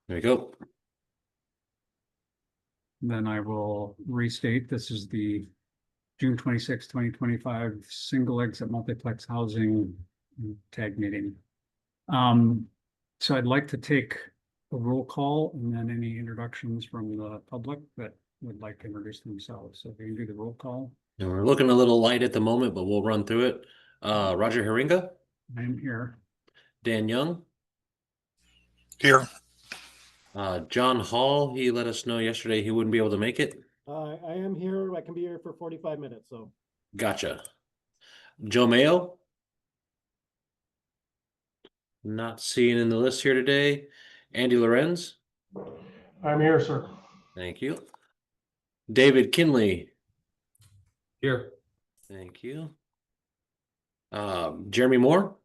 There you go. Then I will restate, this is the June 26, 2025 single exit multiplex housing tag meeting. So I'd like to take a roll call and then any introductions from the public that would like to introduce themselves. So if you can do the roll call. And we're looking a little light at the moment, but we'll run through it. Roger Haringa, I'm here. Dan Young, Here. John Hall. He let us know yesterday he wouldn't be able to make it. I am here. I can be here for 45 minutes. So Gotcha. Joe Mayo. Not seeing in the list here today. Andy Lorenz. I'm here, sir. Thank you. David Kinley. Here. Thank you. Jeremy Moore.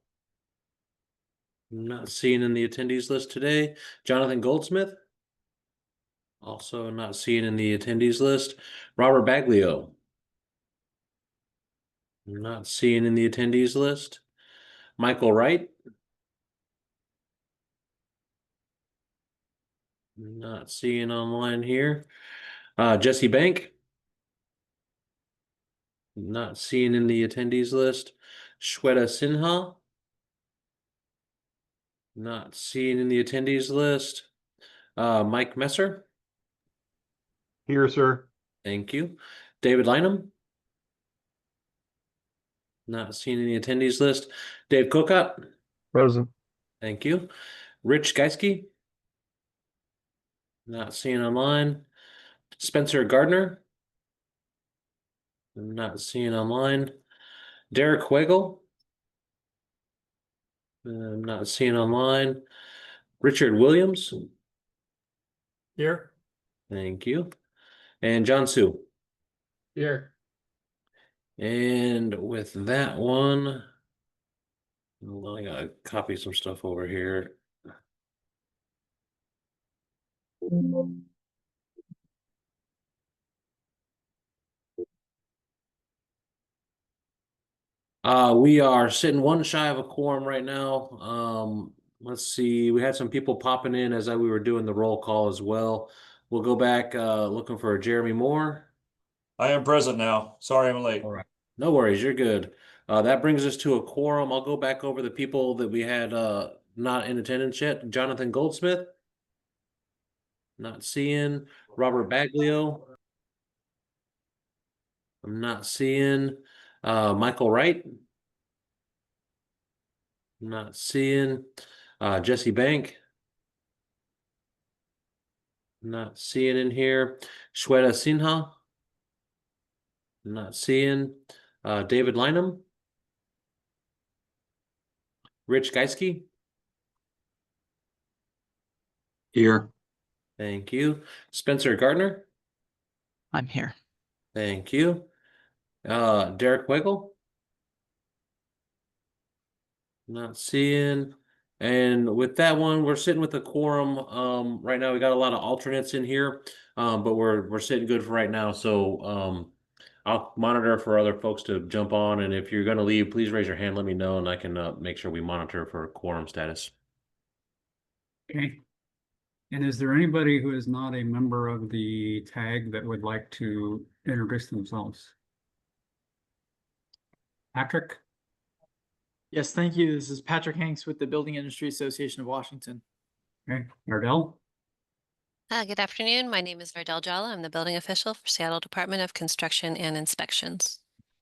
Not seeing in the attendees list today. Jonathan Goldsmith. Also not seeing in the attendees list. Robert Baglio. Not seeing in the attendees list. Michael Wright. Not seeing online here. Jesse Bank. Not seeing in the attendees list. Shweta Sinha. Not seeing in the attendees list. Mike Messer. Here, sir. Thank you. David Lynham. Not seeing in the attendees list. Dave Kokot. Present. Thank you. Rich Geiske. Not seeing online. Spencer Gardner. I'm not seeing online. Derek Weigel. I'm not seeing online. Richard Williams. here. Thank you. And John Sue. Here. And with that one, I gotta copy some stuff over here. We are sitting one shy of a quorum right now. Let's see. We had some people popping in as we were doing the roll call as well. We'll go back looking for Jeremy Moore. I am present now. Sorry I'm late. All right. No worries, you're good. That brings us to a quorum. I'll go back over the people that we had not in attendance yet. Jonathan Goldsmith. Not seeing. Robert Baglio. I'm not seeing. Michael Wright. Not seeing. Jesse Bank. Not seeing in here. Shweta Sinha. Not seeing. David Lynham. Rich Geiske. Here. Thank you. Spencer Gardner. I'm here. Thank you. Derek Weigel. Not seeing. And with that one, we're sitting with a quorum. Right now we got a lot of alternates in here, but we're sitting good for right now. So I'll monitor for other folks to jump on, and if you're gonna leave, please raise your hand, let me know, and I can make sure we monitor for quorum status. Okay. And is there anybody who is not a member of the tag that would like to introduce themselves? Patrick? Yes, thank you. This is Patrick Hanks with the Building Industry Association of Washington. Okay, Ardell? Good afternoon. My name is Verdell Jalla. I'm the building official for Seattle Department of Construction and Inspections.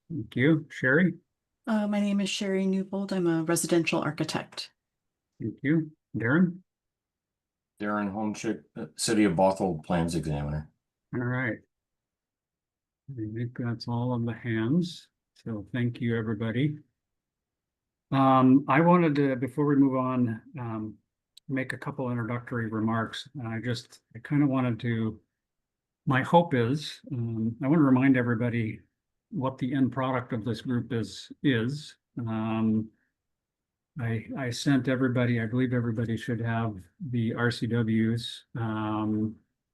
Thank you. Sherry? My name is Sherry Newbold. I'm a residential architect. Thank you. Darren? Darren Holmchick, City of Bothell Plans Examiner. All right. I think that's all of the hands. So thank you, everybody. I wanted to, before we move on, make a couple introductory remarks. I kind of wanted to, my hope is, I want to remind everybody what the end product of this group is. I sent everybody, I believe everybody should have the RCWs.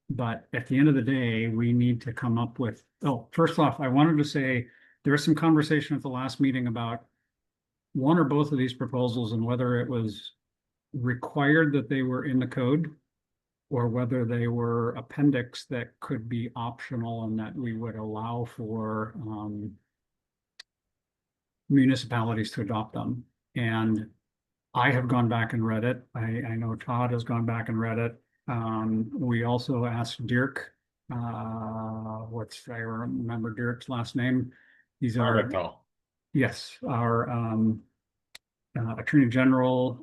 But at the end of the day, we need to come up with, first off, I wanted to say there was some conversation at the last meeting about one or both of these proposals and whether it was required that they were in the code. or whether they were appendix that could be optional and that we would allow for municipalities to adopt them. And I have gone back and read it. I know Todd has gone back and read it. We also asked Dirk, I remember Dirk's last name. He's our, Arvital. yes, our Attorney General,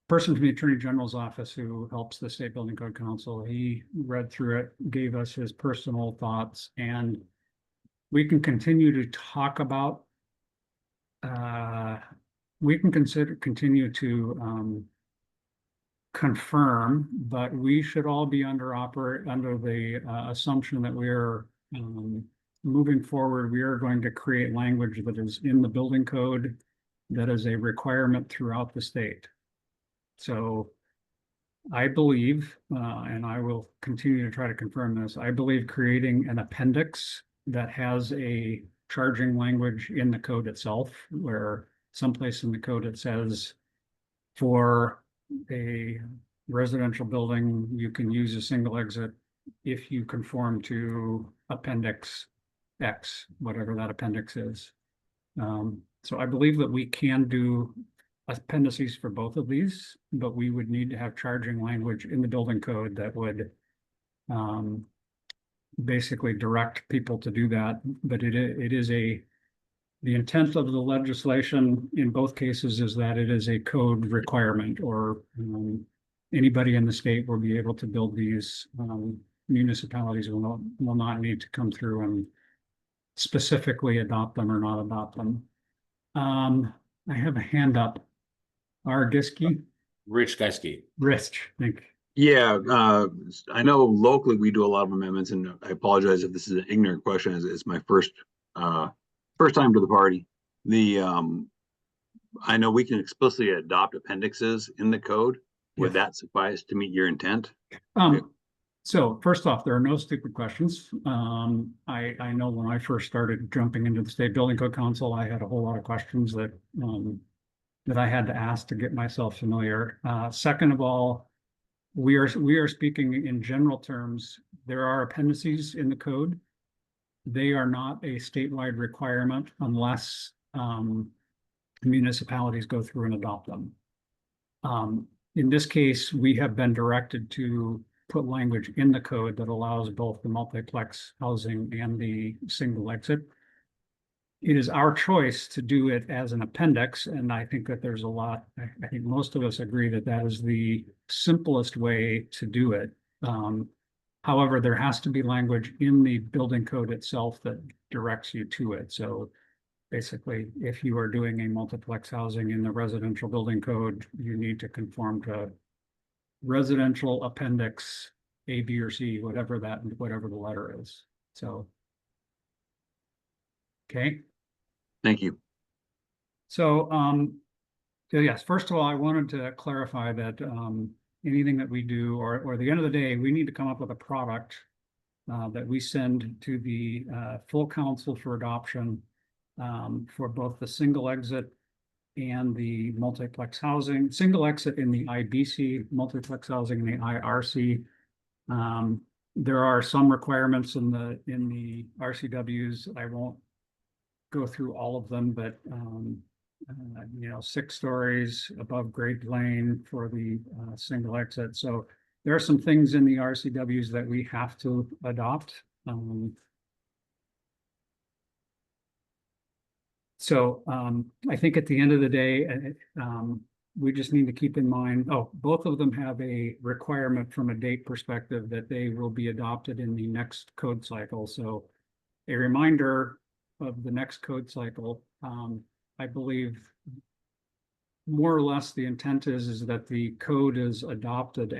person from the Attorney General's office who helps the State Building Code Council. He read through it, gave us his personal thoughts, and we can continue to talk about we can continue to confirm, but we should all be under the assumption that we are moving forward. We are going to create language that is in the building code that is a requirement throughout the state. So I believe, and I will continue to try to confirm this, I believe creating an appendix that has a charging language in the code itself, where someplace in the code it says for a residential building, you can use a single exit if you conform to appendix X, whatever that appendix is. So I believe that we can do appendices for both of these, but we would need to have charging language in the building code that would basically direct people to do that. But it is the intent of the legislation in both cases is that it is a code requirement, or anybody in the state will be able to build these. Municipalities will not need to come through and specifically adopt them or not adopt them. I have a hand up. Giske? Rich Geisky. Rich, thank you. Yeah, I know locally we do a lot of amendments, and I apologize if this is an ignorant question. It's my first time to the party. I know we can explicitly adopt appendixes in the code. Would that suffice to meet your intent? So first off, there are no stupid questions. I know when I first started jumping into the State Building Code Council, I had a whole lot of questions that I had to ask to get myself familiar. Second of all, we are speaking in general terms. There are appendices in the code. They are not a statewide requirement unless municipalities go through and adopt them. In this case, we have been directed to put language in the code that allows both the multiplex housing and the single exit. It is our choice to do it as an appendix, and I think that there's a lot, I think most of us agree that that is the simplest way to do it. However, there has to be language in the building code itself that directs you to it. So basically, if you are doing a multiplex housing in the residential building code, you need to conform to residential appendix A, B, or C, whatever the letter is. So, okay. Thank you. So, so yes, first of all, I wanted to clarify that anything that we do, or at the end of the day, we need to come up with a product that we send to the full council for adoption for both the single exit and the multiplex housing, single exit in the IBC, multiplex housing in the IRC. There are some requirements in the RCWs. I won't go through all of them, but 6 stories above grade plane for the single exit. So there are some things in the RCWs that we have to adopt. I think at the end of the day, we just need to keep in mind, both of them have a requirement from a date perspective that they will be adopted in the next code cycle. So a reminder of the next code cycle, I believe more or less the intent is that the code is adopted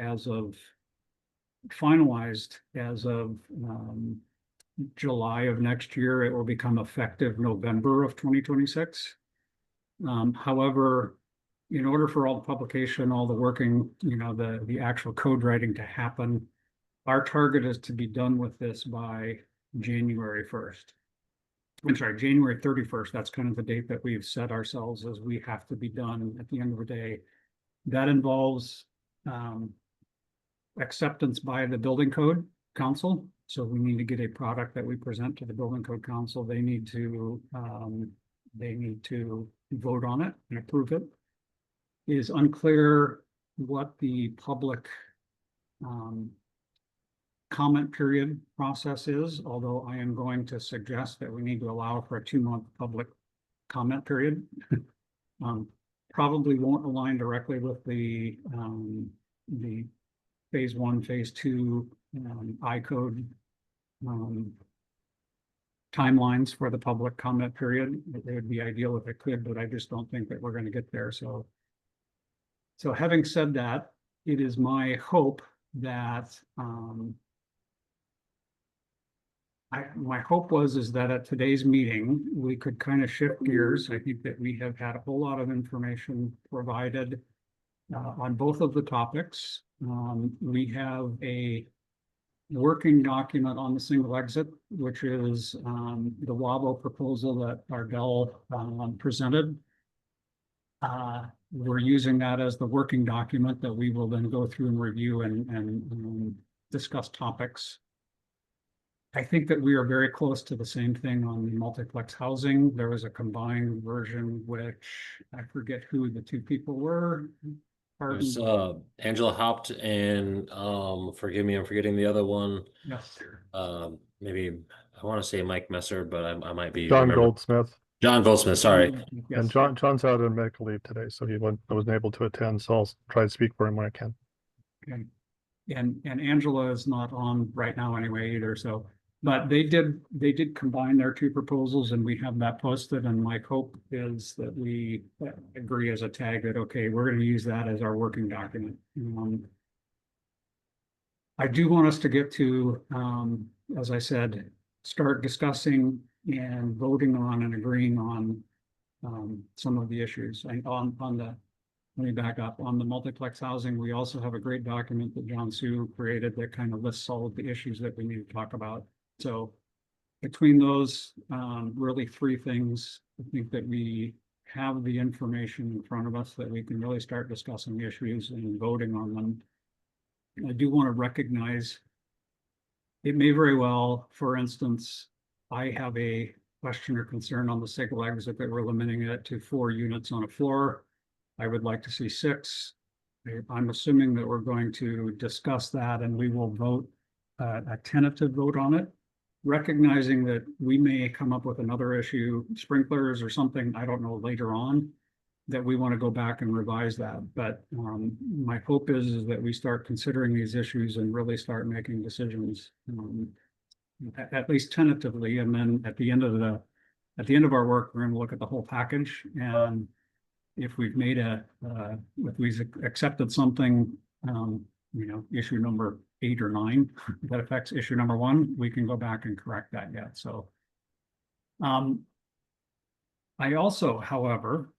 finalized as of July of next year. It will become effective November of 2026. However, in order for all the publication, all the working, the actual code writing to happen, our target is to be done with this by January 1st. I'm sorry, January 31st. That's kind of the date that we've set ourselves as we have to be done at the end of the day. That involves acceptance by the building code council. So we need to get a product that we present to the building code council. They need to vote on it and approve it. It is unclear what the public comment period process is, although I am going to suggest that we need to allow for a 2-month public comment period. Probably won't align directly with the phase 1, phase 2 I-code timelines for the public comment period. It would be ideal if it could, but I just don't think that we're going to get there. So having said that, it is my hope that my hope is that at today's meeting, we could kind of shift gears. I think that we have had a whole lot of information provided on both of the topics. We have a working document on the single exit, which is the WABO proposal that Ardell presented. We're using that as the working document that we will then go through and review and discuss topics. I think that we are very close to the same thing on the multiplex housing. There was a combined version, which I forget who the two people were. There's Angela Haupt and forgive me, I'm forgetting the other one. Yes. Maybe I want to say Mike Messer, but I might be John remember- Goldsmith. John Goldsmith, sorry. Yes. And John's out on medical leave today, so I wasn't able to attend, so I'll try to speak for him when I can. Okay. And Angela is not on right now anyway either, so, but they did combine their two proposals and we have that posted, and my hope is that we agree as a tag that, okay, we're going to use that as our working document. I do want us to get to, as I said, start discussing and voting on and agreeing on some of the issues. And let me back up. On the multiplex housing, we also have a great document that John Sue created that kind of lists all of the issues that we need to talk about. So between those really 3 things, I think that we have the information in front of us that we can really start discussing the issues and voting on them. I do want to recognize it may very well, for instance, I have a question or concern on the single exit that we're limiting it to 4 units on a floor. I would like to see 6. I'm assuming that we're going to discuss that and we will vote a tentative vote on it, recognizing that we may come up with another issue, sprinklers or something, I don't know, later on, that we want to go back and revise that. But my hope is that we start considering these issues and really start making decisions, at least tentatively. And then at the end of our work, we're going to look at the whole package. And if we've made if we've accepted something, issue number 8 or 9 that affects issue number 1, we can go back and correct that yet. So I also, however,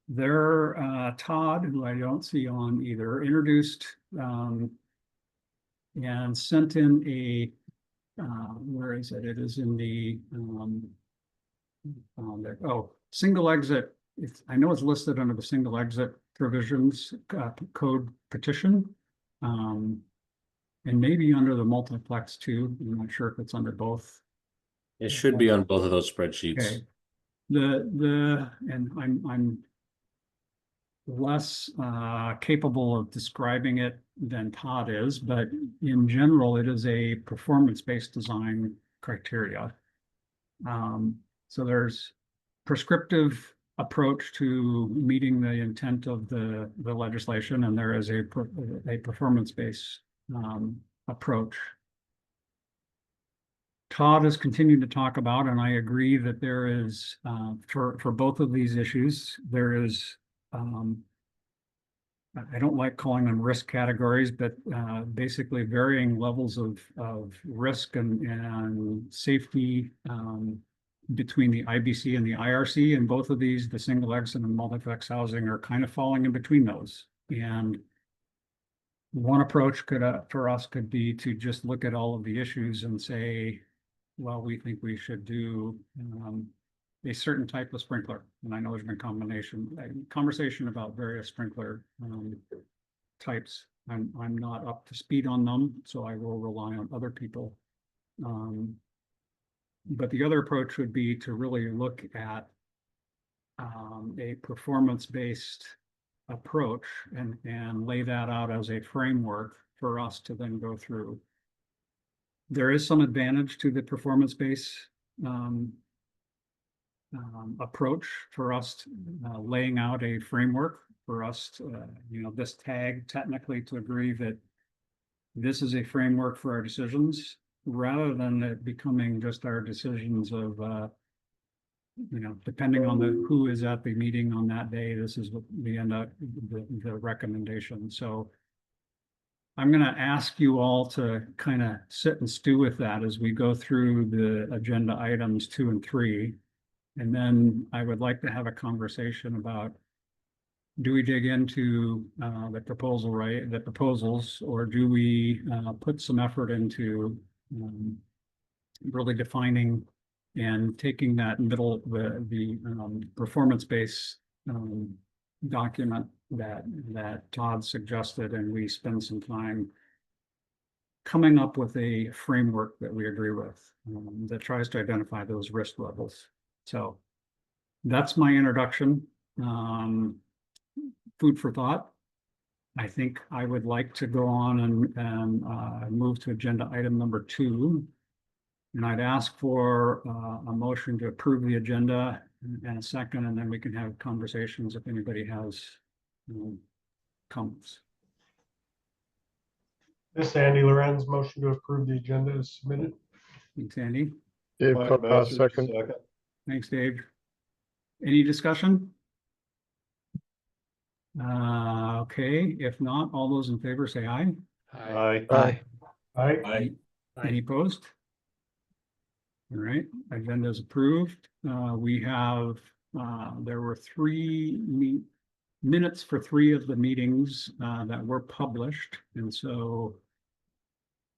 Todd, who I don't see on either, introduced and sent in a, where is it? It is in the, there. Oh, single exit. I know it's listed under the single exit provisions code petition. And maybe under the multiplex too. I'm not sure if it's under both. It should be on both of those spreadsheets. Okay. And I'm less capable of describing it than Todd is, but in general, it is a performance-based design criteria. So there's prescriptive approach to meeting the intent of the legislation, and there is a performance-based approach. Todd has continued to talk about, and I agree that there is, for both of these issues, there is, I don't like calling them risk categories, but basically varying levels of risk and safety between the IBC and the IRC. And both of these, the single exit and multiplex housing, are kind of falling in between those. And one approach for us could be to just look at all of the issues and say, well, we think we should do a certain type of sprinkler. And I know there's been conversation about various sprinkler types. I'm not up to speed on them, so I will rely on other people. But the other approach would be to really look at a performance-based approach and lay that out as a framework for us to then go through. There is some advantage to the performance-based approach for us laying out a framework for us to, this tag technically to agree that this is a framework for our decisions rather than it becoming just our decisions of, depending on who is at the meeting on that day, this is what we end up, the recommendation. So I'm going to ask you all to kind of sit and stew with that as we go through the agenda items 2 and 3. And then I would like to have a conversation about, do we dig into the proposals, or do we put some effort into really defining and taking that middle, the performance-based document that Todd suggested, and we spend some time coming up with a framework that we agree with that tries to identify those risk levels. So that's my introduction. Food for thought. I think I would like to go on and move to agenda item number 2. And I'd ask for a motion to approve the agenda and a second, and then we can have conversations if anybody has comments. This Andy Lorenz motion to approve the agenda is submitted. Thanks, Andy. Dave, Mike Masters, second. Thanks, Dave. Any discussion? Okay, if not, all those in favor say aye. Aye. Aye. Aye. Any opposed? All right, agenda is approved. We have, there were 3 minutes for 3 of the meetings that were published. And so,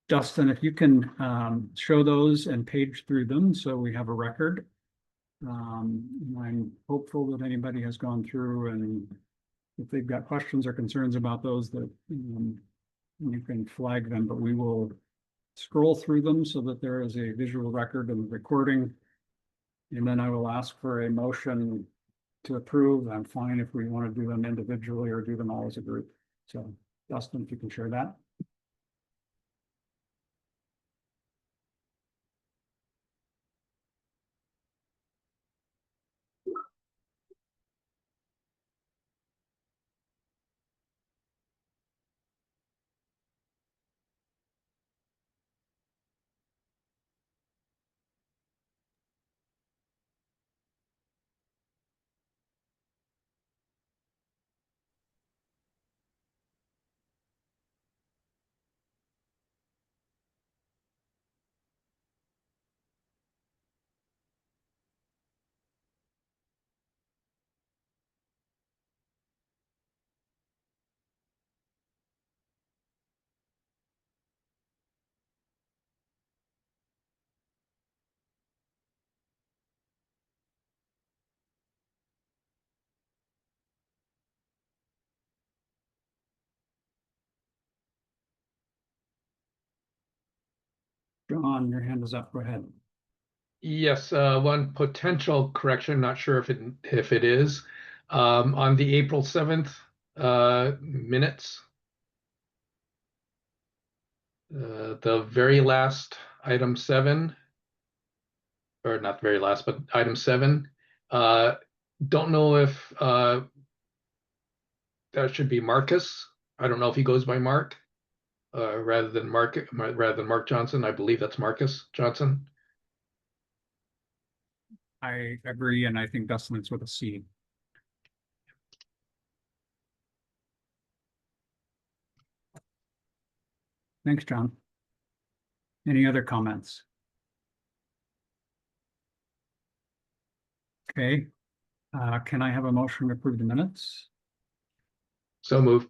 Dustin, if you can show those and page through them so we have a record. I'm hopeful that anybody has gone through, and if they've got questions or concerns about those, that you can flag them, but we will scroll through them so that there is a visual record and recording. And then I will ask for a motion to approve. I'm fine if we want to do them individually or do them all as a group. So Dustin, if you can share that. John, your hand is up. Go ahead. Yes, one potential correction, not sure if it is, on the April 7th minutes. The very last item 7, or not very last, but item 7. Don't know if that should be Marcus. I don't know if he goes by Mark rather than Mark Johnson. I believe that's Marcus Johnson. I agree, and I think Dustin is with a C. Thanks, John. Any other comments? Okay. Can I have a motion to approve the minutes? So move.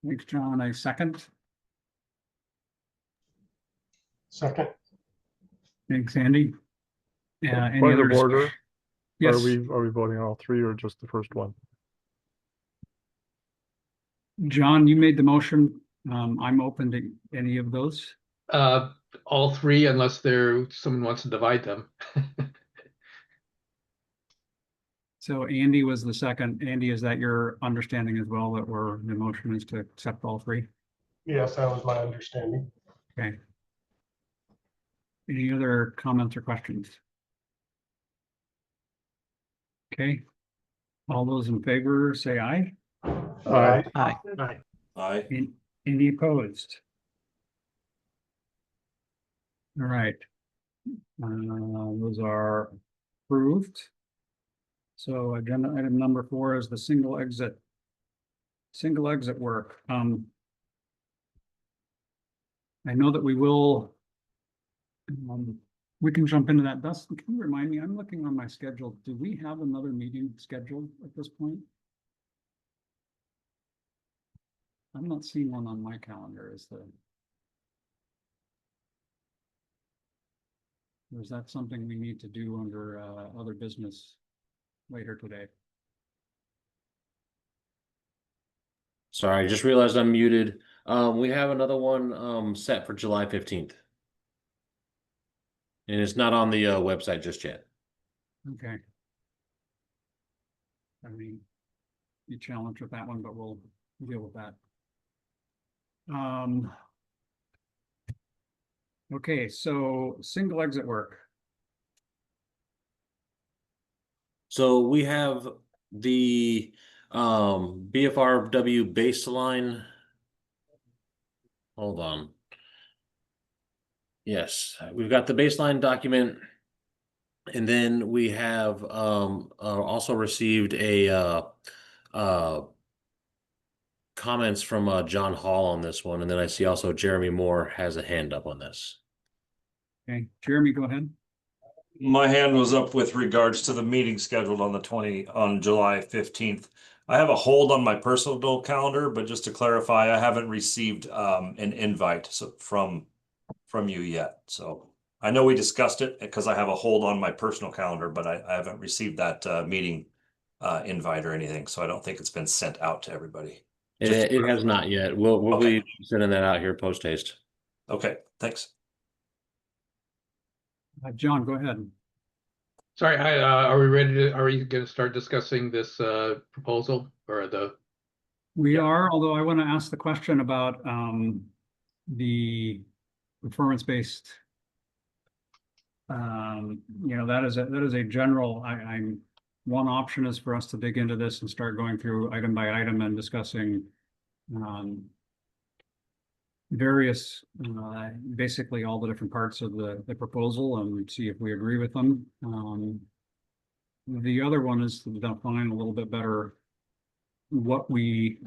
Thanks, John. A second. Second. Thanks, Andy. Any Point other of order? discussion? Yes. Are we voting on all 3 or just the first one? John, you made the motion. I'm open to any of those. All three, unless someone wants to divide them. So Andy was the second. Andy, is that your understanding as well, that the motion is to accept all three? Yes, that was my understanding. Okay. Any other comments or questions? Okay. All those in favor, say aye. Aye. Aye. Aye. Any opposed? All right. Those are approved. So agenda item number 4 is the single exit work. I know that we will, we can jump into that. Dustin, can you remind me? I'm looking on my schedule. Do we have another meeting scheduled at this point? I'm not seeing one on my calendar. Or is that something we need to do under other business later today? Sorry, I just realized I'm muted. We have another one set for July 15th. And it's not on the website just yet. Okay. I mean, be challenged with that one, but we'll deal with that. Okay, so single exit work. So we have the BFRW baseline. Hold on. Yes, we've got the baseline document. And then we have also received a comments from John Hall on this one. And then I see also Jeremy Moore has a hand up on this. Okay, Jeremy, go ahead. My hand was up with regards to the meeting scheduled on July 15th. I have a hold on my personal calendar, but just to clarify, I haven't received an invite from you yet. So I know we discussed it because I have a hold on my personal calendar, but I haven't received that meeting invite or anything. So I don't think it's been sent out to everybody. It has not yet. We'll Okay. be sending that out here post haste. Okay, thanks. John, go ahead. Sorry, are we ready are we going to start discussing this proposal or We Yeah. are, although I want to ask the question about the performance-based. That is a general. One option is for us to dig into this and start going through item by item and discussing various, basically all the different parts of the proposal and see if we agree with them. The other one is to define a little bit better what we're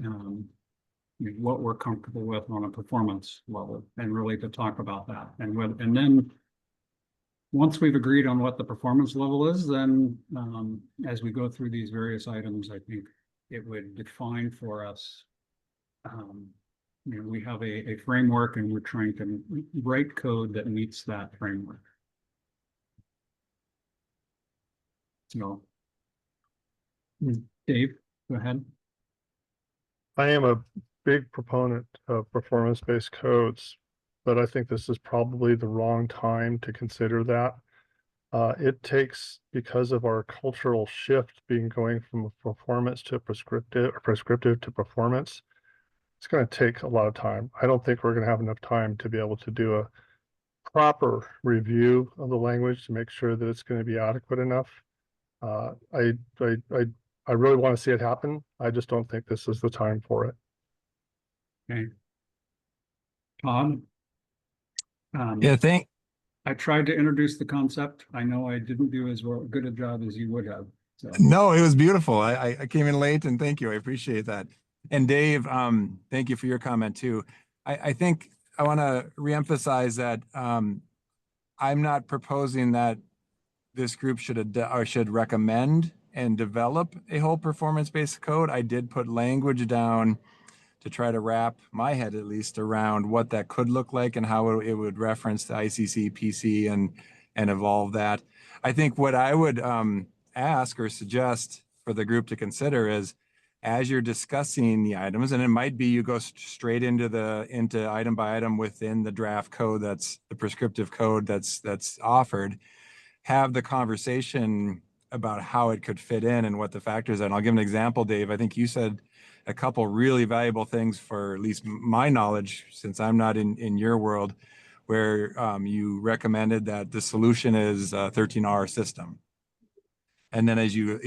comfortable with on a performance level, and really to talk about that. And then once we've agreed on what the performance level is, then as we go through these various items, I think it would define for us. We have a framework, and we're trying to write code that meets that framework. So, Dave, go ahead. I am a big proponent of performance-based codes, but I think this is probably the wrong time to consider that. It takes, because of our cultural shift being going from performance to prescriptive, or prescriptive to performance, it's going to take a lot of time. I don't think we're going to have enough time to be able to do a proper review of the language to make sure that it's going to be adequate enough. I really want to see it happen. I just don't think this is the time for it. Okay. Todd? Yeah, I tried to introduce the concept. I know I didn't do as good a job as you would have. So. No, it was beautiful. I came in late, and thank you. I appreciate that. And Dave, thank you for your comment too. I think I want to reemphasize that I'm not proposing that this group should recommend and develop a whole performance-based code. I did put language down to try to wrap my head at least around what that could look like and how it would reference the ICC, PC, and evolve that. I think what I would ask or suggest for the group to consider is as you're discussing the items, and it might be you go straight into item by item within the draft code, that's the prescriptive code that's offered, have the conversation about how it could fit in and what the factors are. And I'll give an example, Dave. I think you said a couple really valuable things for at least my knowledge, since I'm not in your world, where you recommended that the solution is a 13R system. And then as you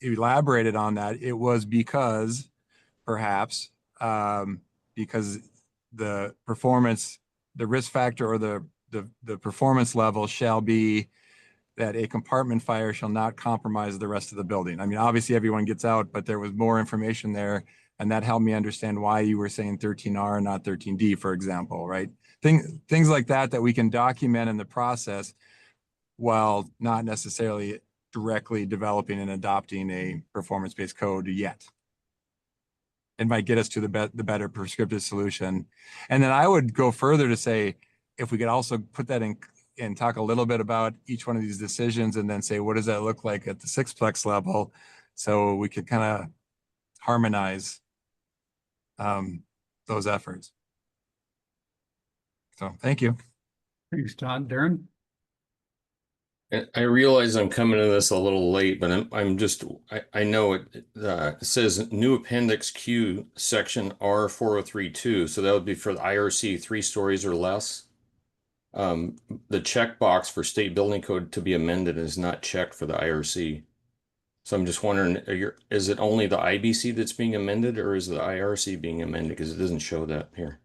elaborated on that, it was because perhaps because the performance, the risk factor, or the performance level shall be that a compartment fire shall not compromise the rest of the building. I mean, obviously everyone gets out, but there was more information there, and that helped me understand why you were saying 13R and not 13D, for example, right? Things like that we can document in the process while not necessarily directly developing and adopting a performance-based code yet. It might get us to the better prescriptive solution. And then I would go further to say, if we could also put that in and talk a little bit about each one of these decisions, and then say, what does that look like at the sixplex level? So we could kind of harmonize those efforts. So thank you. Thanks, Todd. Darren? I realize I'm coming to this a little late, but I know it says new appendix Q section R4032. So that would be for the IRC 3 stories or less. The checkbox for state building code to be amended is not checked for the IRC. So I'm just wondering, is it only the IBC that's being amended, or is the IRC being amended? Because it doesn't show that here.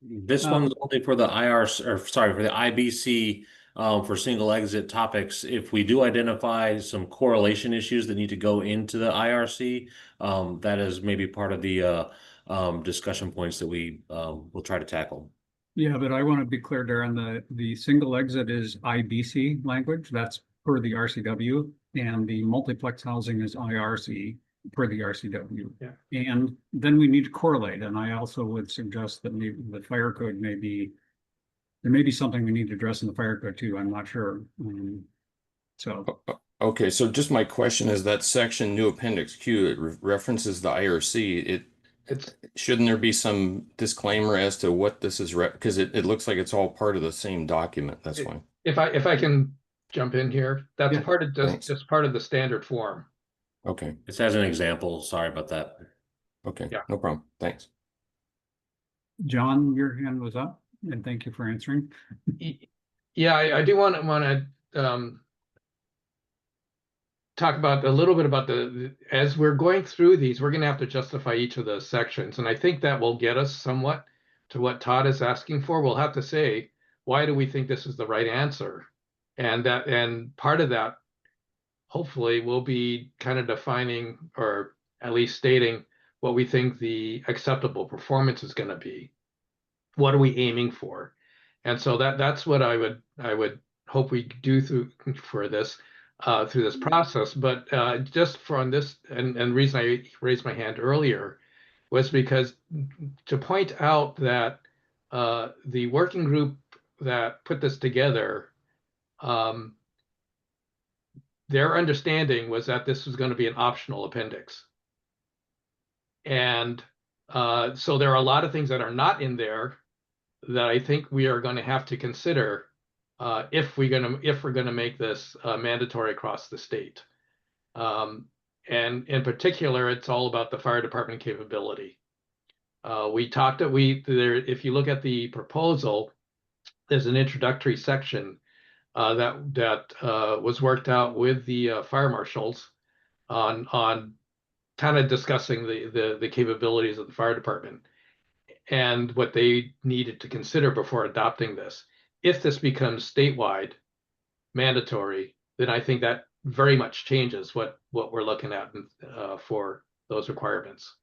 This one's only for the IRC, or sorry, for the IBC, for single exit topics. If we do identify some correlation issues that need to go into the IRC, that is maybe part of the discussion points that we will try to tackle. Yeah, but I want to be clear, Darren, the single exit is IBC language. That's per the RCW, and the multiplex housing is IRC per the RCW. Yeah. And then we need to correlate. And I also would suggest that maybe the fire code there may be something we need to address in the fire code too. I'm not sure. Okay, so just my question is that section new appendix Q, it references the IRC. Shouldn't there be some disclaimer as to what this is, because it looks like it's all part of the same document. That's fine. If I can jump in here, that's Yeah. part of just part of the standard form. Okay. It's as an example. Sorry about that. Okay. Yeah. No problem. Thanks. John, your hand was up, and thank you for answering. Yeah, I do want to talk about a little bit about as we're going through these, we're going to have to justify each of those sections. And I think that will get us somewhat to what Todd is asking for. We'll have to say, why do we think this is the right answer? And part of that, hopefully, will be kind of defining, or at least stating, what we think the acceptable performance is going to be. What are we aiming for? And so that's what I would hope we do through this process. But just from this, and reason I raised my hand earlier was because to point out that the working group that put this together, their understanding was that this was going to be an optional appendix. And so there are a lot of things that are not in there that I think we are going to have to consider if we're going to make this mandatory across the state. And in particular, it's all about the fire department capability. If you look at the proposal, there's an introductory section that was worked out with the fire marshals on kind of discussing the capabilities of the fire department and what they needed to consider before adopting this. If this becomes statewide mandatory, then I think that very much changes what we're looking at for those requirements.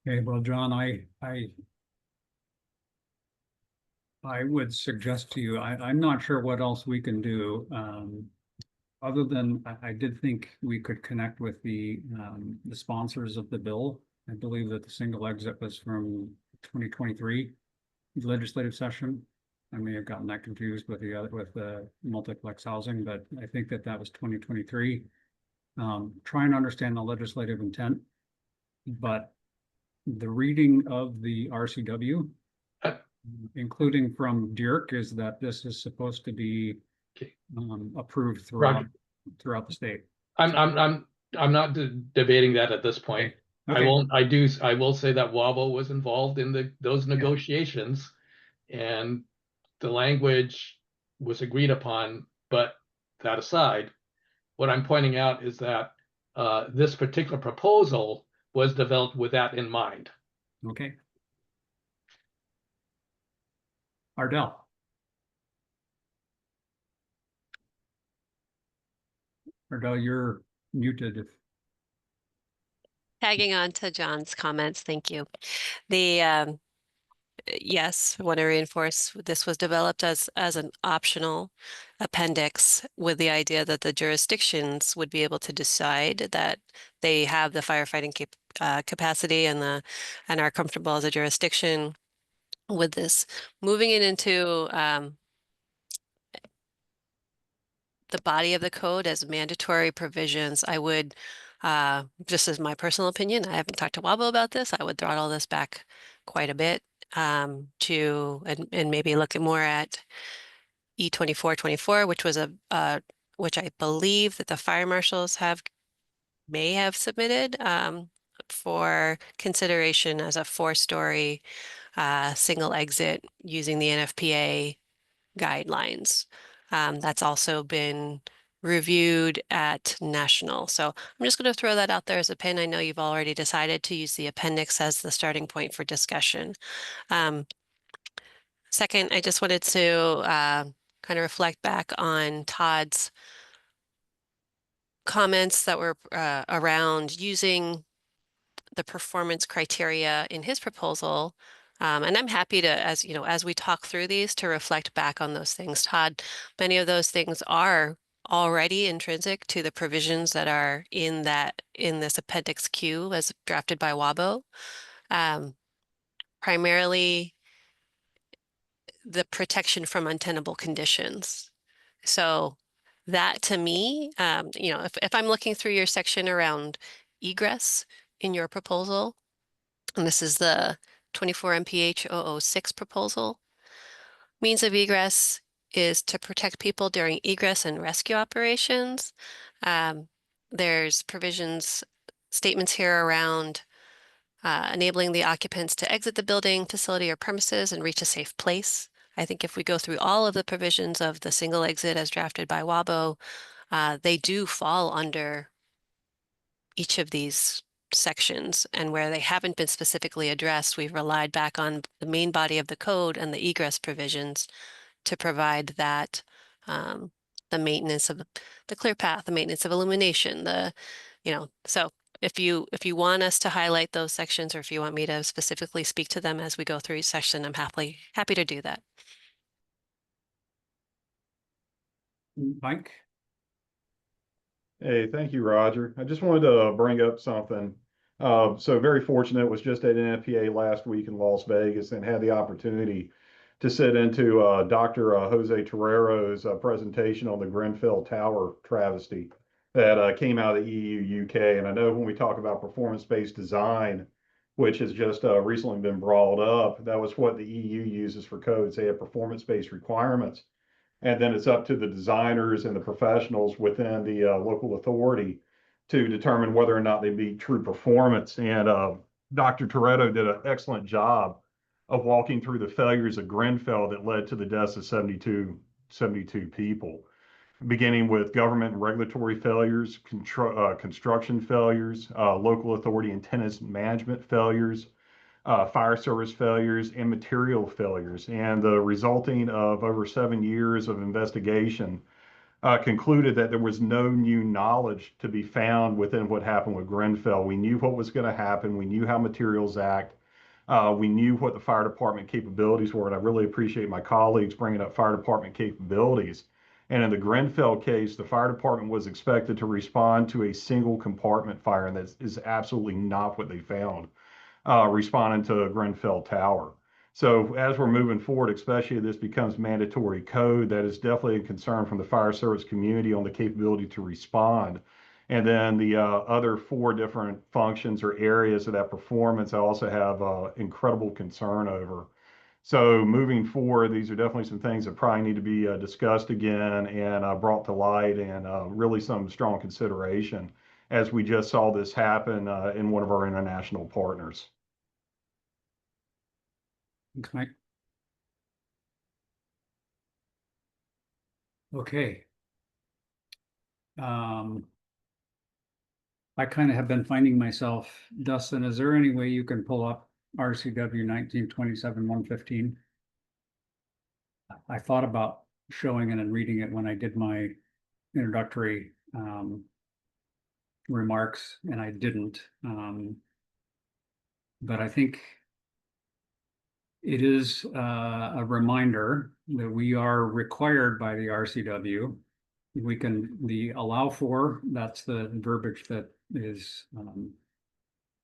Okay, well, John, I would suggest to you, I'm not sure what else we can do. Other than I did think we could connect with the sponsors of the bill. I believe that the single exit was from 2023 legislative session. I may have gotten that confused with the multiplex housing, but I think that was 2023. trying to understand the legislative intent. But the reading of the RCW, including from Dirk, is that this is supposed to be approved throughout the state. I'm not debating that at this point. Okay. I will say that WABO was involved in those negotiations, and the language was agreed upon. But that aside, what I'm pointing out is that this particular proposal was developed with that in mind. Okay. Ardell. Ardell, you're muted. Tagging on to John's comments, thank you. Yes, I want to reinforce this was developed as an optional appendix with the idea that the jurisdictions would be able to decide that they have the firefighting capacity and are comfortable as a jurisdiction with this. Moving it into the body of the code as mandatory provisions, I would, just as my personal opinion, I haven't talked to Wabo about this, I would throttle this back quite a bit and maybe look more at E2424, which was which I believe that the fire marshals may have submitted for consideration as a 4-story single exit using the NFPA guidelines. That's also been reviewed at national. So I'm just going to throw that out there as a pin. I know you've already decided to use the appendix as the starting point for discussion. Second, I just wanted to kind of reflect back on Todd's comments that were around using the performance criteria in his proposal. And I'm happy to, as we talk through these, to reflect back on those things. Todd, many of those things are already intrinsic to the provisions that are in this Appendix Q as drafted by WABO. Primarily the protection from untenable conditions. So that to me, if I'm looking through your section around egress in your proposal, and this is the 24 MPH 006 proposal, means of egress is to protect people during egress and rescue operations. There's statements here around enabling the occupants to exit the building, facility, or premises and reach a safe place. I think if we go through all of the provisions of the single exit as drafted by WABO, they do fall under each of these sections, and where they haven't been specifically addressed, we've relied back on the main body of the code and the egress provisions to provide that the maintenance of the clear path, the maintenance of illumination, so if you want us to highlight those sections, or if you want me to specifically speak to them as we go through each section, I'm happy to do that. Mike? Hey, thank you, Roger. I just wanted to bring up something. So very fortunate, was just at NFPA last week in Las Vegas and had the opportunity to sit into Dr. Jose Terrero's presentation on the Grenfell Tower travesty that came out of the EU UK. And I know when we talk about performance-based design, which has just recently been brought up, that was what the EU uses for codes. They have performance-based requirements. And then it's up to the designers and the professionals within the local authority to determine whether or not they meet true performance. And Dr. Toretto did an excellent job of walking through the failures of Grenfell that led to the deaths of 72 people, beginning with government and regulatory failures, construction failures, local authority and tenant management failures, fire service failures, and material failures. And the resulting of over 7 years of investigation concluded that there was no new knowledge to be found within what happened with Grenfell. We knew what was going to happen. We knew how materials act. We knew what the fire department capabilities were. And I really appreciate my colleagues bringing up fire department capabilities. And in the Grenfell case, the fire department was expected to respond to a single compartment fire, and that is absolutely not what they found. Responding to Grenfell Tower. So as we're moving forward, especially if this becomes mandatory code, that is definitely a concern from the fire service community on the capability to respond. And then the other 4 different functions or areas of that performance, I also have incredible concern over. So moving forward, these are definitely some things that probably need to be discussed again and brought to light, and really some strong consideration, as we just saw this happen in one of our international partners. Thanks, Mike. Okay. I kind of have been finding myself, Dustin, is there any way you can pull up RCW 1927-115? I thought about showing it and reading it when I did my introductory remarks, and I didn't. But I think it is a reminder that we are required by the RCW. We can, the allow for, that's the verbiage that is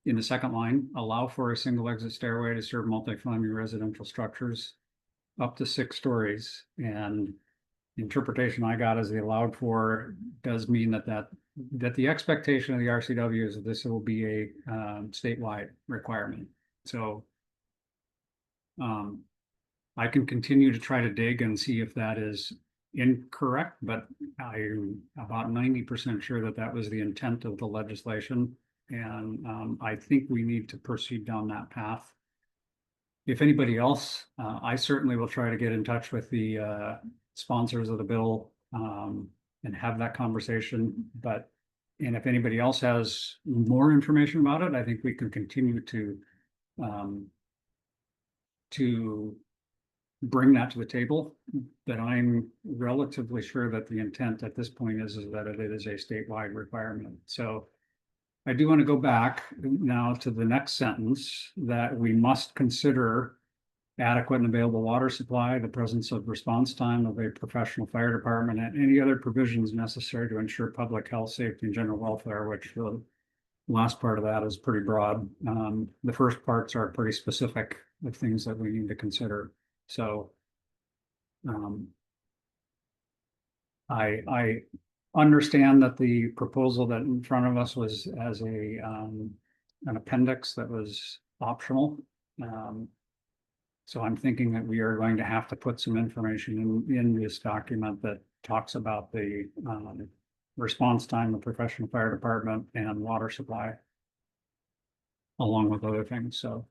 in the second line, allow for a single exit stairway to serve multifamily residential structures up to 6 stories. And the interpretation I got is the allowed for does mean that the expectation of the RCW is that this will be a statewide requirement. So I can continue to try to dig and see if that is incorrect, but I'm about 90% sure that that was the intent of the legislation. And I think we need to proceed down that path. If anybody else, I certainly will try to get in touch with the sponsors of the bill and have that conversation. And if anybody else has more information about it, I think we can continue to bring that to the table. But I'm relatively sure that the intent at this point is that it is a statewide requirement. So I do want to go back now to the next sentence, that we must consider adequate and available water supply, the presence of response time of a professional fire department, and any other provisions necessary to ensure public health, safety, and general welfare, which the last part of that is pretty broad. The first parts are pretty specific of things that we need to consider. So I understand that the proposal that in front of us was as an appendix that was optional. So I'm thinking that we are going to have to put some information in this document that talks about the response time of professional fire department and water supply, along with other things. So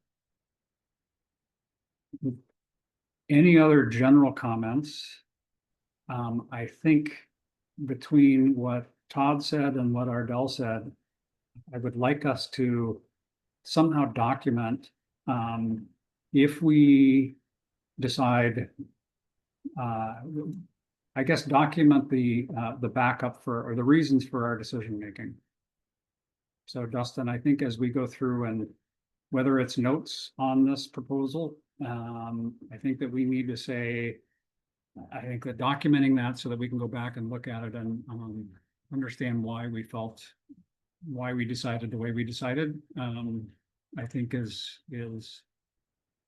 any other general comments? I think between what Todd said and what Ardell said, I would like us to somehow document if we decide, I guess, document the backup for, or the reasons for our decision making. So Dustin, I think as we go through, and whether it's notes on this proposal, I think that we need to say, I think that documenting that so that we can go back and look at it and understand why we decided the way we decided, I think is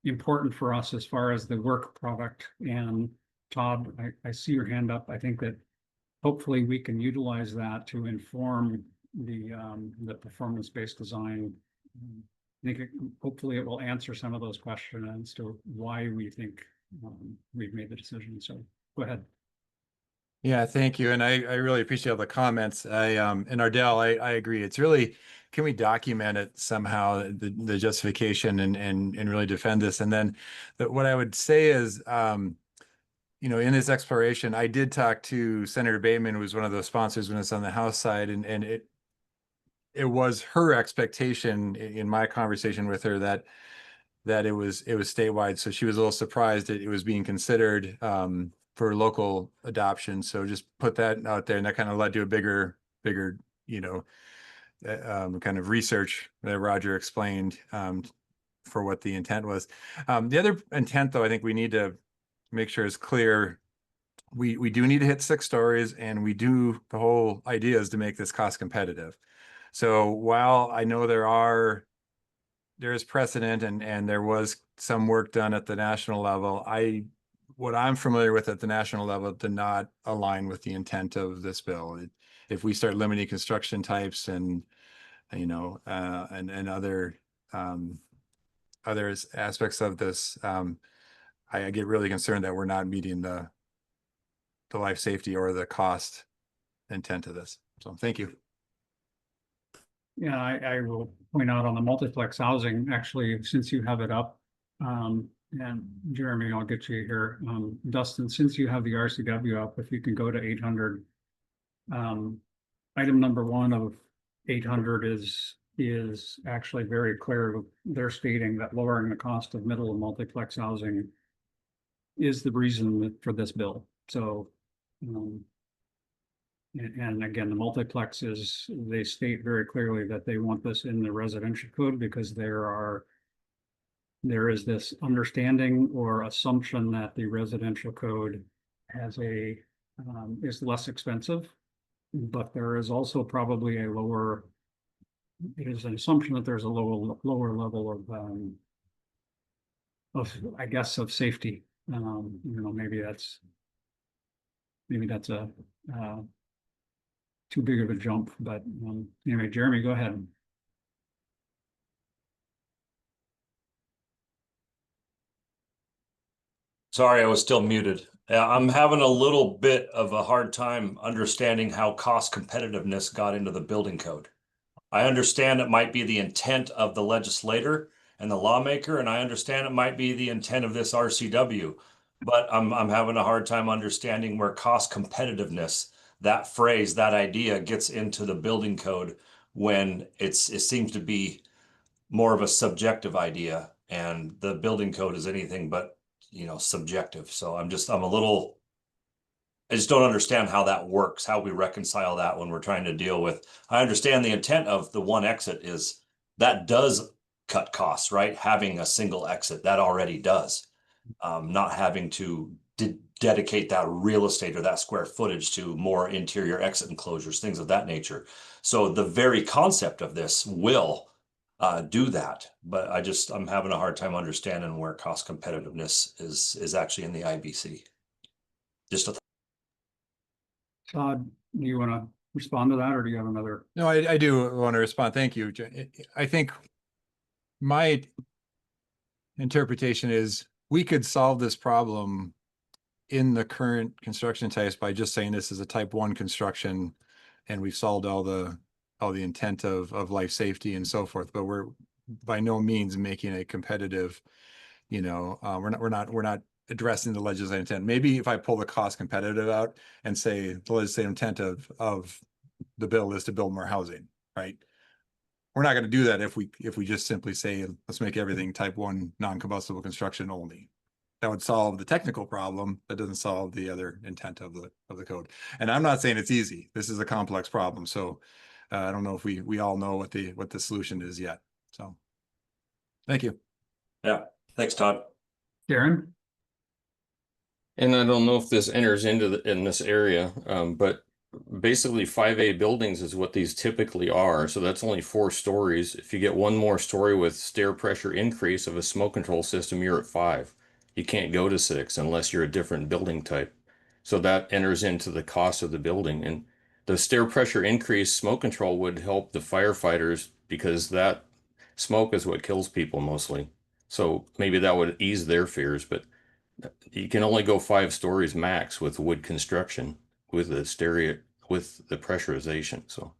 important for us as far as the work product. And Todd, I see your hand up. I think that hopefully we can utilize that to inform the performance-based design. I think hopefully it will answer some of those questions as to why we think we've made the decision. So go ahead. Yeah, thank you. And I really appreciate all the comments. And Ardell, I agree. It's really, can we document it somehow, the justification and really defend this? And then what I would say is, you know, in this exploration, I did talk to Senator Bateman, who was one of those sponsors when it's on the House side, and it was her expectation in my conversation with her that it was statewide. So she was a little surprised that it was being considered for local adoption. So just put that out there, and that kind of led to a bigger, you know, kind of research that Roger explained for what the intent was. The other intent, though, I think we need to make sure is clear. We do need to hit 6 stories, and the whole idea is to make this cost competitive. So while I know there is precedent and there was some work done at the national level, what I'm familiar with at the national level did not align with the intent of this bill. if we start limiting construction types and, you know, and other aspects of this, I get really concerned that we're not meeting the life safety or the cost intent of this. So thank you. Yeah, I will point out on the multiplex housing, actually, since you have it up, and Jeremy, I'll get you here. Dustin, since you have the RCW up, if you can go to 800. Item number 1 of 800 is actually very clear. They're stating that lowering the cost of middle and multiplex housing is the reason for this bill. So, and again, the multiplexes, they state very clearly that they want this in the residential code because there is this understanding or assumption that the residential code has is less expensive, but there is also probably it is an assumption that there's a lower level of I guess of safety. You know, maybe that's a too big of a jump, but anyway, Jeremy, go ahead. Sorry, I was still muted. I'm having a little bit of a hard time understanding how cost competitiveness got into the building code. I understand it might be the intent of the legislator and the lawmaker, and I understand it might be the intent of this RCW, but I'm having a hard time understanding where cost competitiveness, that phrase, that idea gets into the building code when it seems to be more of a subjective idea, and the building code is anything but, you know, subjective. So I just don't understand how that works, how we reconcile that when we're trying to deal with. I understand the intent of the one exit is that does cut costs, right? Having a single exit, that already does. Not having to dedicate that real estate or that square footage to more interior exit enclosures, things of that nature. So the very concept of this will do that, but I'm having a hard time understanding where cost competitiveness is actually in the IBC. Just a Todd, do you want to respond to that, or do you have another? No, I do want to respond. Thank you. I think my interpretation is we could solve this problem in the current construction types by just saying this is a type 1 construction and we've solved all the intent of life safety and so forth, but we're by no means making a competitive, you know, we're not addressing the legislative intent. Maybe if I pull the cost competitive out and say the legislative intent of the bill is to build more housing, right? We're not going to do that if we just simply say, let's make everything type 1 non-combustible construction only. That would solve the technical problem. That doesn't solve the other intent of the code. And I'm not saying it's easy. This is a complex problem. So I don't know if we all know what the solution is yet. So thank you. Yeah, thanks, Todd. Darren? And I don't know if this enters into in this area, but basically 5A buildings is what these typically are. So that's only 4 stories. If you get one more story with stair pressure increase of a smoke control system, you're at 5. You can't go to 6 unless you're a different building type. So that enters into the cost of the building. And the stair pressure increase smoke control would help the firefighters because that smoke is what kills people mostly. So maybe that would ease their fears, but you can only go 5 stories max with wood construction with the pressurization. So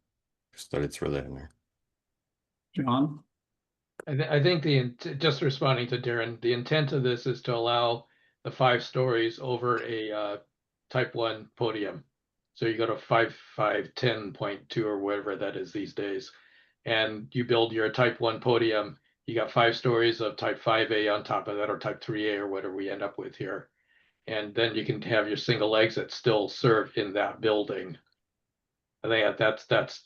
just thought I'd throw that in there. John? I think just responding to Darren, the intent of this is to allow the 5 stories over a type 1 podium. So you go to 5510.2 or whatever that is these days, and you build your type 1 podium. You got 5 stories of type 5A on top of that, or type 3A, or whatever we end up with here. And then you can have your single exit still serve in that building. I think that's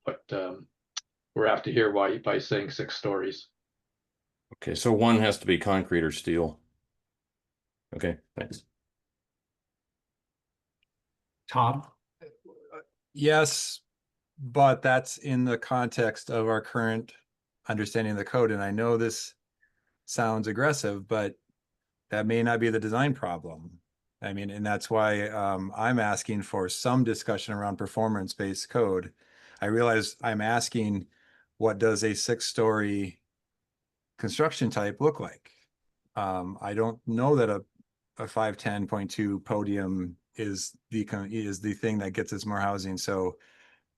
what we're after here by saying 6 stories. Okay, so one has to be concrete or steel. Okay, thanks. Todd? Yes, but that's in the context of our current understanding of the code. And I know this sounds aggressive, but that may not be the design problem. I mean, and that's why I'm asking for some discussion around performance-based code. I realize I'm asking, what does a 6-story construction type look like? I don't know that a 510.2 podium is the thing that gets us more housing. So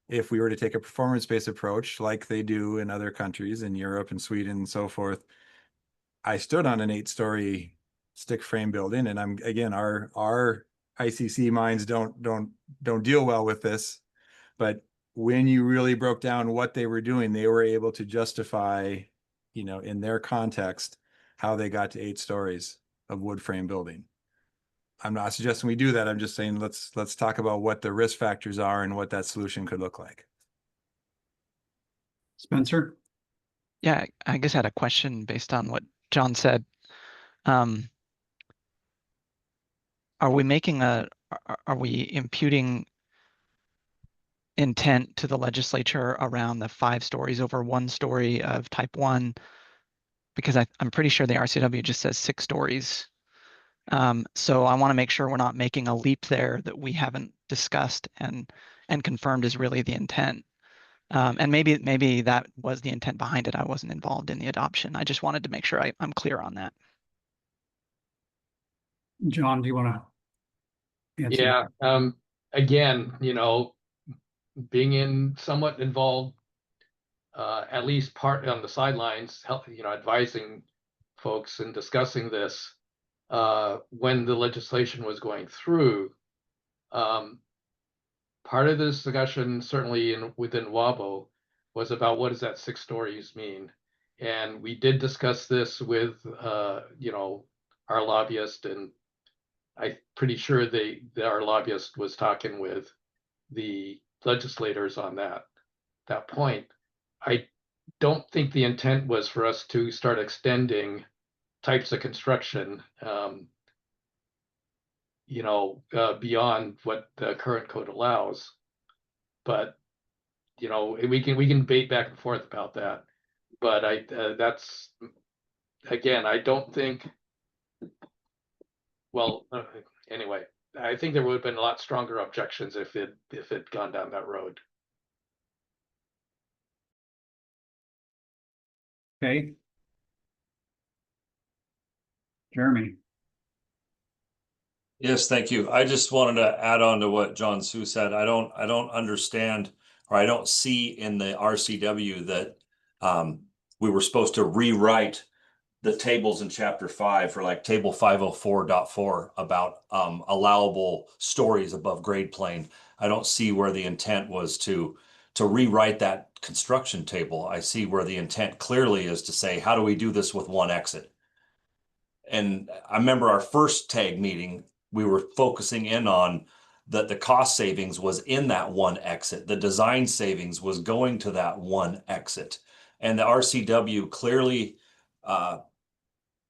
if we were to take a performance-based approach like they do in other countries in Europe and Sweden and so forth, I stood on an 8-story stick frame building, and I'm, again, our ICC minds don't deal well with this, but when you really broke down what they were doing, they were able to justify, you know, in their context, how they got to 8 stories of wood frame building. I'm not suggesting we do that. I'm just saying let's talk about what the risk factors are and what that solution could look like. Spencer? Yeah, I guess I had a question based on what John said. Are we making are we imputing intent to the legislature around the 5 stories over 1 story of type 1? Because I'm pretty sure the RCW just says 6 stories. So I want to make sure we're not making a leap there that we haven't discussed and confirmed is really the intent. And maybe that was the intent behind it. I wasn't involved in the adoption. I just wanted to make sure I'm clear on that. John, do you want to answer? Yeah. Again, you know, being somewhat involved, at least part on the sidelines, advising folks and discussing this when the legislation was going through. Part of the discussion, certainly within WABO, was about what does that 6 stories mean, and we did discuss this with our lobbyist, and I'm pretty sure our lobbyist was talking with the legislators on that point. I don't think the intent was for us to start extending types of construction, beyond what the current code allows. But we can debate back and forth about that. But that's again, I don't think. Well, anyway, I think there would have been a lot stronger objections if it gone down that road. Okay. Jeremy. Yes, thank you. I just wanted to add on to what John Sue said. I don't understand, or I don't see in the RCW that we were supposed to rewrite the tables in chapter 5 for like table 504.4 about allowable stories above grade plane. I don't see where the intent was to rewrite that construction table. I see where the intent clearly is to say, how do we do this with 1 exit? And I remember our first tag meeting, we were focusing in on that the cost savings was in that 1 exit. The design savings was going to that 1 exit. And the RCW clearly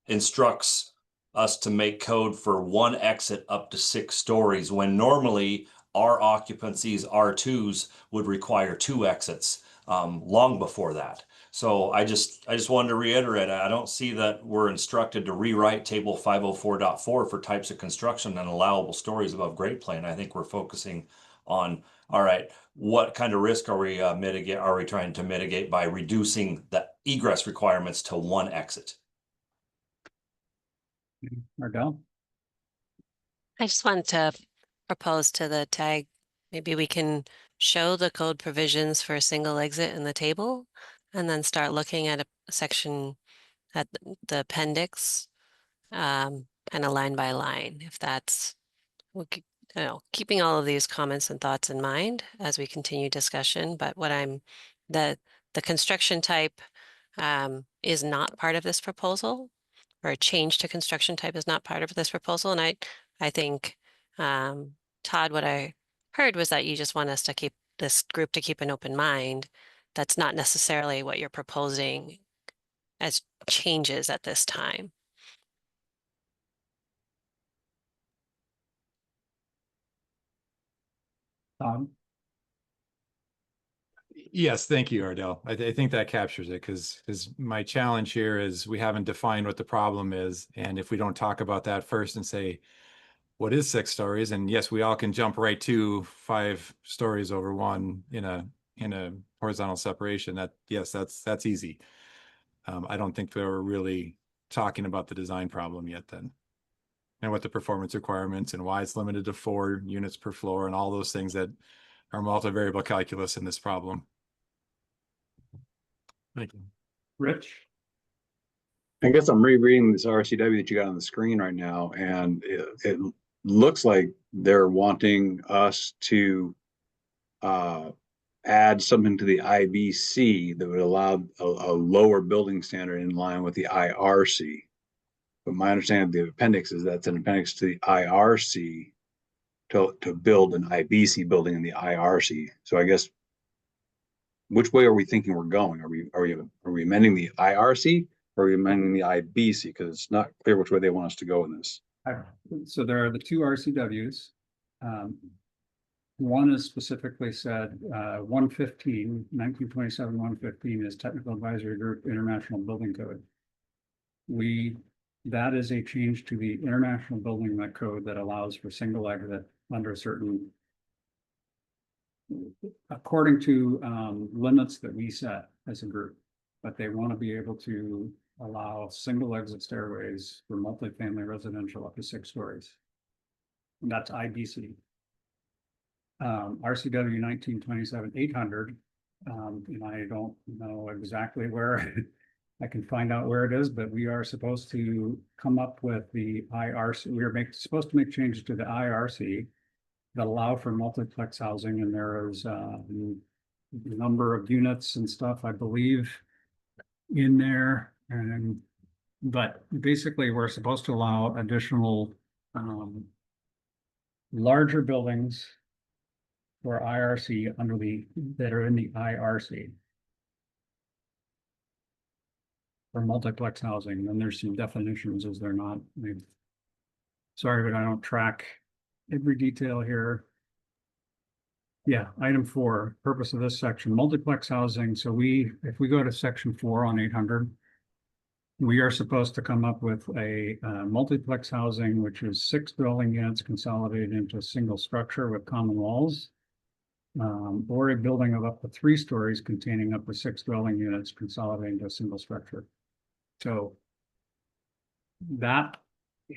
instructs us to make code for 1 exit up to 6 stories, when normally our occupancies, R2s, would require 2 exits long before that. So I just wanted to reiterate, I don't see that we're instructed to rewrite table 504.4 for types of construction and allowable stories above grade plane. I think we're focusing on, all right, what kind of risk are we trying to mitigate by reducing the egress requirements to 1 exit? Ardell? I just want to propose to the tag, maybe we can show the code provisions for a single exit in the table, and then start looking at a section at the appendix, kind of line by line, if that's, keeping all of these comments and thoughts in mind as we continue discussion. But the construction type is not part of this proposal, or a change to construction type is not part of this proposal. And I think, Todd, what I heard was that you just want us to keep this group to keep an open mind. That's not necessarily what you're proposing as changes at this time. Yes, thank you, Ardell. I think that captures it, because my challenge here is we haven't defined what the problem is. And if we don't talk about that first and say, what is 6 stories. And yes, we all can jump right to 5 stories over one in a horizontal separation. That's easy. I don't think we were really talking about the design problem yet then, and what the performance requirements and why it's limited to 4 units per floor and all those things that are multivariable calculus in this problem. Thank you. Rich? I guess I'm rereading this RCW that you got on the screen right now, and it looks like they're wanting us to add something to the IBC that would allow a lower building standard in line with the IRC. But my understanding of the appendix is that's an appendix to the IRC to build an IBC building in the IRC. So I guess, which way are we thinking we're going? Are we amending the IRC or are we amending the IBC? Because it's not clear which way they want us to go in this. So there are the 2 RCWs. One is specifically said 1927 115 is Technical Advisory Group International Building Code. That is a change to the International Building Code that allows for single exit under certain, according to limits that we set as a group. But they want to be able to allow single exit stairways for multifamily residential up to 6 stories. And that's IBC. RCW 1927 800, and I don't know exactly where I can find out where it is, but we are supposed to come up with the IRC. We are supposed to make changes to the IRC that allow for multiplex housing, and there is a number of units and stuff, I believe, in there. But basically, we're supposed to allow additional larger buildings for IRC that are in the IRC for multiplex housing. And there's some definitions, as they're not. Sorry, but I don't track every detail here. Yeah, item 4, purpose of this section, multiplex housing. So if we go to section 4 on 800, we are supposed to come up with a multiplex housing, which is 6 dwelling units consolidated into a single structure with common walls, or a building of up to 3 stories containing up to 6 dwelling units consolidated into a single structure. So that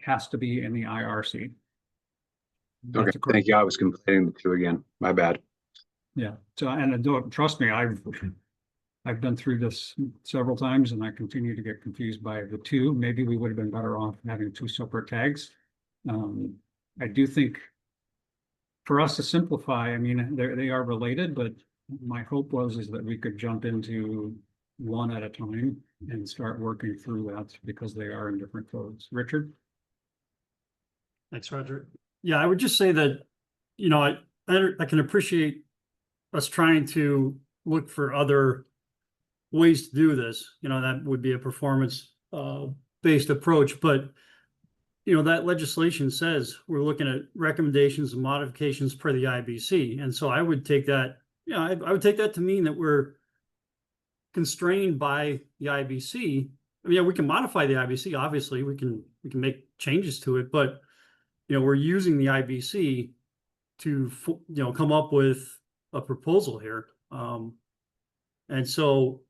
has to be in the IRC. Okay, thank you. I was complaining the 2 again. My bad. Yeah. So, and don't trust me, I've been through this several times, and I continue to get confused by the 2. Maybe we would have been better off having 2 separate tags. I do think for us to simplify, I mean, they are related, but my hope is that we could jump into one at a time and start working through that, because they are in different codes. Richard? Thanks, Roger. Yeah, I would just say that, I can appreciate us trying to look for other ways to do this. That would be a performance based approach, but that legislation says we're looking at recommendations and modifications per the IBC. And so I would take that, I would take that to mean that we're constrained by the IBC. I mean, we can modify the IBC, obviously, we can make changes to it, but we're using the IBC to come up with a proposal here. And so,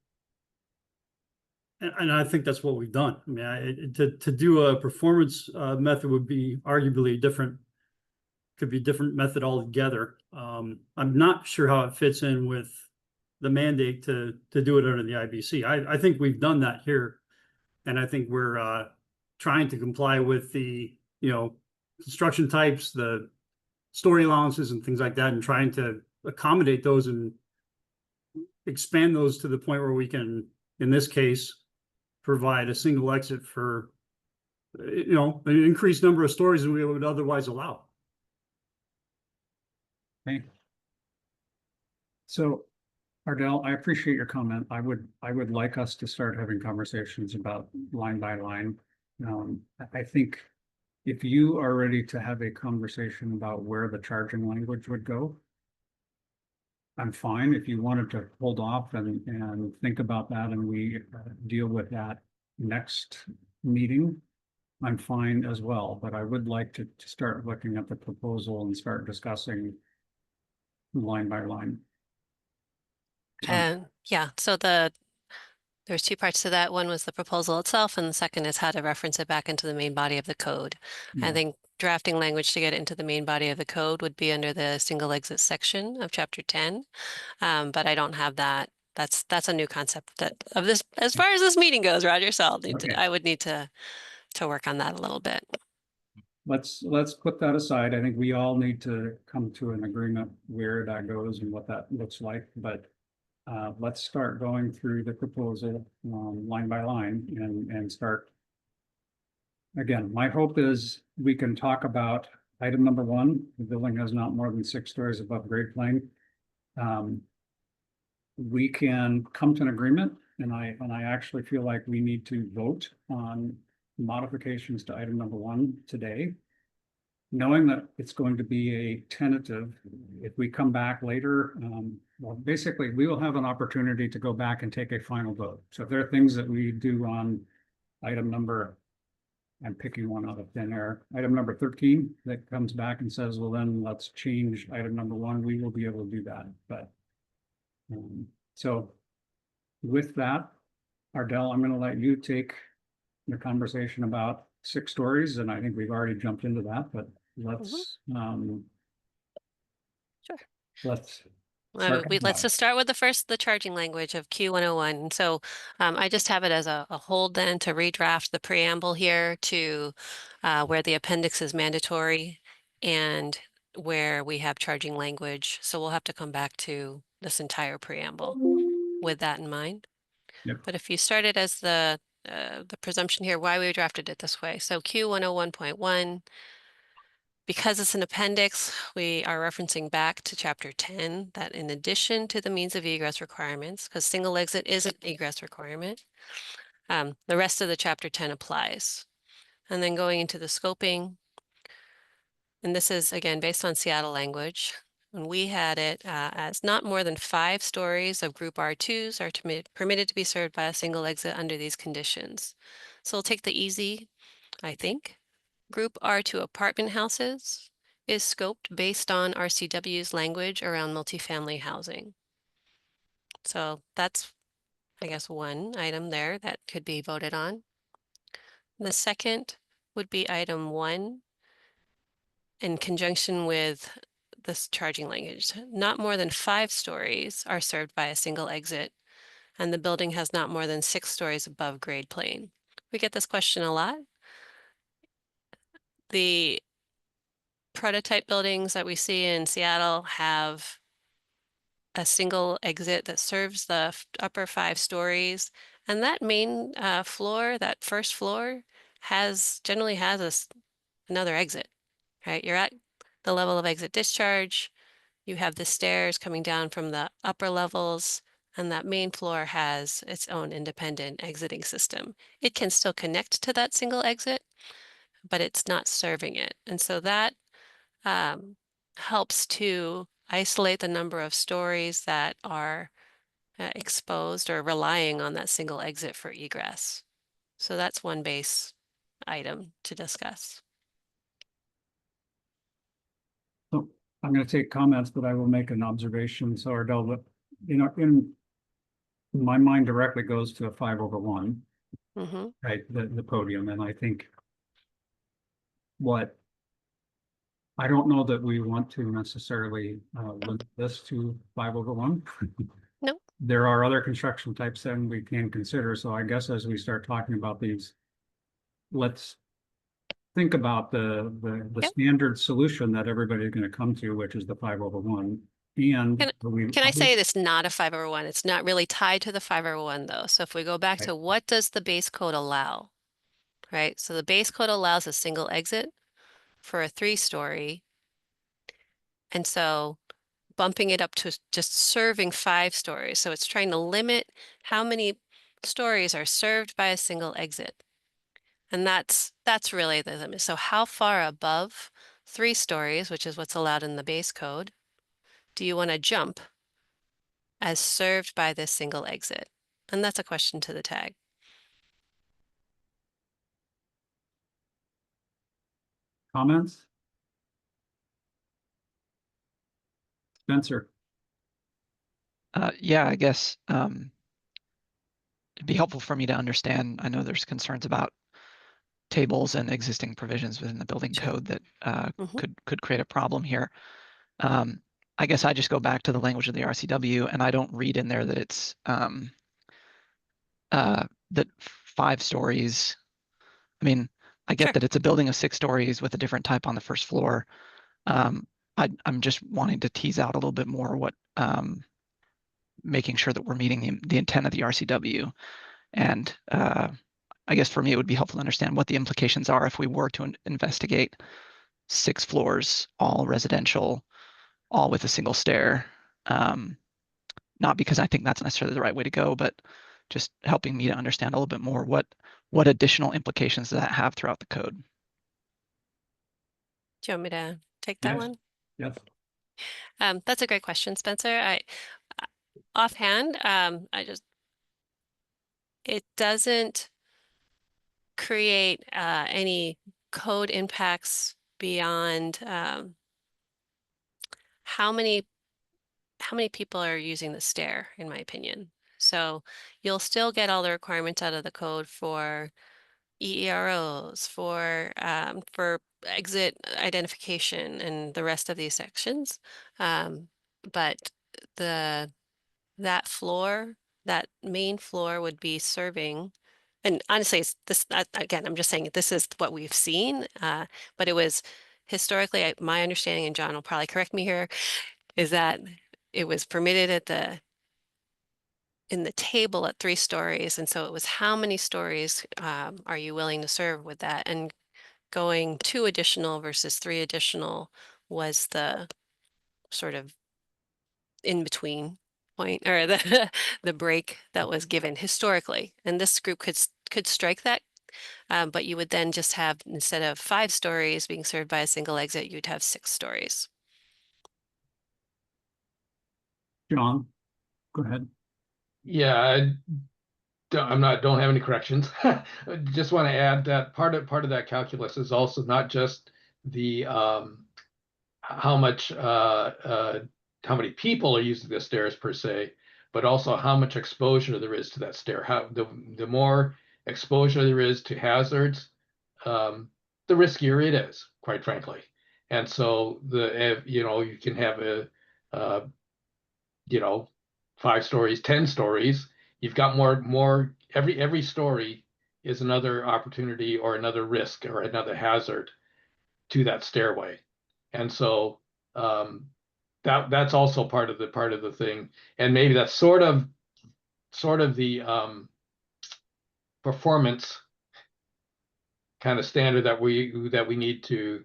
and I think that's what we've done. I mean, to do a performance method would be arguably could be a different method altogether. I'm not sure how it fits in with the mandate to do it under the IBC. I think we've done that here, and I think we're trying to comply with the construction types, the story allowances, and things like that, and trying to accommodate those and expand those to the point where we can, in this case, provide a single exit for an increased number of stories than we would otherwise allow. Okay. So, Ardell, I appreciate your comment. I would like us to start having conversations about line by line. I think if you are ready to have a conversation about where the charging language would go, I'm fine. If you wanted to hold off and think about that, and we deal with that next meeting, I'm fine as well, but I would like to start looking at the proposal and start discussing line by line. And yeah, so there's two parts to that. One was the proposal itself, and the second is how to reference it back into the main body of the code. I think drafting language to get it into the main body of the code would be under the single exit section of chapter 10. But I don't have that. That's a new concept that of this as far as this meeting goes, Roger. So I would need to work on that a little bit. Let's put that aside. I think we all need to come to an agreement where that goes and what that looks like, but let's start going through the proposal line by line and start. Again, my hope is we can talk about item number one. The building has not more than 6 stories above grade plane. We can come to an agreement, and I actually feel like we need to vote on modifications to item number one today, knowing that it's going to be a tentative. If we come back later, well, basically, we will have an opportunity to go back and take a final vote. So if there are things that we do on item number, I'm picking one out of thin air, item number 13, that comes back and says, well, then let's change item number one, we will be able to do that. But so with that, Ardell, I'm going to let you take the conversation about 6 stories, and I think we've already jumped into that, but let's Sure. Let's let's just start with the charging language of Q101. So I just have it as a hold then to redraft the preamble here to where the appendix is mandatory and where we have charging language. So we'll have to come back to this entire preamble with that in mind. Yep. But if you started as the presumption here, why we drafted it this way. So Q101.1, because it's an appendix, we are referencing back to chapter 10 that in addition to the means of egress requirements, because single exit is an egress requirement, the rest of the chapter 10 applies. And then going into the scoping, and this is again based on Seattle language, and we had it as not more than 5 stories of group R2s are permitted to be served by a single exit under these conditions. So we'll take the easy, I think. Group R2 apartment houses is scoped based on RCW's language around multifamily housing. So that's, I guess, one item there that could be voted on. The second would be item 1 in conjunction with this charging language. Not more than 5 stories are served by a single exit, and the building has not more than 6 stories above grade plane. We get this question a lot. The prototype buildings that we see in Seattle have a single exit that serves the upper 5 stories, and that main floor, that first floor, generally has another exit, right? You're at the level of exit discharge, you have the stairs coming down from the upper levels, and that main floor has its own independent exiting system. It can still connect to that single exit, but it's not serving it. And so that helps to isolate the number of stories that are exposed or relying on that single exit for egress. So that's one base item to discuss. So I'm going to take comments, but I will make an observation. So Ardell, that in my mind directly goes to a 5/1, right? The podium, and I think I don't know that we want to necessarily limit this to 5/1. No. There are other construction types that we can consider. So I guess as we start talking about these, let's think about the standard solution that everybody's going to come to, which is the 5/1. And can I say it's not a 5/1? It's not really tied to the 5/1 though. So if we go back to what does the base code allow, right? So the base code allows a single exit for a 3-story. And so bumping it up to just serving 5 stories. So it's trying to limit how many stories are served by a single exit. And that's really the limit. So how far above 3 stories, which is what's allowed in the base code, do you want to jump as served by this single exit? And that's a question to the tag. Comments? Spencer? Yeah, I guess it'd be helpful for me to understand. I know there's concerns about tables and existing provisions within the building code that could create a problem here. I guess I just go back to the language of the RCW, and I don't read in there that it's that 5 stories. I mean, I get that it's a building of 6 stories with a different type on the first floor. I'm just wanting to tease out a little bit more what making sure that we're meeting the intent of the RCW. And I guess for me, it would be helpful to understand what the implications are if we were to investigate 6 floors, all residential, all with a single stair. Not because I think that's necessarily the right way to go, but just helping me to understand a little bit more what additional implications does that have throughout the code. Do you want me to take that one? Yes. That's a great question, Spencer. Offhand, it doesn't create any code impacts beyond how many people are using the stair, in my opinion. So you'll still get all the requirements out of the code for EEROs, for exit identification and the rest of these sections. But that floor, that main floor would be serving, and honestly, it's this again, I'm just saying this is what we've seen, but it was historically, my understanding, and John will probably correct me here, is that it was permitted in the table at 3 stories, and so it was how many stories are you willing to serve with that, and going 2 additional versus 3 additional was the sort of in between point, or the break that was given historically. And this group could strike that, but you would then just have, instead of 5 stories being served by a single exit, you'd have 6 stories. John, go ahead. Yeah, don't have any corrections. I just want to add that part of that calculus is also not just the how many people are using the stairs per se, but also how much exposure there is to that stair. The more exposure there is to hazards, the riskier it is, quite frankly. And so you can have 5 stories, 10 stories. You've got more. Every story is another opportunity or another risk or another hazard to that stairway. And so that's also part of the thing. And maybe that's sort of the performance kind of standard that we need to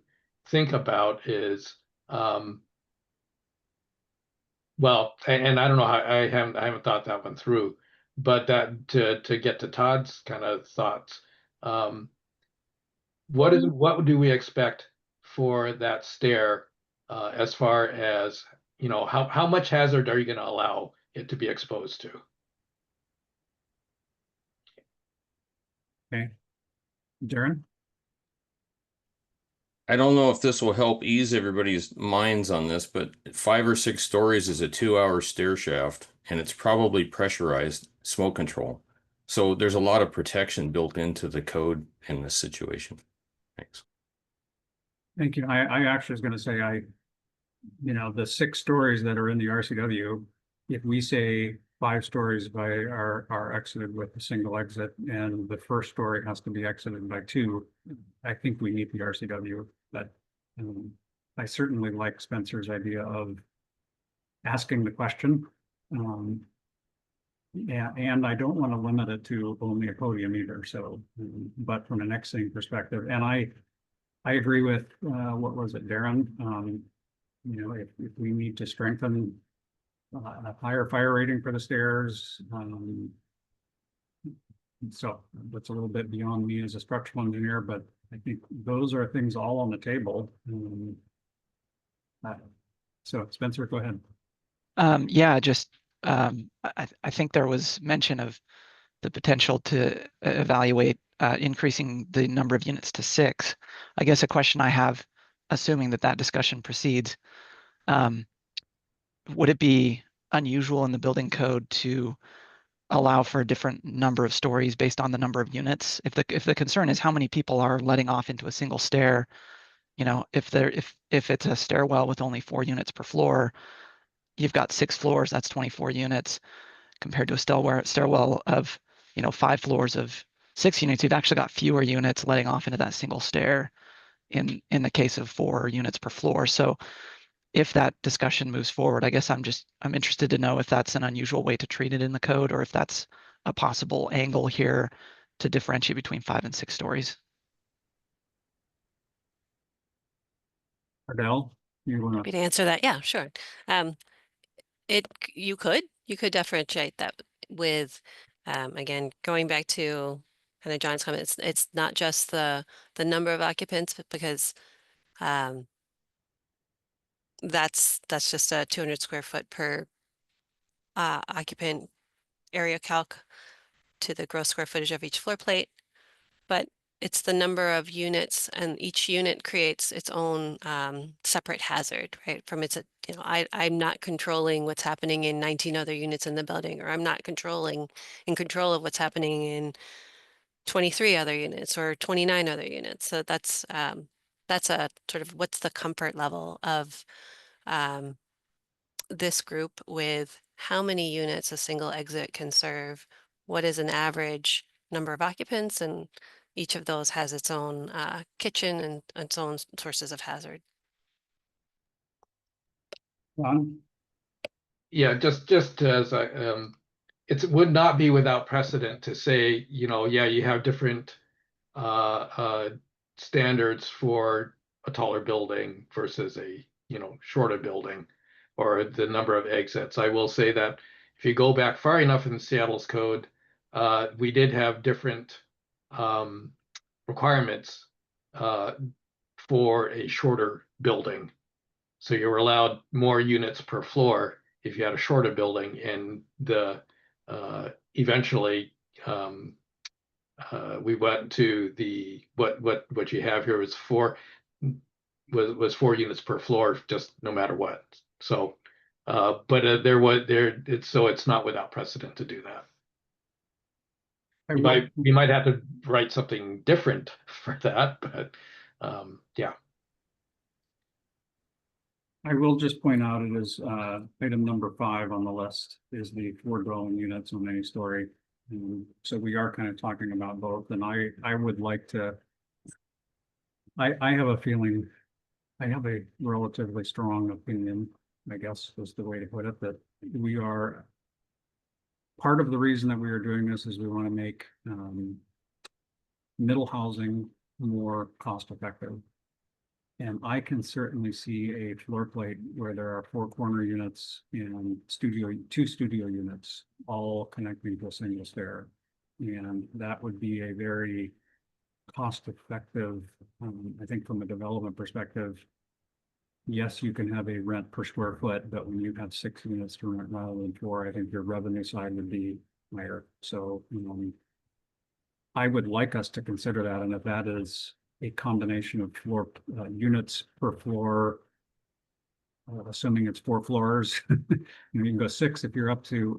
think about is well, and I don't know how, I haven't thought that one through, but that to get to Todd's kind of thoughts, what do we expect for that stair as far as, how much hazard are you going to allow it to be exposed to? Okay. Darren? I don't know if this will help ease everybody's minds on this, but 5 or 6 stories is a 2-hour stair shaft, and it's probably pressurized smoke control. So there's a lot of protection built into the code in this situation. Thanks. Thank you. I actually was going to say, the 6 stories that are in the RCW, if we say 5 stories are exited with a single exit, and the first story has to be exited by 2, I think we meet the RCW. But I certainly like Spencer's idea of asking the question. Yeah, and I don't want to limit it to only a podium either. So, but from an exiting perspective, and I agree with what was it, Darren? If we need to strengthen a higher fire rating for the stairs, so that's a little bit beyond me as a structural engineer, but I think those are things all on the table. So Spencer, go ahead. Yeah, just I think there was mention of the potential to evaluate increasing the number of units to 6. I guess a question I have, assuming that that discussion proceeds, would it be unusual in the building code to allow for a different number of stories based on the number of units? If the concern is how many people are letting off into a single stair, you know, if it's a stairwell with only 4 units per floor, you've got 6 floors, that's 24 units, compared to a stairwell of, you know, 5 floors of 6 units, you've actually got fewer units letting off into that single stair in the case of 4 units per floor. So if that discussion moves forward, I guess I'm interested to know if that's an unusual way to treat it in the code, or if that's a possible angle here to differentiate between 5 and 6 stories. Ardell, you want Happy to answer that. Yeah, sure. You could differentiate that with, again, going back to kind of John's comment, it's not just the number of occupants, but because that's just a 200 square foot per occupant area calc to the gross square footage of each floor plate, but it's the number of units, and each unit creates its own separate hazard, right? From its, you know, I'm not controlling what's happening in 19 other units in the building, or I'm not in control of what's happening in 23 other units or 29 other units. So that's a sort of what's the comfort level of this group with how many units a single exit can serve, what is an average number of occupants, and each of those has its own kitchen and its own sources of hazard. Ron? Yeah, just as it would not be without precedent to say, you know, yeah, you have different standards for a taller building versus a, you know, shorter building, or the number of exits. I will say that if you go back far enough in Seattle's code, we did have different requirements for a shorter building. So you were allowed more units per floor if you had a shorter building, and the eventually we went to the what you have here was 4 units per floor, just no matter what. So but it's not without precedent to do that. You might have to write something different for that, but yeah. I will just point out it is item number 5 on the list is the 4 dwelling units on any story. So we are kind of talking about both, and I would like to, I have a feeling, I have a relatively strong opinion, I guess was the way to put it, that we are, part of the reason that we are doing this is we want to make middle housing more cost effective. And I can certainly see a floor plate where there are 4 corner units and 2 studio units, all connecting to a single stair. And that would be a very cost effective, I think from a development perspective. Yes, you can have a rent per square foot, but when you have 6 units to rent rather than 4, I think your revenue side would be higher. So, I would like us to consider that. And if that is a combination of floor units per floor, assuming it's 4 floors, you can go 6 if you're up to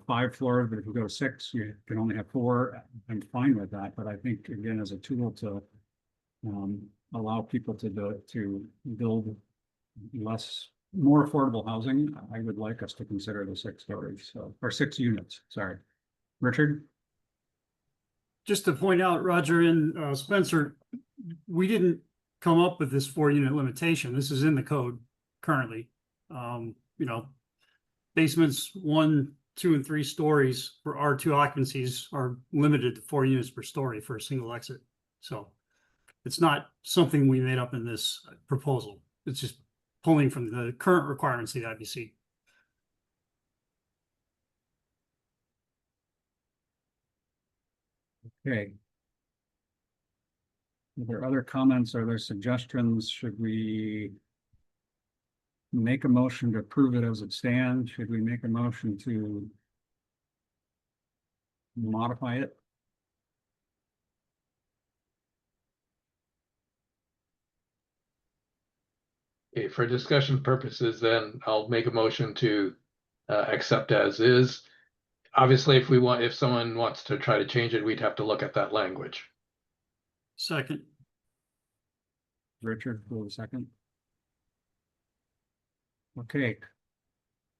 5 floors, but if you go 6, you can only have 4. I'm fine with that, but I think again as a tool to allow people to build more affordable housing, I would like us to consider the 6 stories, or 6 units. Sorry, Richard. Just to point out, Roger and Spencer, we didn't come up with this 4 unit limitation. This is in the code currently. Basements 1, 2, and 3 stories for R2 occupancies are limited to 4 units per story for a single exit. So it's not something we made up in this proposal. It's just pulling from the current requirements of the IBC. Okay. Are there other comments? Are there suggestions? Should we make a motion to approve it as it stands? Should we make a motion to modify it? Okay, for discussion purposes, then I'll make a motion to accept as is. Obviously, if someone wants to try to change it, we'd have to look at that language. Second. Richard, for a second. Okay.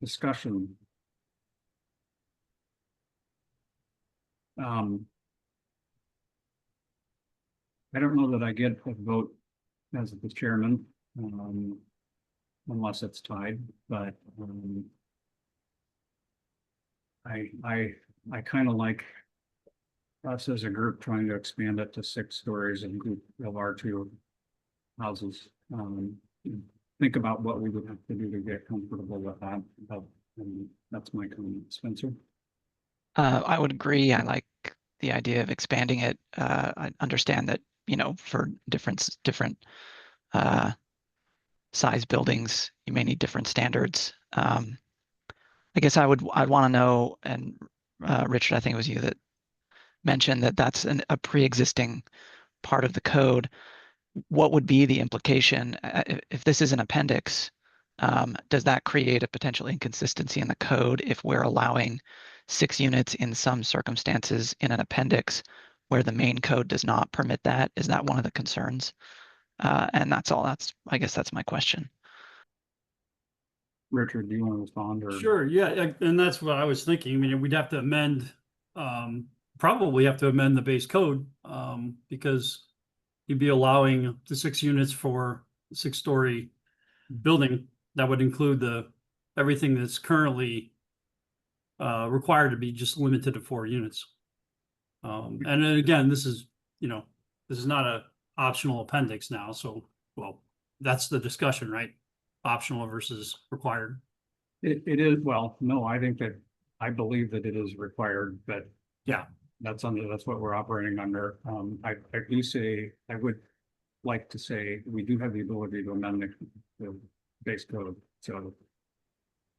Discussion. I don't know that I get a vote as the chairman, unless it's tied, but I kind of like us as a group trying to expand it to 6 stories and group of R2 houses. Think about what we would have to do to get comfortable with that. That's my comment. Spencer? I would agree. I like the idea of expanding it. I understand that, you know, for different size buildings, you may need different standards. I guess I'd want to know, and Richard, I think it was you that mentioned that that's a pre-existing part of the code. What would be the implication if this is an appendix? Does that create a potential inconsistency in the code if we're allowing 6 units in some circumstances in an appendix where the main code does not permit that? Is that one of the concerns? And that's all. I guess that's my question. Richard, do you want to respond? Or? Sure, yeah, and that's what I was thinking. I mean, we'd have to amend, probably have to amend the base code, because you'd be allowing the 6 units for a 6-story building. That would include everything that's currently required to be just limited to 4 units. And then again, this is not a optional appendix now, so, well, that's the discussion, right? Optional versus required. It is, well, no, I believe that it is required, but yeah, that's what we're operating under. I would like to say we do have the ability to amend the base code. So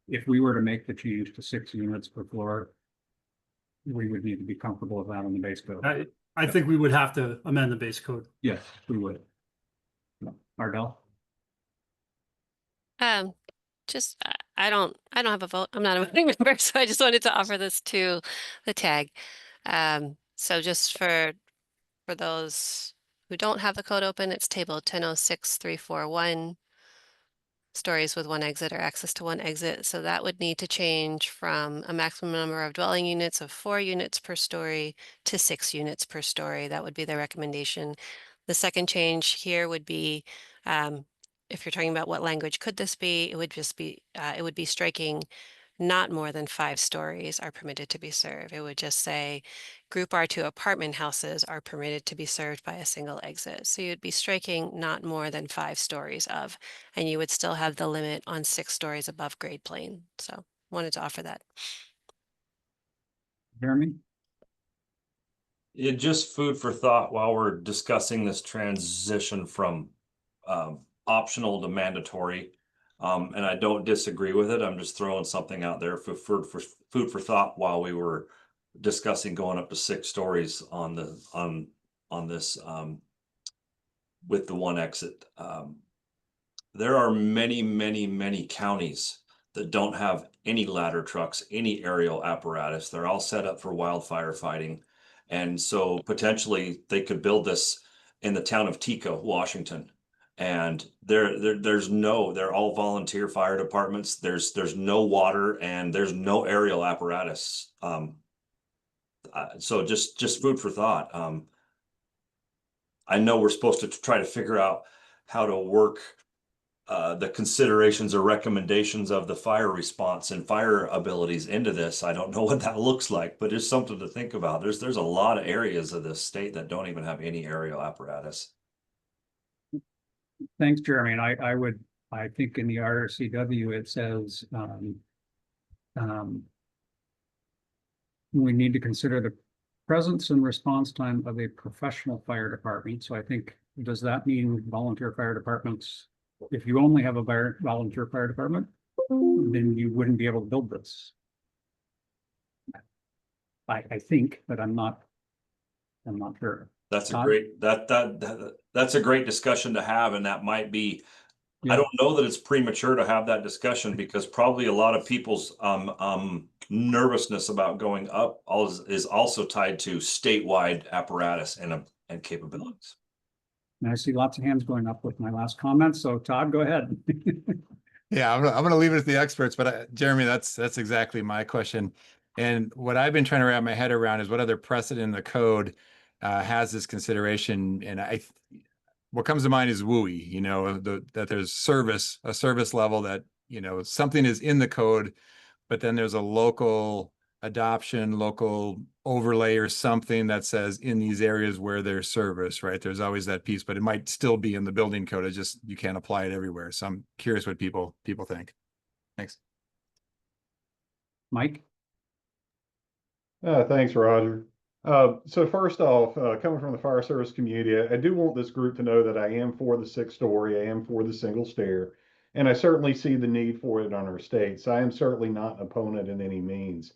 if we were to make the change to 6 units per floor, we would need to be comfortable with that on the base code. I think we would have to amend the base code. Yes, we would. Ardell? Just I don't have a vote. I'm not a voting member, so I just wanted to offer this to the tag. So just for those who don't have the code open, it's table 10.06.341. Stories with 1 exit or access to 1 exit. So that would need to change from a maximum number of dwelling units of 4 units per story to 6 units per story. That would be the recommendation. The second change here would be, if you're talking about what language could this be, it would just be, it would be striking not more than 5 stories are permitted to be served. It would just say group R2 apartment houses are permitted to be served by a single exit. So you'd be striking not more than 5 stories of, and you would still have the limit on 6 stories above grade plane. So wanted to offer that. Jeremy? It just food for thought while we're discussing this transition from optional to mandatory. And I don't disagree with it. I'm just throwing something out there for food for thought while we were discussing going up to 6 stories on this with the 1 exit. There are many counties that don't have any ladder trucks, any aerial apparatus. They're all set up for wildfire fighting. And so potentially they could build this in the town of Tico, Washington. And they're all volunteer fire departments. There's no water and there's no aerial apparatus. So just food for thought. I know we're supposed to try to figure out how to work the considerations or recommendations of the fire response and fire abilities into this. I don't know what that looks like, but it's something to think about. There's a lot of areas of this state that don't even have any aerial apparatus. Thanks, Jeremy. And I think in the RCW, it says we need to consider the presence and response time of a professional fire department. So I think, does that mean volunteer fire departments? If you only have a volunteer fire department, then you wouldn't be able to build this. I think, but I'm not sure. That's a great that's a great discussion to have, and that might be I don't know that it's premature to have that discussion because probably a lot of people's nervousness about going up is also tied to statewide apparatus and capabilities. And I see lots of hands going up with my last comment. So Todd, go ahead. Yeah, I'm gonna leave it to the experts, but Jeremy, that's exactly my question. And what I've been trying to wrap my head around is what other precedent in the code has this consideration. And what comes to mind is WUI, you know, that there's a service level that, you know, something is in the code, but then there's a local adoption, local overlay or something that says in these areas where there's service, right? There's always that piece, but it might still be in the building code. It's just, you can't apply it everywhere. So I'm curious what people think. Thanks. Mike? Thanks, Roger. So first off, coming from the fire service community, I do want this group to know that I am for the 6-story, I am for the single stair, and I certainly see the need for it on our state. So I am certainly not an opponent in any means.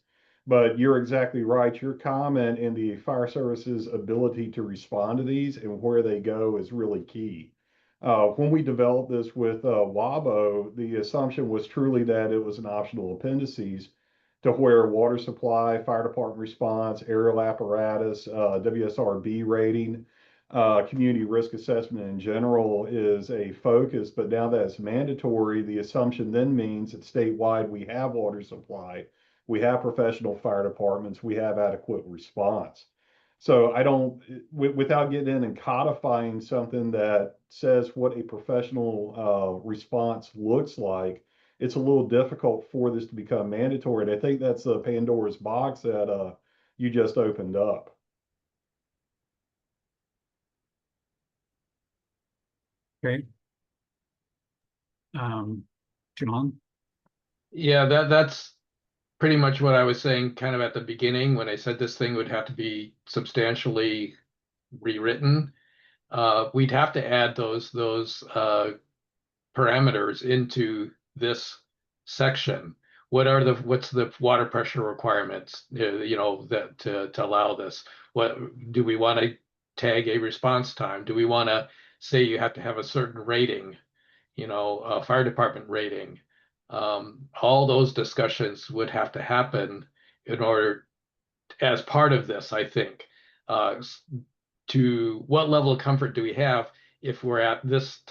But you're exactly right. Your comment in the fire service's ability to respond to these and where they go is really key. When we developed this with WABO, the assumption was truly that it was an optional appendices to where water supply, fire department response, aerial apparatus, WSRB rating, community risk assessment in general is a focus. But now that it's mandatory, the assumption then means that statewide we have water supply, we have professional fire departments, we have adequate response. So I don't, without getting in and codifying something that says what a professional response looks like, it's a little difficult for this to become mandatory. And I think that's the Pandora's box that you just opened up. Okay. John? Yeah, that's pretty much what I was saying kind of at the beginning when I said this thing would have to be substantially rewritten. We'd have to add those parameters into this section. What's the water pressure requirements, you know, that to allow this? What do we want to tag a response time? Do we want to say you have to have a certain rating, you know, a fire department rating? All those discussions would have to happen in order, as part of this, I think, to what level of comfort do we have if we're at this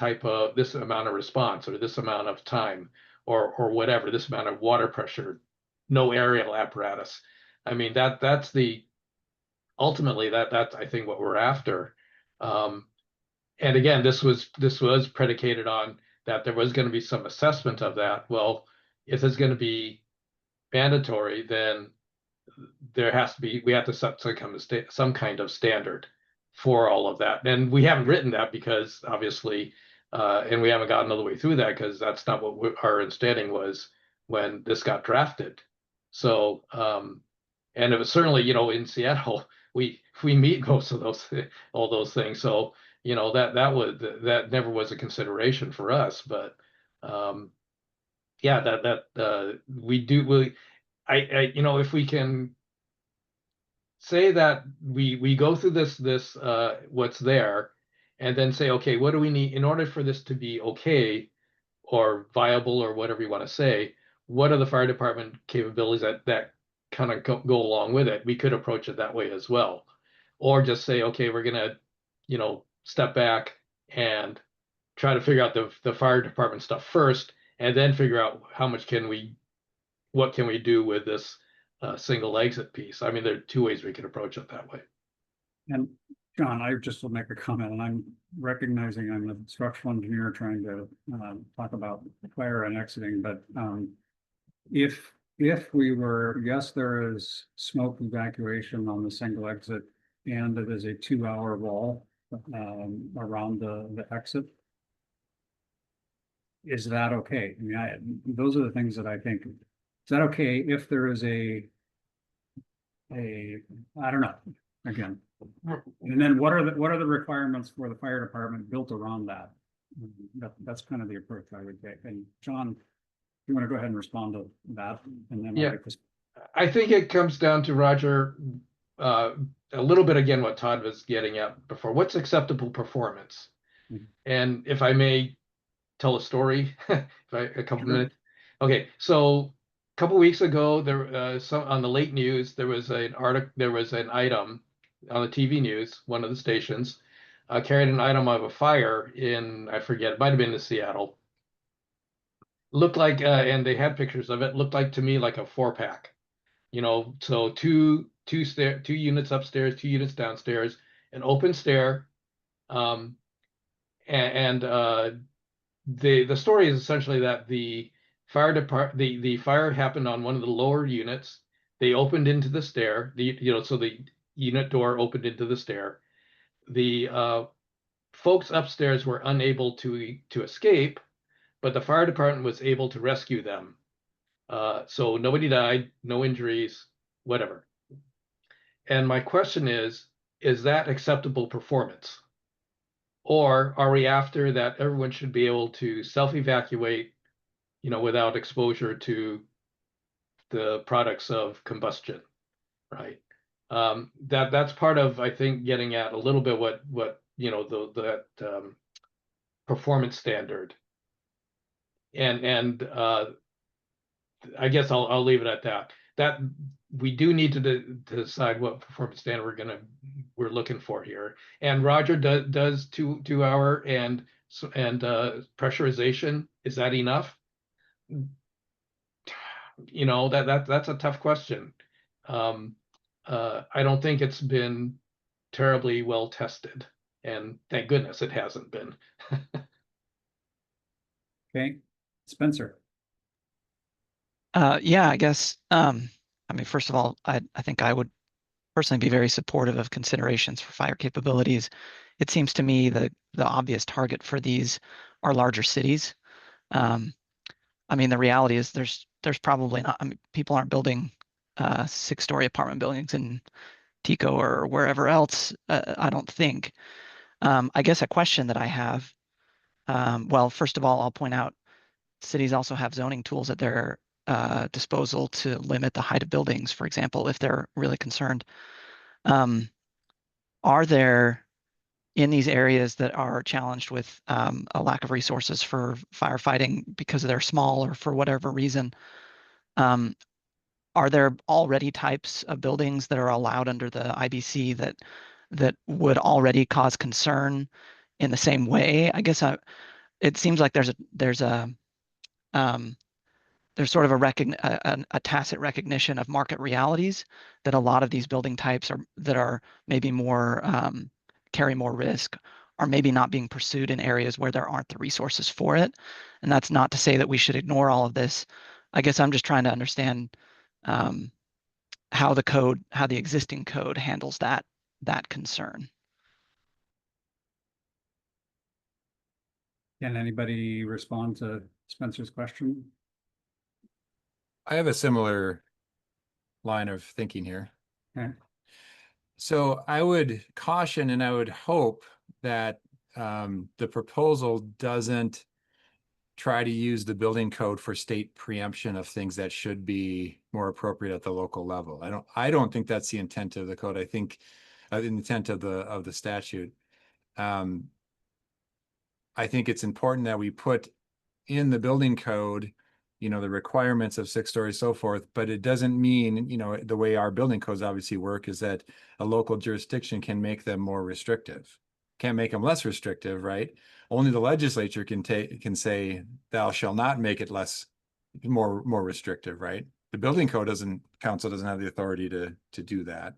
amount of response or this amount of time or whatever, this amount of water pressure, no aerial apparatus. I mean, that's ultimately that's I think what we're after. And again, this was predicated on that there was going to be some assessment of that. Well, if it's going to be mandatory, then we have to set some kind of standard for all of that. And we haven't written that because obviously, and we haven't gotten all the way through that because that's not what our understanding was when this got drafted. So, and it was certainly, you know, in Seattle, we meet most of all those things. So, you know, that never was a consideration for us, but, yeah, you know, if we can say that we go through this what's there and then say, okay, what do we need in order for this to be okay or viable or whatever you want to say, what are the fire department capabilities that kind of go along with it? We could approach it that way as well. Or just say, okay, we're gonna, you know, step back and try to figure out the fire department stuff first and then figure out what can we do with this single exit piece. I mean, there are two ways we could approach it that way. And John, I just will make a comment, and I'm recognizing I'm a structural engineer trying to talk about fire and exiting, but if we were, yes, there is smoke evacuation on the single exit, and it is a 2-hour wall around the exit. Is that okay? I mean, those are the things that I think. Is that okay if there is I don't know, again. And then what are the requirements for the fire department built around that? That's kind of the approach I would take. And John, you want to go ahead and respond to that? And then yeah, I think it comes down to, Roger, a little bit again what Todd was getting at before. What's acceptable performance? Mm-hmm. And if I may tell a story? A couple Sure. minutes. Okay, so a couple weeks ago, on the late news, there was an item on the TV news, one of the stations, carried an item of a fire in, I forget, it might have been in Seattle. Looked like, and they had pictures of it, looked like to me like a 4-pack. So two units upstairs, 2 units downstairs, an open stair. The story is essentially that the fire happened on one of the lower units. They opened into the stair, so the unit door opened into the stair. The folks upstairs were unable to escape, but the fire department was able to rescue them. So nobody died, no injuries, whatever. And my question is that acceptable performance? Or are we after that everyone should be able to self-evacuate, without exposure to the products of combustion, right? That's part of, I think, getting at a little bit what that performance standard. And I guess I'll leave it at that. That we do need to decide what performance standard we're looking for here. And Roger does 2 hour and pressurization. Is that enough? That's a tough question. I don't think it's been terribly well tested, and thank goodness it hasn't been. Okay, Spencer. Yeah, I guess, I mean, first of all, I think I would personally be very supportive of considerations for fire capabilities. It seems to me that the obvious target for these are larger cities. I mean, the reality is there's probably not, I mean, people aren't building 6-story apartment buildings in Tico or wherever else, I don't think. I guess a question that I have, well, first of all, I'll point out cities also have zoning tools at their disposal to limit the height of buildings, for example, if they're really concerned. Are there, in these areas that are challenged with a lack of resources for firefighting because they're small or for whatever reason, are there already types of buildings that are allowed under the IBC that would already cause concern in the same way? I guess it seems like there's sort of a tacit recognition of market realities that a lot of these building types that are maybe more carry more risk are maybe not being pursued in areas where there aren't the resources for it. And that's not to say that we should ignore all of this. I guess I'm just trying to understand how the existing code handles that concern. Can anybody respond to Spencer's question? I have a similar line of thinking here. Okay. So I would caution and I would hope that the proposal doesn't try to use the building code for state preemption of things that should be more appropriate at the local level. I don't think that's the intent of the code. I think the intent of the statute. I think it's important that we put in the building code, the requirements of 6 stories, so forth, but it doesn't mean, the way our building codes obviously work is that a local jurisdiction can make them more restrictive. Can't make them less restrictive, right? Only the legislature can say thou shall not make it more restrictive, right? The building code council doesn't have the authority to do that.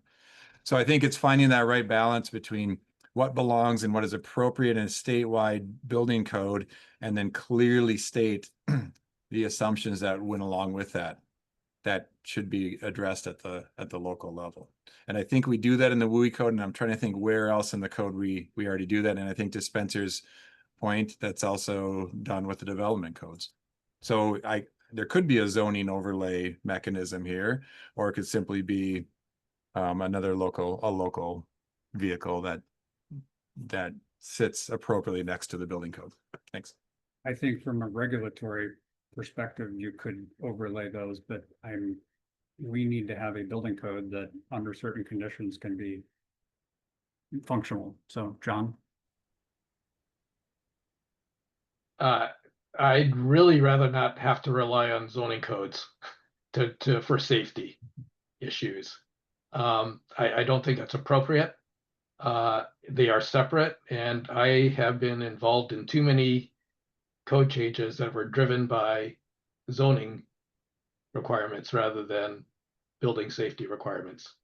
So I think it's finding that right balance between what belongs and what is appropriate in a statewide building code, and then clearly state the assumptions that went along with that should be addressed at the local level. And I think we do that in the WUI code, and I'm trying to think where else in the code we already do that. And I think to Spencer's point, that's also done with the development codes. So there could be a zoning overlay mechanism here, or it could simply be another local vehicle that sits appropriately next to the building code. Thanks. I think from a regulatory perspective, you could overlay those, but we need to have a building code that under certain conditions can be functional. So, John? I'd really rather not have to rely on zoning codes for safety issues. I don't think that's appropriate. They are separate, and I have been involved in too many code changes that were driven by zoning requirements rather than building safety requirements.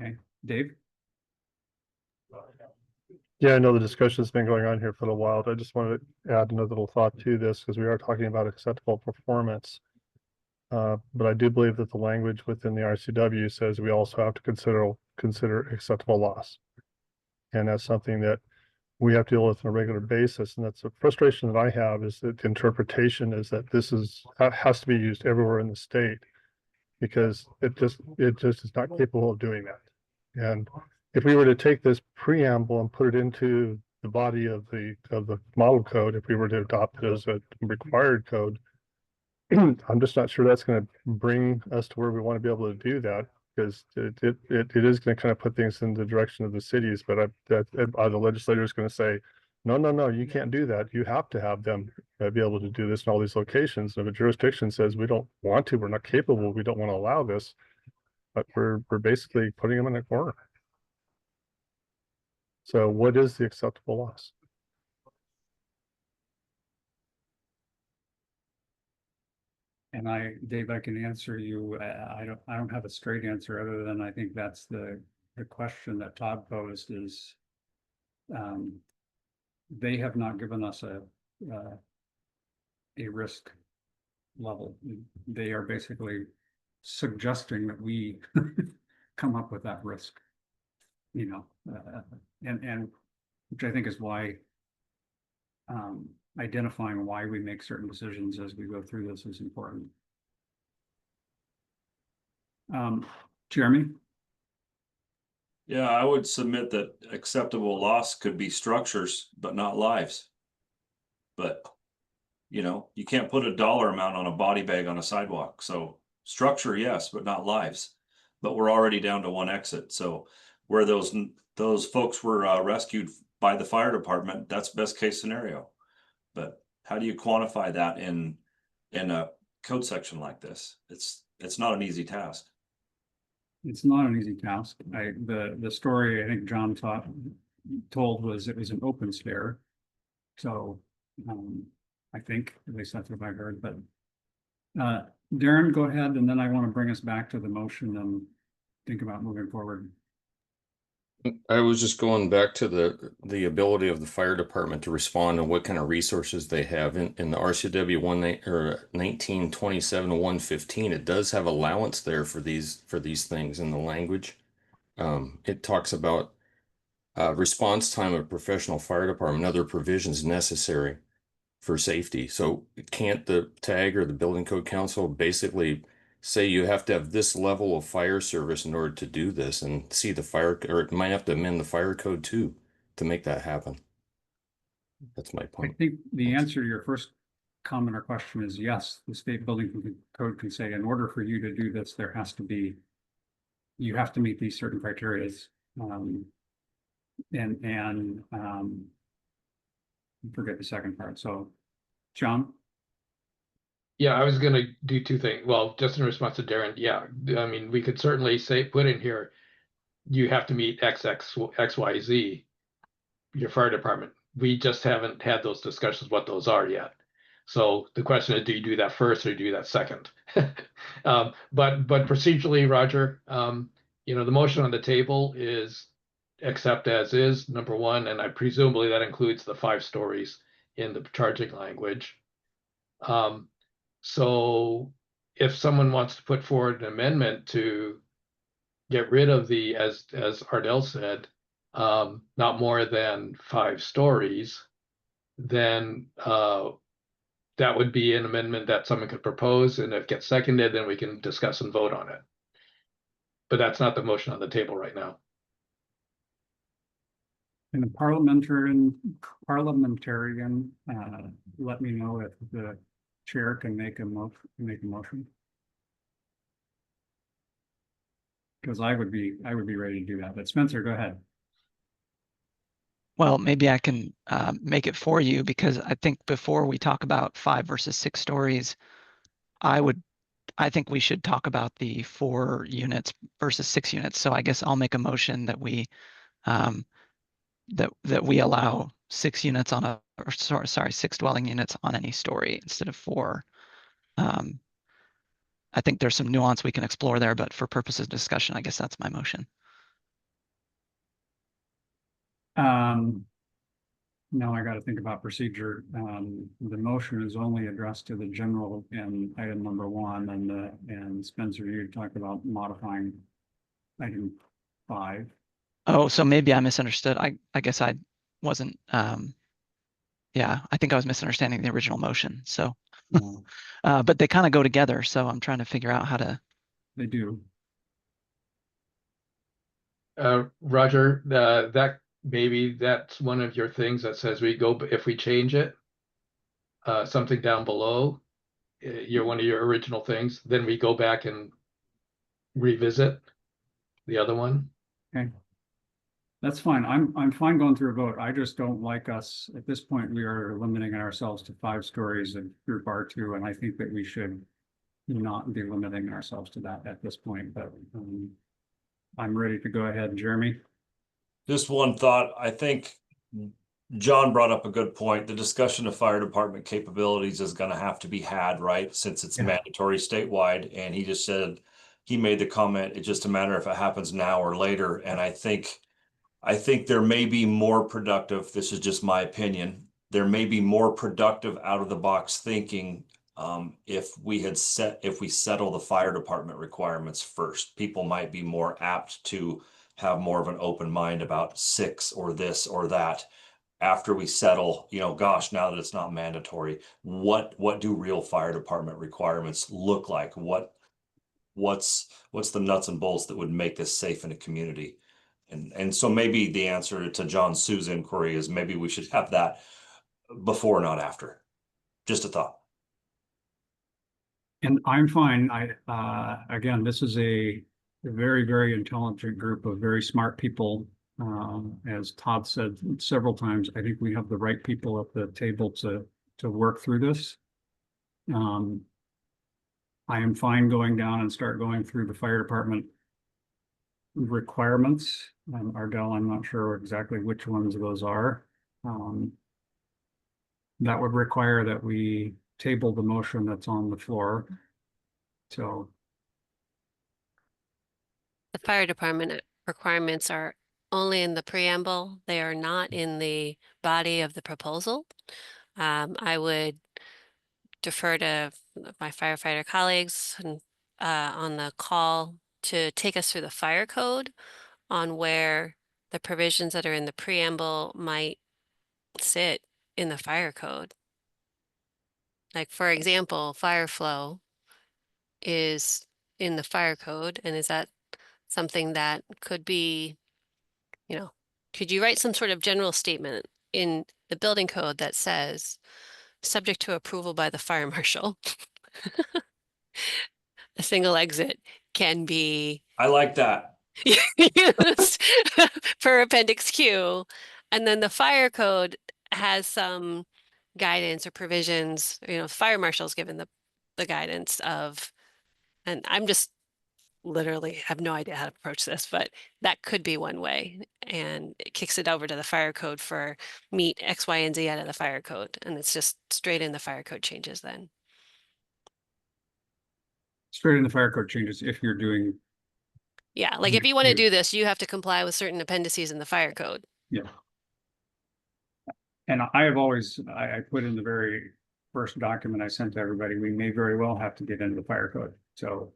Okay, Dave? Yeah, I know the discussion's been going on here for a while. I just wanted to add another little thought to this because we are talking about acceptable performance. But I do believe that the language within the RCW says we also have to consider acceptable loss. And that's something that we have to deal with on a regular basis. And that's a frustration that I have, is that the interpretation is that this has to be used everywhere in the state, because it just is not capable of doing that. And if we were to take this preamble and put it into the body of the model code, if we were to adopt it as a required code, I'm just not sure that's going to bring us to where we want to be able to do that, because it is going to kind of put things in the direction of the cities. But the legislator is going to say, no, you can't do that. You have to have them be able to do this in all these locations. And if a jurisdiction says we don't want to, we're not capable, we don't want to allow this, but we're basically putting them in a corner. So what is the acceptable loss? And Dave, I can answer you. I don't have a straight answer, other than I think that's the question that Todd posed is, they have not given us a risk level. They are basically suggesting that we come up with that risk, and which I think is why identifying why we make certain decisions as we go through this is important. Jeremy? Yeah, I would submit that acceptable loss could be structures, but not lives. But, you can't put a dollar amount on a body bag on a sidewalk. So structure, yes, but not lives. But we're already down to one exit. So where those folks were rescued by the fire department, that's best case scenario. But how do you quantify that in a code section like this? It's not an easy task. It's not an easy task. The story I think John told was it was an open stair. So I think, at least that's what I heard, but Darren, go ahead, and then I want to bring us back to the motion and think about moving forward. I was just going back to the ability of the fire department to respond and what kind of resources they have in the RCW 1927-115. It does have allowance there for these things in the language. It talks about response time of professional fire department, other provisions necessary for safety. So can't the TAG or the Building Code Council basically say you have to have this level of fire service in order to do this, and see the fire, or it might have to amend the fire code too to make that happen? That's my point. I think the answer to your first comment or question is yes. The state building code can say, in order for you to do this, you have to meet these certain criteria. Forget the second part. So, John? Yeah, I was going to do two things. Well, just in response to Darren, yeah, I mean, we could certainly put in here, you have to meet XYZ, your fire department. We just haven't had those discussions what those are yet. So the question is, do you do that first or do you do that second? But procedurally, Roger, the motion on the table is accept as is, number one, and I presumably that includes the 5 stories in the charging language. So if someone wants to put forward an amendment to get rid of the, as Ardell said, not more than 5 stories, then that would be an amendment that someone could propose, and if it gets seconded, then we can discuss and vote on it. But that's not the motion on the table right now. And the parliamentarian, let me know if the chair can make a motion. Because I would be ready to do that. But Spencer, go ahead. Well, maybe I can make it for you, because I think before we talk about 5 versus 6 stories, I think we should talk about the 4 units versus 6 units. So I guess I'll make a motion that we that we allow 6 units on a, or sorry, 6 dwelling units on any story instead of 4. I think there's some nuance we can explore there, but for purposes of discussion, I guess that's my motion. Now I got to think about procedure. The motion is only addressed to the general in item number 1, and Spencer, you talked about modifying item 5. Oh, so maybe I misunderstood. I guess I wasn't, yeah, I think I was misunderstanding the original motion. So, but they kind of go together. So I'm trying to figure out how to. They do. Roger, that maybe that's one of your things that says we go, if we change it, something down below, one of your original things, then we go back and revisit the other one. Okay. That's fine. I'm fine going through a vote. I just don't like us, at this point, we are limiting ourselves to 5 stories of group R2, and I think that we should not be limiting ourselves to that at this point, but I'm ready to go ahead. Jeremy? Just one thought. I think John brought up a good point. The discussion of fire department capabilities is going to have to be had, right? Since it's mandatory statewide. And he just said, he made the comment, it's just a matter if it happens now or later. And I think there may be more productive, this is just my opinion, there may be more productive out of the box thinking if we settle the fire department requirements first. People might be more apt to have more of an open mind about 6 or this or that after we settle, gosh, now that it's not mandatory, what do real fire department requirements look like? What's the nuts and bolts that would make this safe in a community? And so maybe the answer to John Sue's inquiry is maybe we should have that before, not after. Just a thought. And I'm fine. Again, this is a very, very intelligent group of very smart people. As Todd said several times, I think we have the right people at the table to work through this. I am fine going down and start going through the fire department requirements. Ardell, I'm not sure exactly which ones those are. That would require that we table the motion that's on the floor. So The fire department requirements are only in the preamble. They are not in the body of the proposal. I would defer to my firefighter colleagues and, on the call to take us through the fire code on where the provisions that are in the preamble might sit in the fire code. Like, for example, fire flow is in the fire code, and is that something that could be, could you write some sort of general statement in the building code that says, subject to approval by the fire marshal, a single exit can be I like that. used for Appendix Q, and then the fire code has some guidance or provisions, fire marshal's given the guidance of, and I'm just literally have no idea how to approach this, but that could be one way. And it kicks it over to the fire code for meet X, Y, and Z out of the fire code. And it's just straight in the fire code changes then. straight in the fire code changes if you're doing. Yeah, like if you want to do this, you have to comply with certain appendices in the fire code. Yeah. And I have always, I put in the very first document I sent to everybody, we may very well have to get into the fire code. So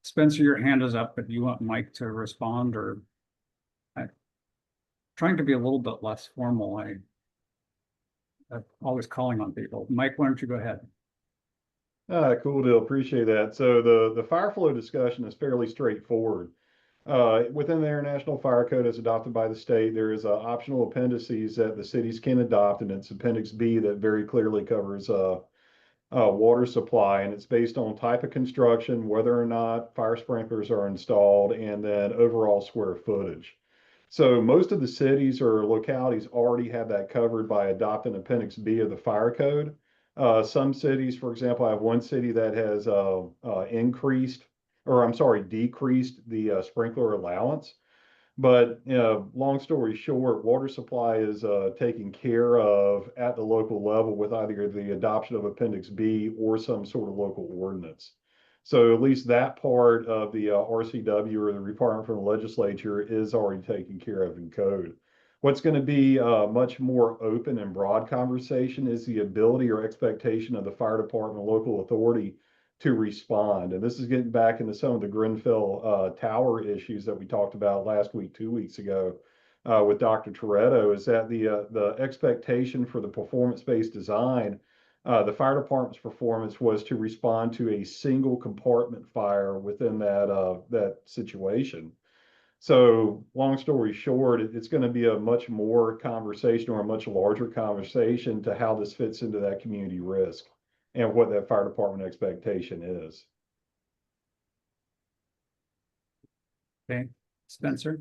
Spencer, your hand is up, but do you want Mike to respond, or I'm trying to be a little bit less formal. I'm always calling on people. Mike, why don't you go ahead? Cool deal. Appreciate that. So the fire flow discussion is fairly straightforward. Within the International Fire Code as adopted by the state, there is optional appendices that the cities can adopt, and it's Appendix B that very clearly covers water supply, and it's based on type of construction, whether or not fire sprinklers are installed, and then overall square footage. So most of the cities or localities already have that covered by adopting Appendix B of the fire code. Some cities, for example, I have one city that has decreased the sprinkler allowance. But long story short, water supply is taken care of at the local level with either the adoption of Appendix B or some sort of local ordinance. So at least that part of the RCW or the requirement from the legislature is already taken care of in code. What's going to be a much more open and broad conversation is the ability or expectation of the fire department, local authority to respond. And this is getting back into some of the Grenfell Tower issues that we talked about last week, 2 weeks ago with Dr. Toretto, is that the expectation for the performance-based design, the fire department's performance was to respond to a single compartment fire within that situation. So long story short, it's going to be a much more conversation or a much larger conversation to how this fits into that community risk and what that fire department expectation is. Okay, Spencer?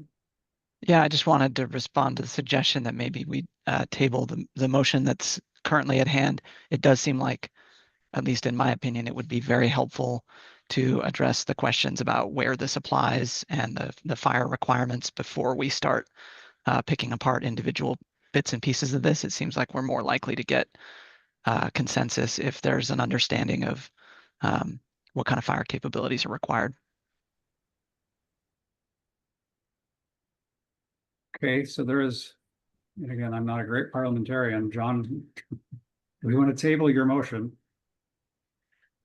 Yeah, I just wanted to respond to the suggestion that maybe we table the motion that's currently at hand. It does seem like, at least in my opinion, it would be very helpful to address the questions about where this applies and the fire requirements before we start picking apart individual bits and pieces of this. It seems like we're more likely to get consensus if there's an understanding of what kind of fire capabilities are required. Okay, so there is, and again, I'm not a great parliamentarian. John, do we want to table your motion?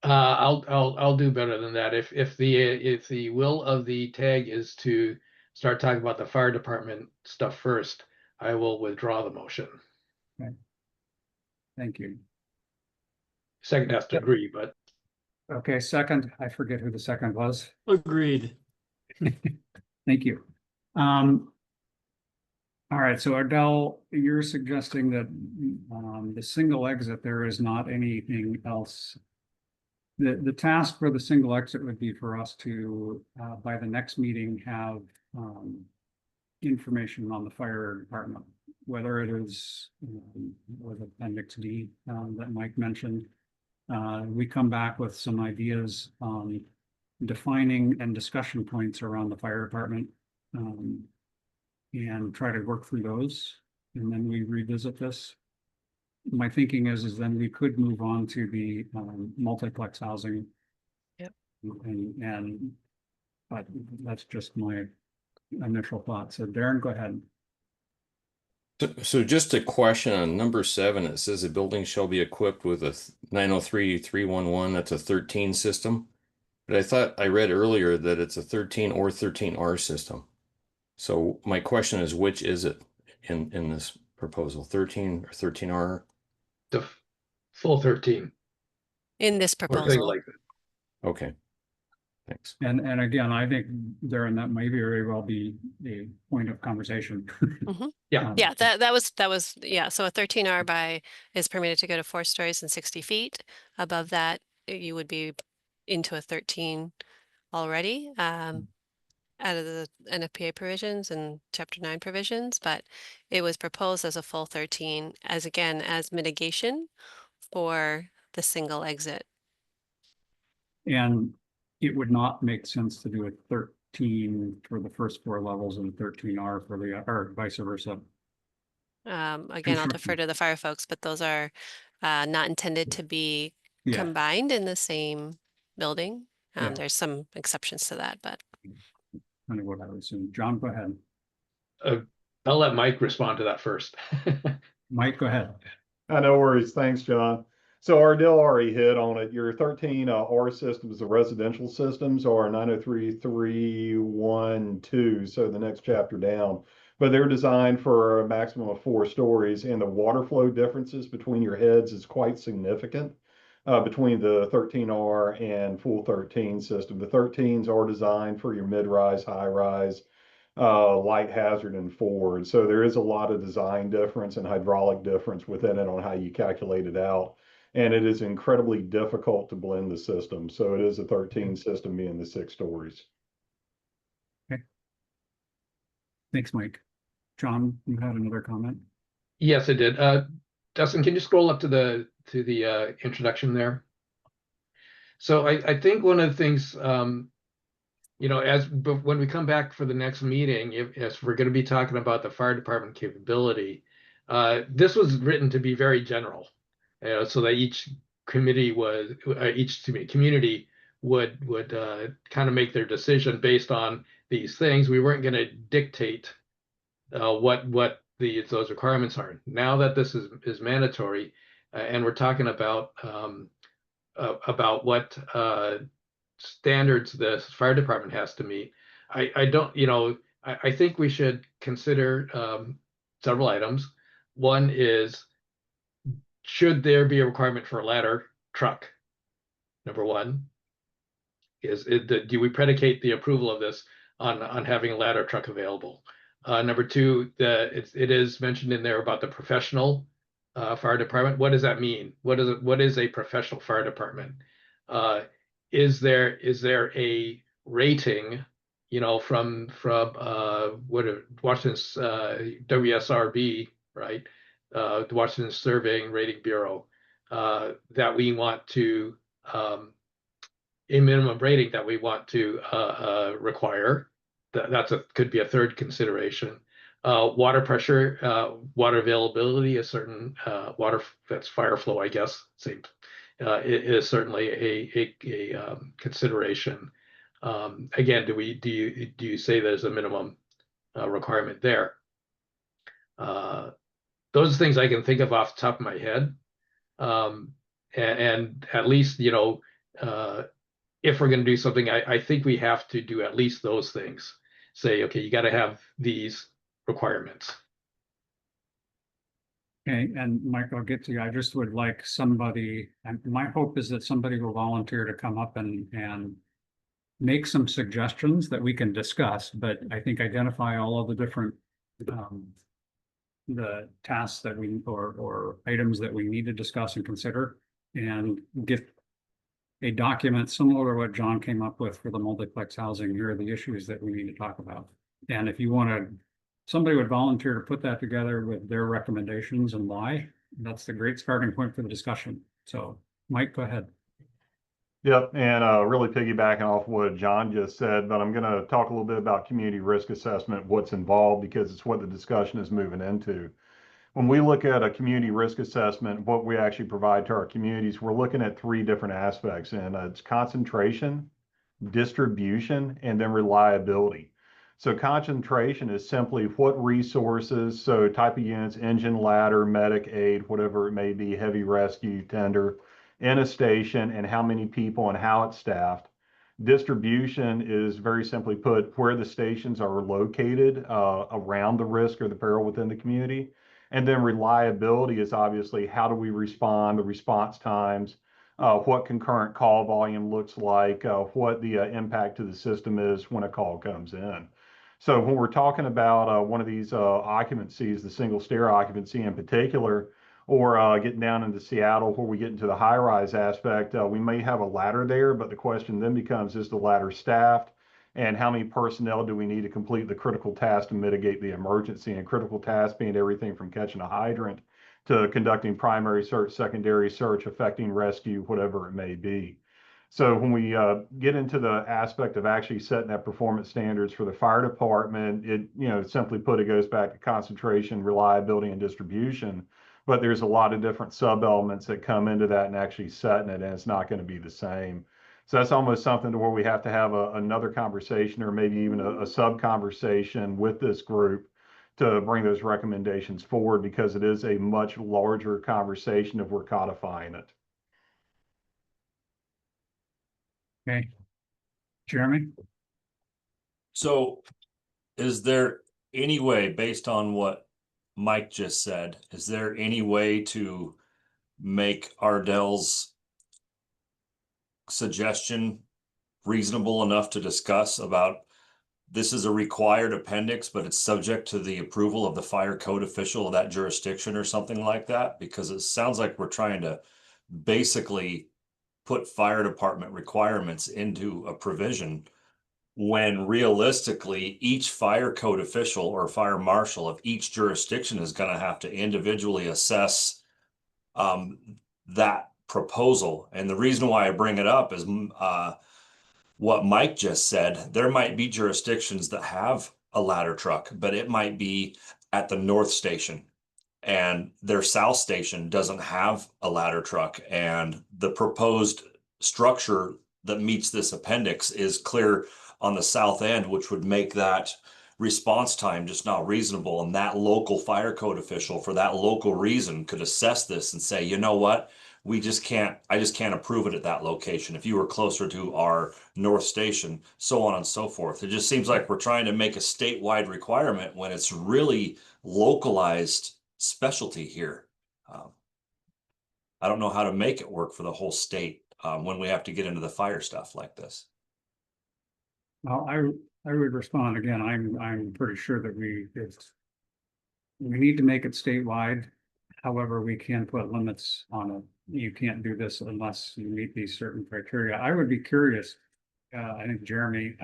I'll do better than that. If the will of the tag is to start talking about the fire department stuff first, I will withdraw the motion. Okay. Thank you. Second has to agree, but Okay, second, I forget who the second was. Agreed. Thank you. All right, so Ardell, you're suggesting that the single exit, there is not anything else. The task for the single exit would be for us to, by the next meeting, have information on the fire department, whether it is with Appendix D that Mike mentioned. We come back with some ideas on defining and discussion points around the fire department. And try to work through those, and then we revisit this. My thinking is then we could move on to the multiplex housing. Yep. But that's just my initial thought. So Darren, go ahead. So just a question on number 7, it says the building shall be equipped with a 903-311, that's a 13 system. But I thought I read earlier that it's a 13 or 13R system. So my question is, which is it in this proposal, 13 or 13R? the full 13. In this Or thing proposal. like that. Okay, thanks. And again, I think Darren, that may very well be a point of conversation. Yeah. Yeah, that was yeah. So a 13R is permitted to go to 4 stories and 60 feet. Above that, you would be into a 13 already. Out of the NFPA provisions and Chapter 9 provisions, but it was proposed as a full 13 as mitigation for the single exit. And it would not make sense to do a 13 for the first 4 levels and 13R for the, or vice versa. Again, I'll defer to the fire folks, but those are not intended to be combined in the same building. There's some exceptions to that, but. Kind of what I would assume. John, go ahead. I'll let Mike respond to that first. Mike, go ahead. No worries. Thanks, John. So Ardell already hit on it. Your 13 R systems, the residential systems, are 903.312, so the next chapter down. But they're designed for a maximum of 4 stories, and the water flow differences between your heads is quite significant between the 13R and full 13 system. The 13s are designed for your mid-rise, high-rise, light hazard and forward. So there is a lot of design difference and hydraulic difference within it on how you calculate it out. And it is incredibly difficult to blend the system. So it is a 13 system being the 6 stories. Okay. Thanks, Mike. John, you had another comment? Yes, it did. Dustin, can you scroll up to the introduction there? So I think one of the things, you know, but when we come back for the next meeting, if we're going to be talking about the fire department capability, this was written to be very general, so that each committee was, community would kind of make their decision based on these things. We weren't going to dictate what those requirements are. Now that this is mandatory, and we're talking about what standards the fire department has to meet, I don't, you know, I think we should consider several items. One is, should there be a requirement for a ladder truck? Number one, do we predicate the approval of this on having a ladder truck available? Number two, it is mentioned in there about the professional fire department. What does that mean? What is a professional fire department? Is there a rating, you know, from Washington's WSRB, right? The Washington Surveying Rating Bureau, that we want to a minimum rating that we want to require. Could be a third consideration. Water pressure, water availability, a certain water, that's fire flow, I guess. Same, is certainly a consideration. Again, do you say there's a minimum requirement there? Those are things I can think of off the top of my head. And at least, you know, if we're going to do something, I think we have to do at least those things. Say, okay, you got to have these requirements. Okay, and Mike, I'll get to you. I just would like somebody, and my hope is that somebody will volunteer to come up and make some suggestions that we can discuss, but I think identify all of the different the tasks that we, or items that we need to discuss and consider, and get a document similar to what John came up with for the multiplex housing. Here are the issues that we need to talk about. And if you want to, somebody would volunteer to put that together with their recommendations and why, that's the great starting point for the discussion. So Mike, go ahead. Yep, and really piggybacking off what John just said, but I'm going to talk a little bit about community risk assessment, what's involved, because it's what the discussion is moving into. When we look at a community risk assessment, what we actually provide to our communities, we're looking at three different aspects, and it's concentration, distribution, and then reliability. So concentration is simply what resources, so type of units, engine, ladder, medic, aid, whatever it may be, heavy rescue, tender, in a station, and how many people and how it's staffed. Distribution is very simply put where the stations are located around the risk or the peril within the community. And then reliability is obviously how do we respond, the response times, what concurrent call volume looks like, what the impact to the system is when a call comes in. So when we're talking about one of these occupancies, the single stair occupancy in particular, or getting down into Seattle where we get into the high-rise aspect, we may have a ladder there, but the question then becomes, is the ladder staffed? And how many personnel do we need to complete the critical task to mitigate the emergency? And critical tasks being everything from catching a hydrant to conducting primary search, secondary search, affecting rescue, whatever it may be. So when we get into the aspect of actually setting that performance standards for the fire department, it, you know, simply put, it goes back to concentration, reliability, and distribution. But there's a lot of different sub-elements that come into that and actually setting it, and it's not going to be the same. So that's almost something to where we have to have another conversation, or maybe even a sub-conversation with this group to bring those recommendations forward, because it is a much larger conversation if we're codifying it. Okay. Jeremy? So is there any way, based on what Mike just said, is there any way to make Ardell's suggestion reasonable enough to discuss about this is a required appendix, but it's subject to the approval of the fire code official of that jurisdiction or something like that? Because it sounds like we're trying to basically put fire department requirements into a provision when realistically each fire code official or fire marshal of each jurisdiction is going to have to individually assess that proposal. And the reason why I bring it up is what Mike just said. There might be jurisdictions that have a ladder truck, but it might be at the north station, and their south station doesn't have a ladder truck, and the proposed structure that meets this appendix is clear on the south end, which would make that response time just not reasonable. And that local fire code official for that local reason could assess this and say, you know what, I just can't approve it at that location. If you were closer to our north station, so on and so forth. It just seems like we're trying to make a statewide requirement when it's really localized specialty here. I don't know how to make it work for the whole state when we have to get into the fire stuff like this. Well, I would respond again. I'm pretty sure that we need to make it statewide. However, we can put limits on it. You can't do this unless you meet these certain criteria. I would be curious, I think Jeremy,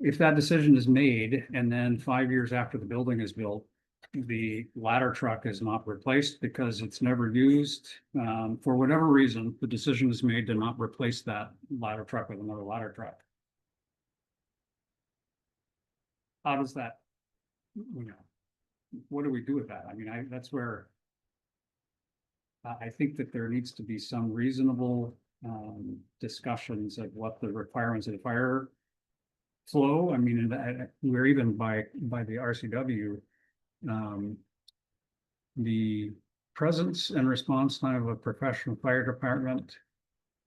if that decision is made and then 5 years after the building is built, the ladder truck is not replaced because it's never used, for whatever reason, the decision is made to not replace that ladder truck with another ladder truck. How does that, what do we do with that? I mean, that's where I think that there needs to be some reasonable discussions of what the requirements of the fire flow. I mean, we're even by the RCW, the presence and response time of a professional fire department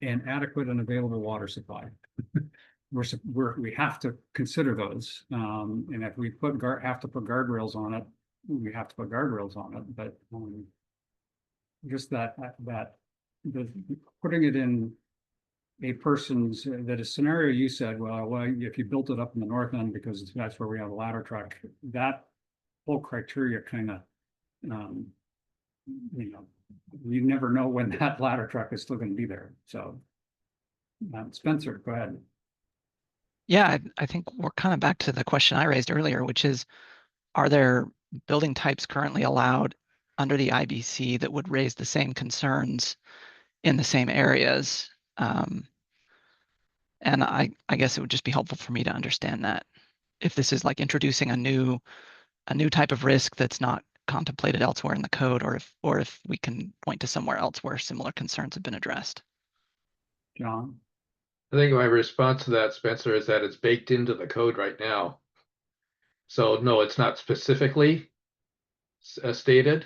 and adequate and available water supply. We have to consider those, and if we have to put guardrails on it, we have to put guardrails on it. But just that putting it in a person's that a scenario you said, well, if you built it up in the north end because that's where we have a ladder truck, that whole criteria kind of, you never know when that ladder truck is still going to be there. So, Spencer, go ahead. Yeah, I think we're kind of back to the question I raised earlier, which is, are there building types currently allowed under the IBC that would raise the same concerns in the same areas? And I guess it would just be helpful for me to understand that if this is like introducing a new type of risk that's not contemplated elsewhere in the code, or if we can point to somewhere else where similar concerns have been addressed. John? I think my response to that, Spencer, is that it's baked into the code right now. So no, it's not specifically stated,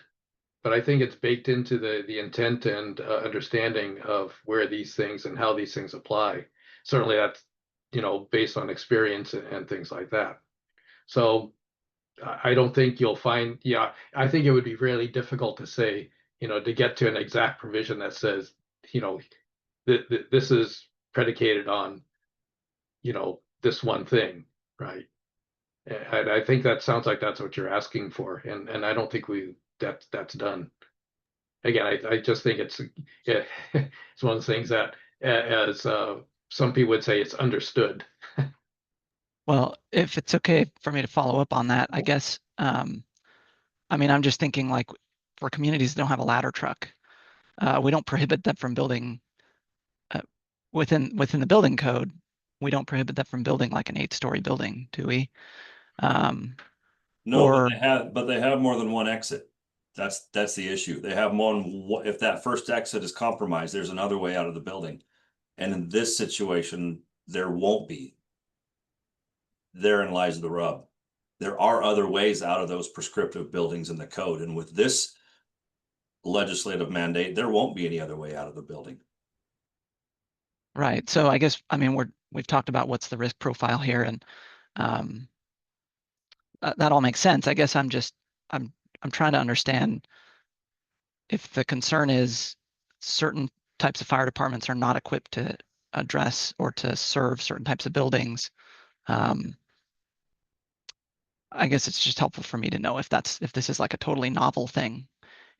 but I think it's baked into the intent and understanding of where these things and how these things apply. Certainly that's, based on experience and things like that. So I don't think you'll find, I think it would be really difficult to say, to get to an exact provision that says, this is predicated on, this one thing, right? And I think that sounds like that's what you're asking for, and I don't think that's done. Again, I just think it's one of the things that, as some people would say, it's understood. Well, if it's okay for me to follow up on that, I guess, I mean, I'm just thinking like for communities that don't have a ladder truck, we don't prohibit them from building within the building code. We don't prohibit them from building like an 8-story building, do we? No, but they have more than one exit. That's the issue. They have more. If that first exit is compromised, there's another way out of the building. And in this situation, there won't be. Therein lies the rub. There are other ways out of those prescriptive buildings in the code. And with this legislative mandate, there won't be any other way out of the building. Right. So I guess, I mean, we've talked about what's the risk profile here, and that all makes sense. I guess I'm trying to understand if the concern is certain types of fire departments are not equipped to address or to serve certain types of buildings. I guess it's just helpful for me to know if this is like a totally novel thing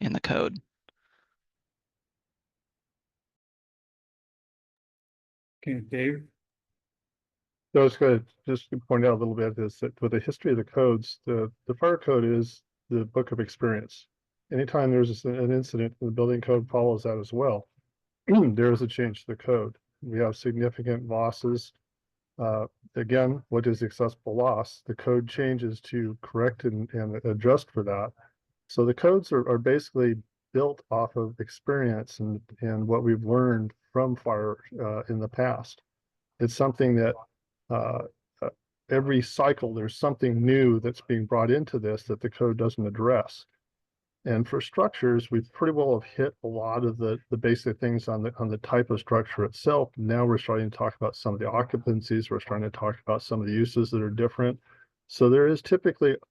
in the code. Okay, Dave? So I was going to just point out a little bit is that with the history of the codes, the fire code is the book of experience. Anytime there's an incident, the building code follows that as well. There is a change to the code. We have significant losses. Again, what is accessible loss? The code changes to correct and adjust for that. So the codes are basically built off of experience and what we've learned from fire in the past. It's something that uh, every cycle there's something new that's being brought into this that the code doesn't address. And for structures, we pretty well have hit a lot of the basic things on the type of structure itself. Now we're starting to talk about some of the occupancies. We're starting to talk about some of the uses that are different. So there is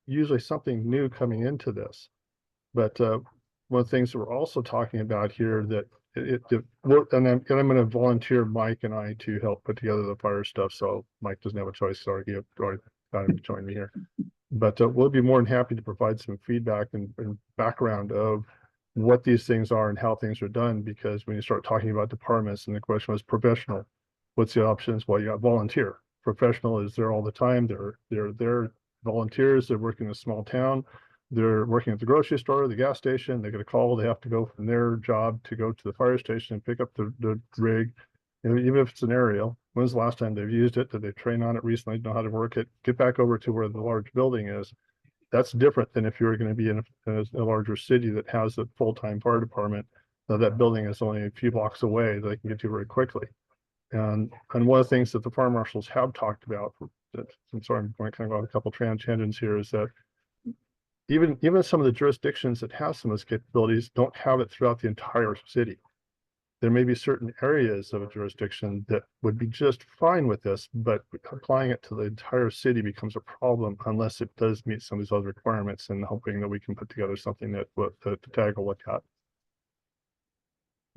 usually something new coming into this. But one of the things that we're also talking about here that and I'm going to volunteer Mike and I to help put together the fire stuff. So Mike doesn't have a choice. So he already got him to join me here. But we'll be more than happy to provide some feedback and background of what these things are and how things are done. Because when you start talking about departments and the question was professional, what's the options? Well, you got volunteer. Professional is there all the time. They're volunteers. They're working in a small town. They're working at the grocery store, the gas station. They get a call. They have to go from their job to go to the fire station and pick up the rig. And even if it's an aerial, when's the last time they've used it? Did they train on it recently? Know how to work it? Get back over to where the large building is. That's different than if you're going to be in a larger city that has a full-time fire department. Now that building is only a few blocks away that they can get to very quickly. And one of the things that the fire marshals have talked about, I'm sorry, I'm going kind of on a couple tangents here, is that even some of the jurisdictions that have some of those capabilities don't have it throughout the entire city. There may be certain areas of a jurisdiction that would be just fine with this, but applying it to the entire city becomes a problem unless it does meet some of these other requirements, and hoping that we can put together something that the TAG will look at.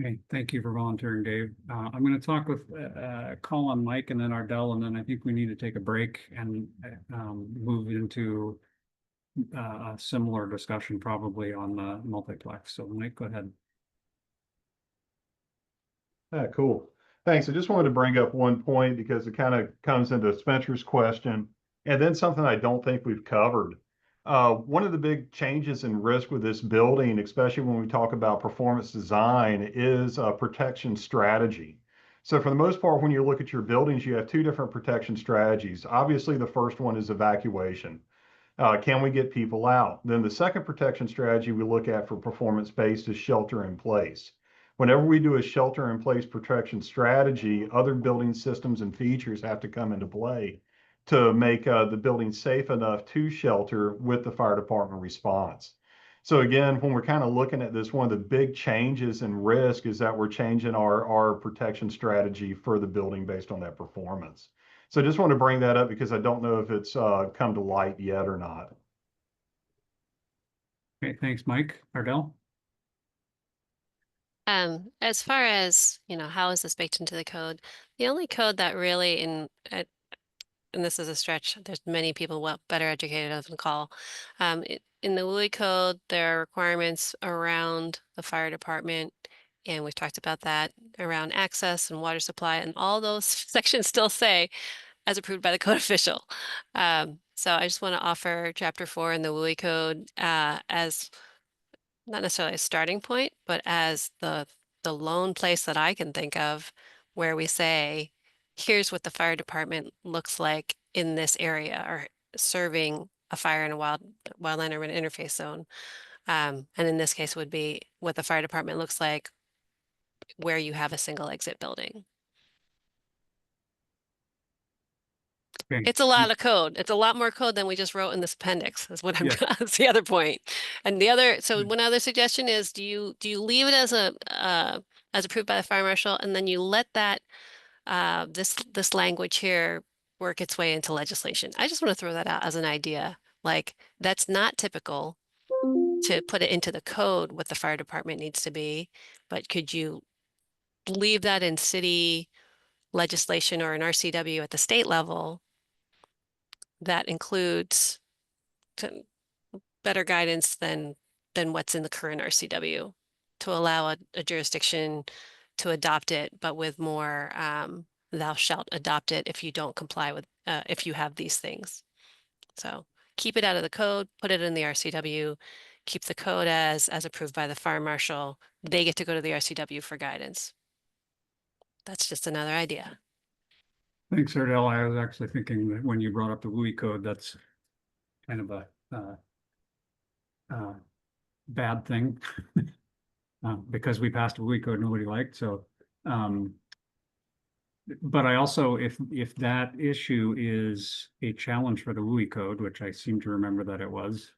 Okay, thank you for volunteering, Dave. I'm going to talk with Colin, Mike, and then Ardell, and then I think we need to take a break and move into a similar discussion probably on the multiplex. So Mike, go ahead. Cool. Thanks. I just wanted to bring up one point because it kind of comes into Spencer's question, and then something I don't think we've covered. One of the big changes in risk with this building, especially when we talk about performance design, is a protection strategy. So for the most part, when you look at your buildings, you have two different protection strategies. Obviously, the first one is evacuation. Can we get people out? Then the second protection strategy we look at for performance-based is shelter in place. Whenever we do a shelter in place protection strategy, other building systems and features have to come into play to make the building safe enough to shelter with the fire department response. So again, when we're kind of looking at this, one of the big changes in risk is that we're changing our protection strategy for the building based on that performance. So I just want to bring that up because I don't know if it's come to light yet or not. Okay, thanks, Mike. Ardell? As far as, how is this baked into the code? The only code that really, and this is a stretch, there's many people better educated on the call. In the WUI code, there are requirements around the fire department, and we've talked about that, around access and water supply, and all those sections still say, as approved by the code official. So I just want to offer Chapter 4 in the WUI code as not necessarily a starting point, but as the lone place that I can think of where we say, here's what the fire department looks like in this area, or serving a fire in a wildland urban interface zone. And in this case would be what the fire department looks like where you have a single exit building. Okay. It's a lot of code. It's a lot more code than we just wrote in this appendix, is what I'm Yeah. that's the other point. And the other, so one other suggestion is, do you leave it as as approved by the fire marshal, and then you let that this language here work its way into legislation? I just want to throw that out as an idea. Like, that's not typical to put it into the code what the fire department needs to be, but could you leave that in city legislation or an RCW at the state level that includes better guidance than what's in the current RCW, to allow a jurisdiction to adopt it, but with more thou shalt adopt it if you don't comply with, if you have these things. So keep it out of the code, put it in the RCW, keep the code as approved by the fire marshal. They get to go to the RCW for guidance. That's just another idea. Thanks, Ardell. I was actually thinking that when you brought up the WUI code, that's kind of a bad thing. Because we passed a WUI code nobody liked, so but I also, if that issue is a challenge for the WUI code, which I seem to remember that it was,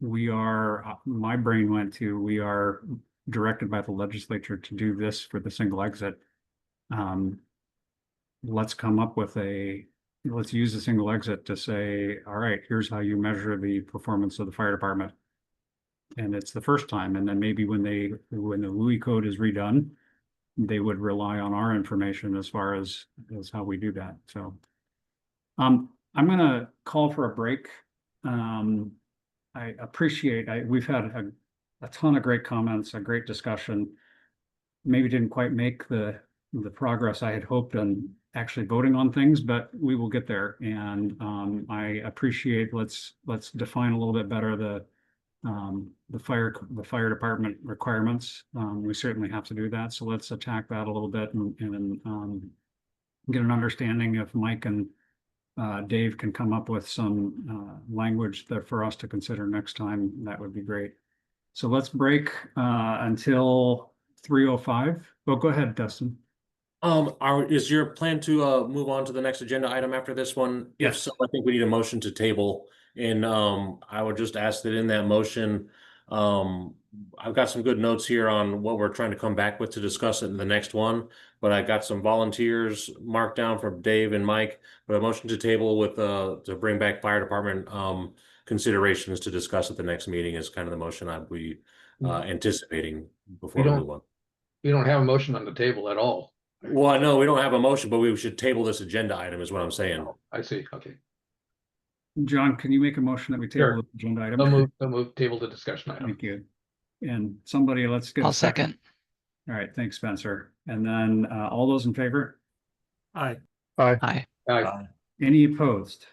we are, my brain went to, we are directed by the legislature to do this for the single exit. Let's come up with let's use the single exit to say, all right, here's how you measure the performance of the fire department. And it's the first time, and then maybe when the WUI code is redone, they would rely on our information as far as how we do that. So I'm gonna call for a break. I appreciate, we've had a ton of great comments, a great discussion. Maybe didn't quite make the progress I had hoped on actually voting on things, but we will get there. And I appreciate, let's define a little bit better the fire department requirements. We certainly have to do that. So let's attack that a little bit and get an understanding if Mike and Dave can come up with some language that for us to consider next time. That would be great. So let's break until 3:05. Well, go ahead, Dustin. Is your plan to move on to the next agenda item after this one? If Yes. so, I think we need a motion to table. And I would just ask that in that motion, I've got some good notes here on what we're trying to come back with to discuss it in the next one. But I got some volunteers marked down from Dave and Mike. But a motion to table with to bring back fire department considerations to discuss at the next meeting is kind of the motion I'd be anticipating before we move on. We don't have a motion on the table at all. Well, I know we don't have a motion, but we should table this agenda item is what I'm saying. I see. Okay. John, can you make a motion that we table Sure. the agenda item? They'll move table the discussion item. Thank you. And somebody, let's get I'll a second. second. All right, thanks, Spencer. And then all those in favor? Aye. Aye. Aye. Any opposed?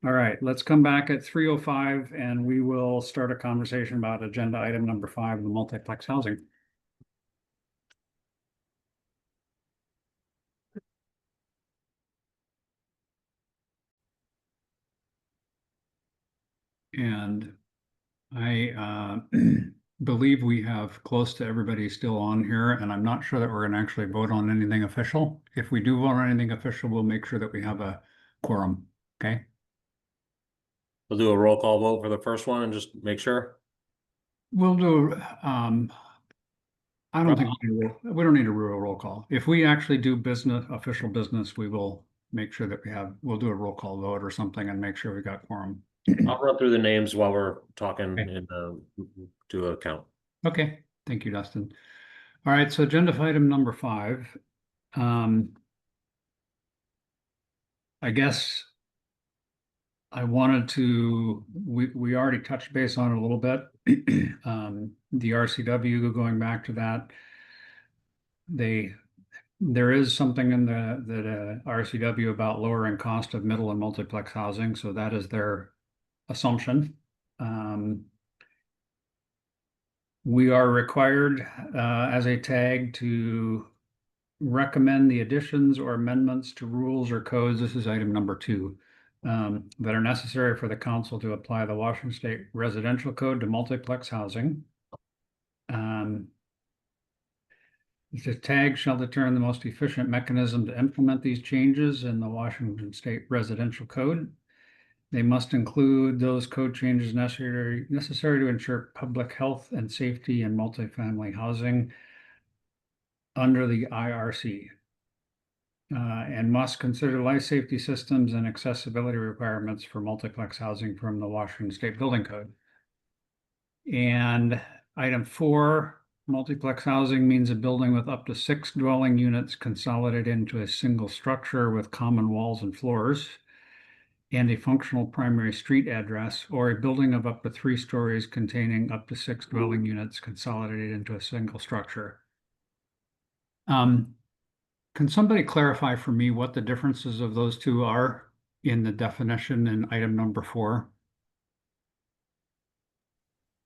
All right, let's come back at 3:05 and we will start a conversation about agenda item number 5, the multiplex housing. And I believe we have close to everybody still on here, and I'm not sure that we're gonna actually vote on anything official. If we do vote on anything official, we'll make sure that we have a quorum, okay? We'll do a roll call vote for the first one and just make sure. We'll do, I don't think we don't need a real roll call. If we actually do official business, we will make sure that we'll do a roll call vote or something and make sure we got quorum. I'll run through the names while we're talking and do a count. Okay, thank you, Dustin. All right, so agenda item number 5. I guess I wanted to, we already touched base on it a little bit. The RCW, going back to that, there is something in the RCW about lowering cost of middle and multiplex housing, so that is their assumption. We are required as a tag to recommend the additions or amendments to rules or codes. This is item number 2. That are necessary for the council to apply the Washington State Residential Code to multiplex housing. The tag shall determine the most efficient mechanism to implement these changes in the Washington State Residential Code. They must include those code changes necessary to ensure public health and safety in multifamily housing under the IRC. And must consider life safety systems and accessibility requirements for multiplex housing from the Washington State Building Code. And item 4, multiplex housing means a building with up to 6 dwelling units consolidated into a single structure with common walls and floors and a functional primary street address, or a building of up to 3 stories containing up to 6 dwelling units consolidated into a single structure. Can somebody clarify for me what the differences of those two are in the definition in item number 4?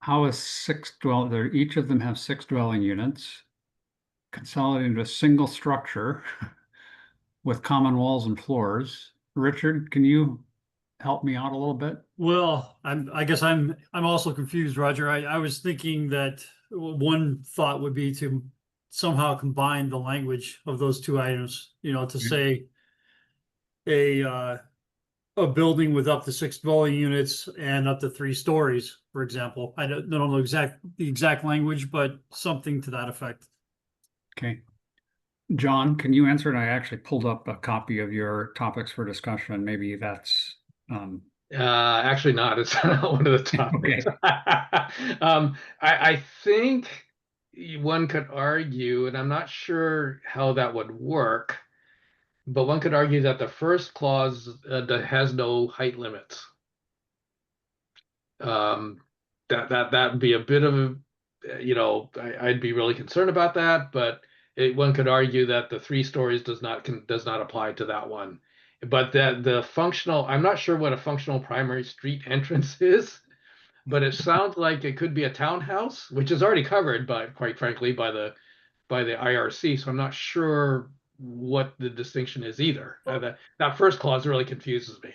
How is each of them have 6 dwelling units consolidated into a single structure with common walls and floors? Richard, can you help me out a little bit? Well, I guess I'm also confused, Roger. I was thinking that one thought would be to somehow combine the language of those two items, to say a building with up to 6 dwelling units and up to 3 stories, for example. I don't know the exact language, but something to that effect. Okay. John, can you answer it? I actually pulled up a copy of your topics for discussion. Maybe that's Actually not. It's not one of the topics. okay. I think one could argue, and I'm not sure how that would work, but one could argue that the first clause that has no height limits. That would be a bit of a, I'd be really concerned about that, but one could argue that the 3 stories does not apply to that one. But that the functional, I'm not sure what a functional primary street entrance is, but it sounds like it could be a townhouse, which is already covered by, quite frankly, by the IRC. So I'm not sure what the distinction is either. That first clause really confuses me.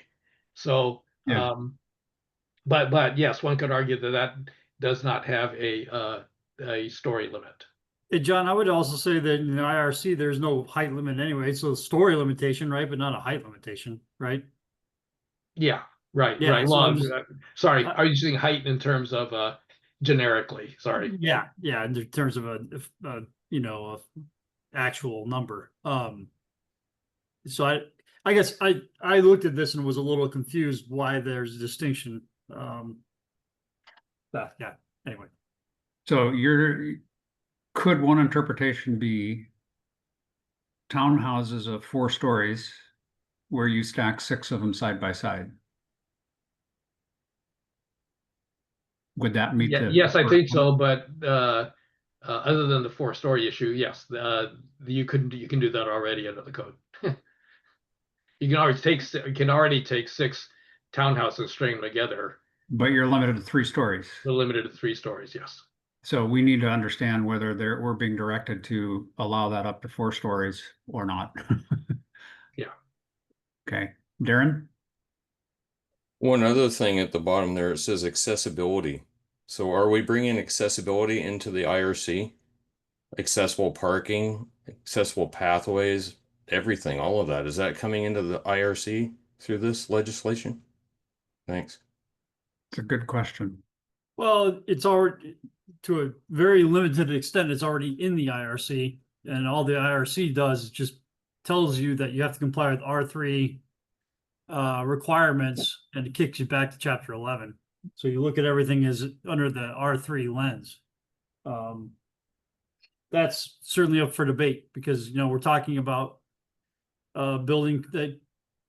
So, Yeah. but yes, one could argue that does not have a story limit. Hey, John, I would also say that in the IRC, there's no height limit anyway. It's a story limitation, right? But not a height limitation, right? Yeah, right, Yeah, right. so Well, I'm just- sorry, are you using height in terms of generically? Sorry. Yeah, in terms of a actual number. So I guess I looked at this and was a little confused why there's a distinction. But yeah, anyway. So could one interpretation be townhouses of 4 stories where you stack 6 of them side by side? Would that meet the? Yes, I think so. But other than the 4-story issue, yes, you can do that already under the code. You can already take 6 townhouses, string them together. But you're limited to 3 stories. They're limited to 3 stories, yes. So we need to understand whether we're being directed to allow that up to 4 stories or not. Yeah. Okay, Darren? One other thing at the bottom there, it says accessibility. So are we bringing accessibility into the IRC? Accessible parking, accessible pathways, everything, all of that. Is that coming into the IRC through this legislation? Thanks. It's a good question. Well, it's already, to a very limited extent, it's already in the IRC, and all the IRC does is just tells you that you have to comply with R3 requirements, and it kicks you back to Chapter 11. So you look at everything as under the R3 lens. That's certainly up for debate because we're talking about a building that,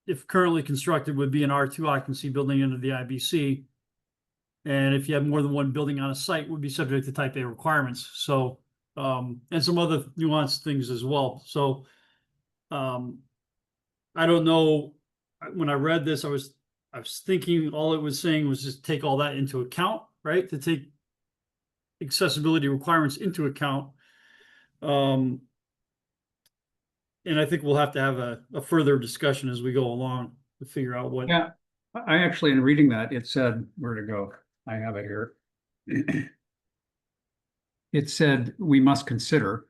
if currently constructed, would be an R2 occupancy building under the IBC. And if you have more than one building on a site, would be subject to type A requirements. So, and some other nuanced things as well. So, I don't know. When I read this, I was thinking all it was saying was just take all that into account, right? To take accessibility requirements into account. And I think we'll have to have a further discussion as we go along to figure out what. Yeah, I actually, in reading that, it said, where to go? I have it here. It said we must consider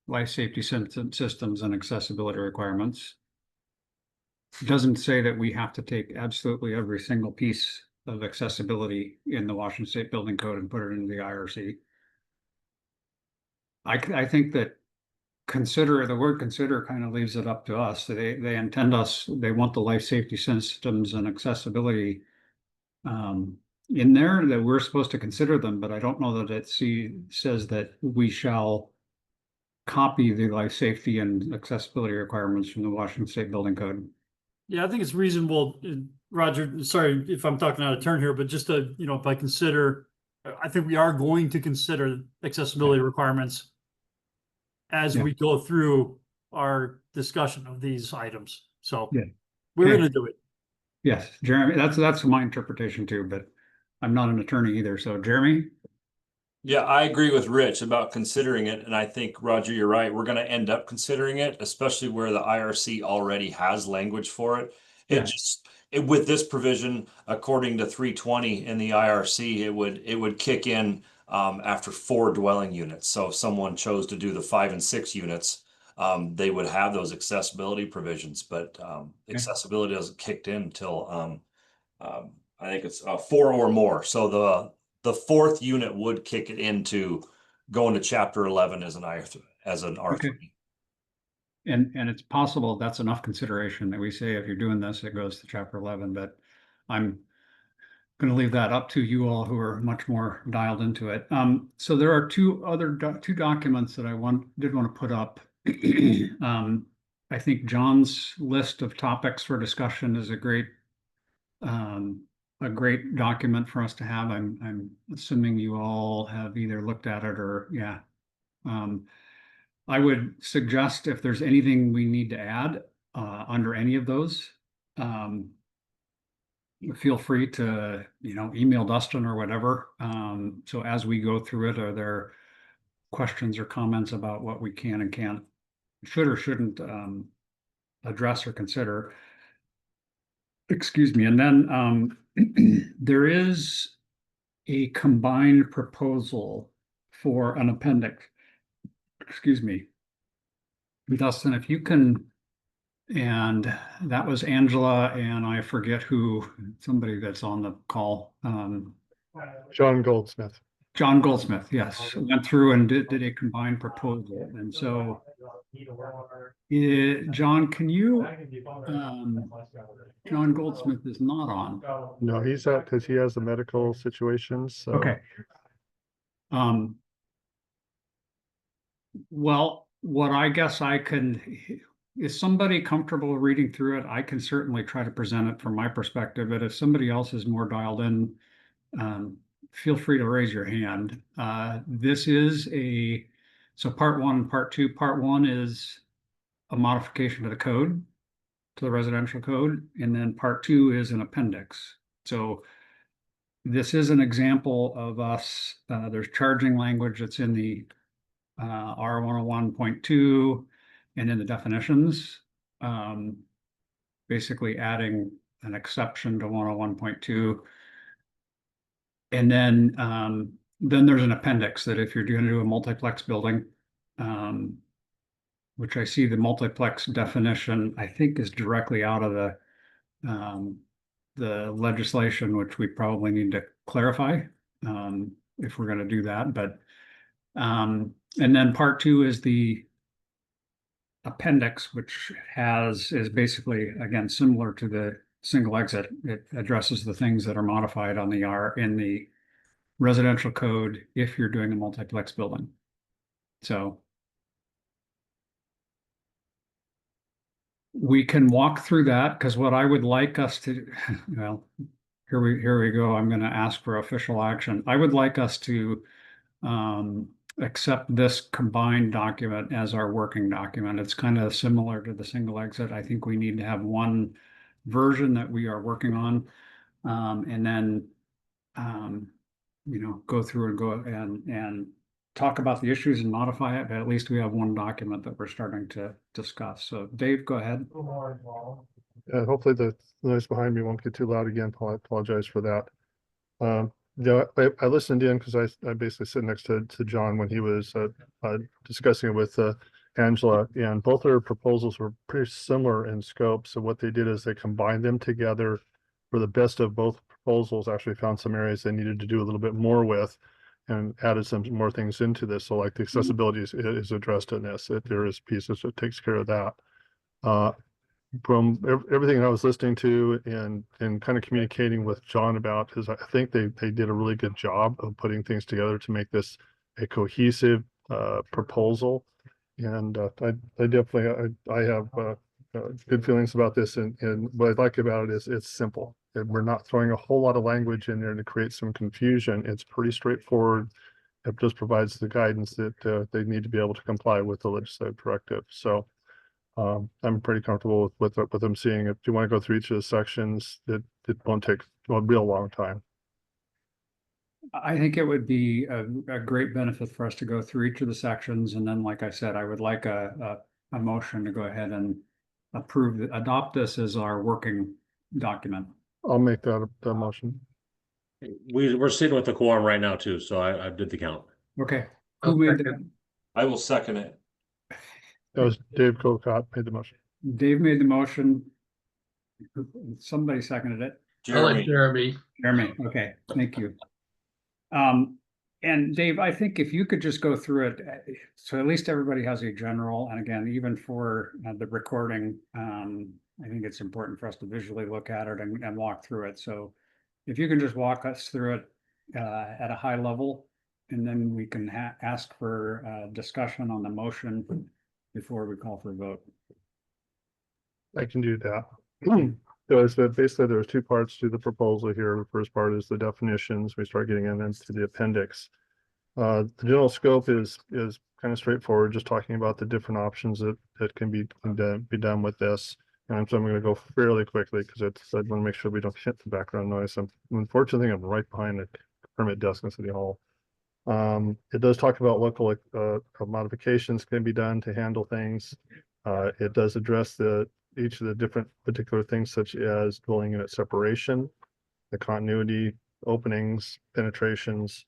life safety systems and accessibility requirements. It doesn't say that we have to take absolutely every single piece of accessibility in the Washington State Building Code and put it into the IRC. I think that the word consider kind of leaves it up to us. They they want the life safety systems and accessibility in there, that we're supposed to consider them, but I don't know that it says that we shall copy the life safety and accessibility requirements from the Washington State Building Code. Yeah, I think it's reasonable, Roger, sorry if I'm talking out of turn here, but just to, if I consider, I think we are going to consider accessibility requirements as we go through our discussion of these items. So Yeah. we're Okay. gonna do it. Yes, Jeremy, that's my interpretation too, but I'm not an attorney either. So Jeremy? Yeah, I agree with Rich about considering it, and I think, Roger, you're right. We're gonna end up considering it, especially where the IRC already has language for it. Yeah. With this provision, according to 320 in the IRC, it would kick in after 4 dwelling units. So if someone chose to do the 5 and 6 units, they would have those accessibility provisions, but accessibility doesn't kicked in until I think it's 4 or more. So the 4th unit would kick it into going to chapter 11 as an R3. Okay. And it's possible that's enough consideration that we say if you're doing this, it goes to chapter 11, but I'm going to leave that up to you all who are much more dialed into it. So there are two documents that I did want to put up. I think John's list of topics for discussion is a great document for us to have. I'm assuming you all have either looked at it or yeah. I would suggest if there's anything we need to add under any of those, feel free to email Dustin or whatever. So as we go through it, are there questions or comments about what we can and can't, should or shouldn't address or consider? Excuse me. And then there is a combined proposal for an appendix. Excuse me. Dustin, if you can, and that was Angela, and I forget who, somebody that's on the call. John Goldsmith. John Goldsmith, yes, went through and did a combined proposal. And so, John, can you, John Goldsmith is not on. No, he's out because he has the medical situations. So. Okay. Well, what I guess I can, is somebody comfortable reading through it? I can certainly try to present it from my perspective, but if somebody else is more dialed in, feel free to raise your hand. This is so part 1 and part 2. Part 1 is a modification to the code, to the residential code, and then part 2 is an appendix. So this is an example of us, there's charging language that's in the R101.2 and in the definitions, basically adding an exception to 101.2. And then there's an appendix that if you're going to do a multiplex building, which I see the multiplex definition, I think is directly out of the legislation, which we probably need to clarify if we're going to do that. But and then part 2 is the appendix, which is basically, again, similar to the single exit. It addresses the things that are modified on in the residential code if you're doing a multiplex building. So we can walk through that, because what I would like us to, well, here we go. I'm going to ask for official action. I would like us to accept this combined document as our working document. It's kind of similar to the single exit. I think we need to have one version that we are working on, and then go through and talk about the issues and modify it, but at least we have one document that we're starting to discuss. So Dave, go ahead. Hopefully the noise behind me won't get too loud again. I apologize for that. Yeah, I listened in because I basically sit next to John when he was discussing it with Angela, and both their proposals were pretty similar in scope. So what they did is they combined them together for the best of both proposals, actually found some areas they needed to do a little bit more with and added some more things into this. So like the accessibility is addressed in this. There is pieces that takes care of that. From everything I was listening to and kind of communicating with John about is I think they did a really good job of putting things together to make this a cohesive proposal. And I definitely I have good feelings about this. And what I like about it is it's simple. We're not throwing a whole lot of language in there to create some confusion. It's pretty straightforward. It just provides the guidance that they need to be able to comply with the legislative directive. So I'm pretty comfortable with them seeing it. Do you want to go through each of the sections? It won't take a real long time. I think it would be a great benefit for us to go through each of the sections, and then, like I said, I would like a motion to go ahead and adopt this as our working document. I'll make that motion. We're sitting with the quorum right now too, so I did the count. Okay, who made that? I will second it. That was Dave Colcott made the motion. Dave made the motion. Somebody seconded it. Jeremy. Jeremy, okay, thank you. And Dave, I think if you could just go through it, so at least everybody has a general, and again, even for the recording, I think it's important for us to visually look at it and walk through it. So if you can just walk us through it at a high level, and then we can ask for discussion on the motion before we call for a vote. I can do that. So basically there's two parts to the proposal here. The first part is the definitions. We start getting into the appendix. The general scope is kind of straightforward, just talking about the different options that can be done with this. And so I'm going to go fairly quickly because I want to make sure we don't hit the background noise. Unfortunately, I'm right behind the permit desk in City Hall. It does talk about local modifications can be done to handle things. It does address each of the different particular things, such as dwelling unit separation, the continuity, openings, penetrations,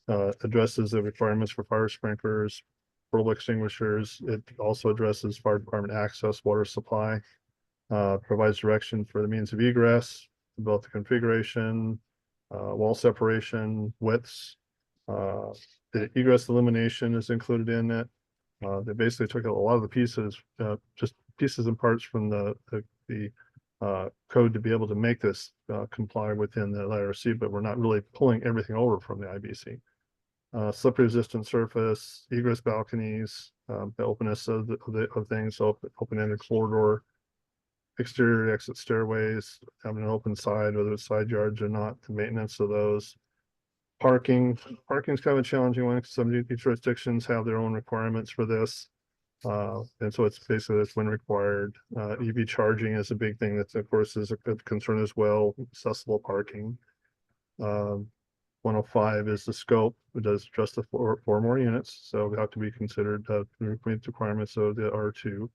addresses the requirements for fire sprinklers, portable extinguishers. It also addresses fire department access, water supply, provides direction for the means of egress, both the configuration, wall separation, widths. The egress elimination is included in it. They basically took a lot of the pieces, just pieces and parts from the code to be able to make this comply within the IRC, but we're not really pulling everything over from the IBC. Slip resistant surface, egress balconies, the openness of things, open-ended corridor, exterior exit stairways, having an open side, whether it's side yards or not, the maintenance of those. Parking is kind of a challenging one because some jurisdictions have their own requirements for this. And so it's basically that's when required. EV charging is a big thing that of course is a concern as well, accessible parking. 105 is the scope. It does address the four more units, so we have to be considered meet requirements of the R2.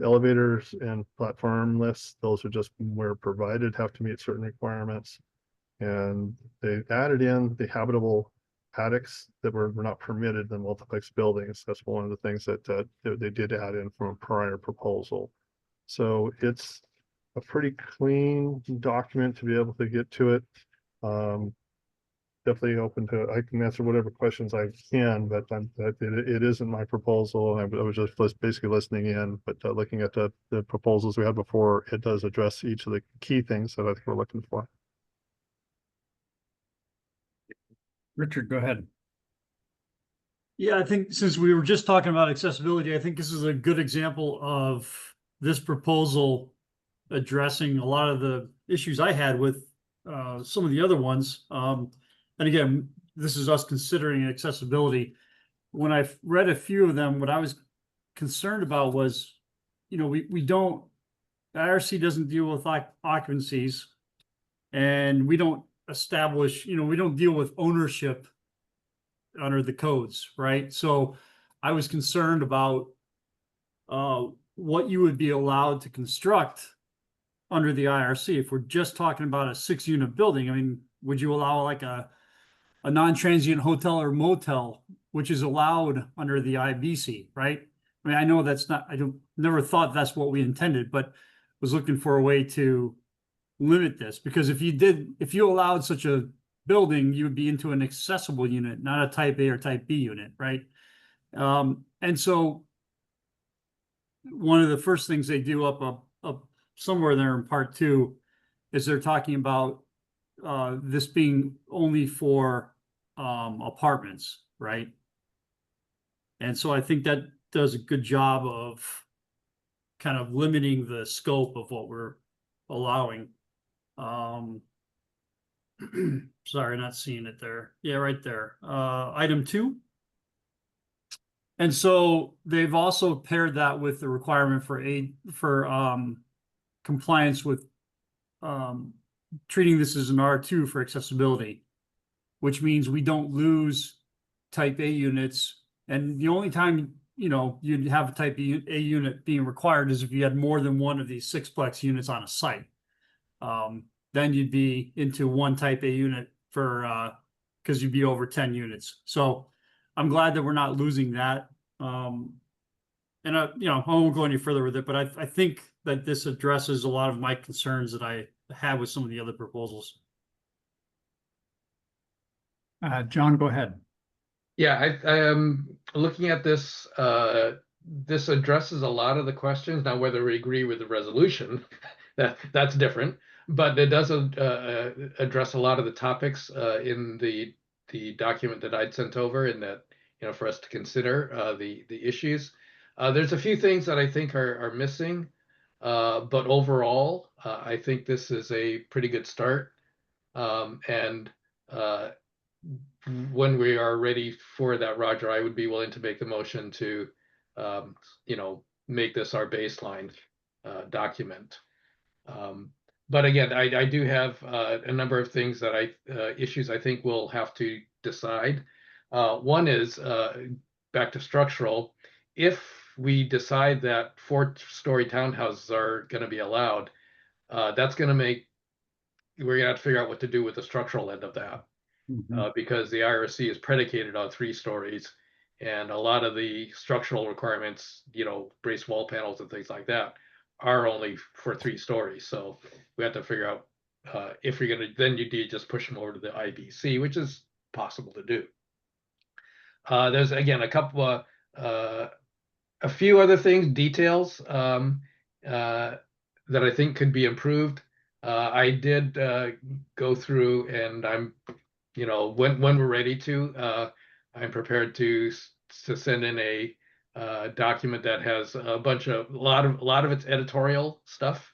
Elevators and platform lifts, those are just where provided, have to meet certain requirements. And they added in the habitable attics that were not permitted in multiplex buildings. That's one of the things that they did add in from a prior proposal. So it's a pretty clean document to be able to get to it. Definitely open to, I can answer whatever questions I can, but it isn't my proposal. I was just basically listening in, but looking at the proposals we had before, it does address each of the key things that I think we're looking for. Richard, go ahead. Yeah, I think since we were just talking about accessibility, I think this is a good example of this proposal addressing a lot of the issues I had with some of the other ones. And again, this is us considering accessibility. When I read a few of them, what I was concerned about was, you know, we don't, the IRC doesn't deal with occupancies, and we don't establish, you know, we don't deal with ownership under the codes, right? So I was concerned about what you would be allowed to construct under the IRC. If we're just talking about a 6-unit building, I mean, would you allow like a non-transient hotel or motel, which is allowed under the IBC, right? I mean, I know that's not, never thought that's what we intended, but was looking for a way to limit this, because if you allowed such a building, you would be into an accessible unit, not a type A or type B unit, right? And so one of the first things they do up somewhere there in part 2 is they're talking about this being only for apartments, right? And so I think that does a good job of kind of limiting the scope of what we're allowing. Sorry, not seeing it there. Yeah, right there. Item 2. And so they've also paired that with the requirement for compliance with treating this as an R2 for accessibility, which means we don't lose type A units. And the only time, you'd have a type A unit being required is if you had more than one of these sixplex units on a site. Then you'd be into one type A unit for, because you'd be over 10 units. So I'm glad that we're not losing that. And I won't go any further with it, but I think that this addresses a lot of my concerns that I had with some of the other proposals. John, go ahead. Yeah, I am looking at this. This addresses a lot of the questions. Now, whether we agree with the resolution, that's different. But it does address a lot of the topics in the document that I'd sent over, and that for us to consider the issues. There's a few things that I think are missing, but overall, I think this is a pretty good start. And when we are ready for that, Roger, I would be willing to make the motion to, make this our baseline document. But again, I do have a number of things that issues I think we'll have to decide. One is back to structural. If we decide that 4-story townhouses are going to be allowed, that's going to make, we're going to have to figure out what to do with the structural end of that. Because the IRC is predicated on 3 stories, and a lot of the structural requirements, brace wall panels and things like that, are only for 3 stories. So we have to figure out if you're going to, then you do just push them over to the IBC, which is possible to do. There's again a few other things, details that I think could be improved. I did go through, and I'm when we're ready to, I'm prepared to send in a document that has a lot of its editorial stuff,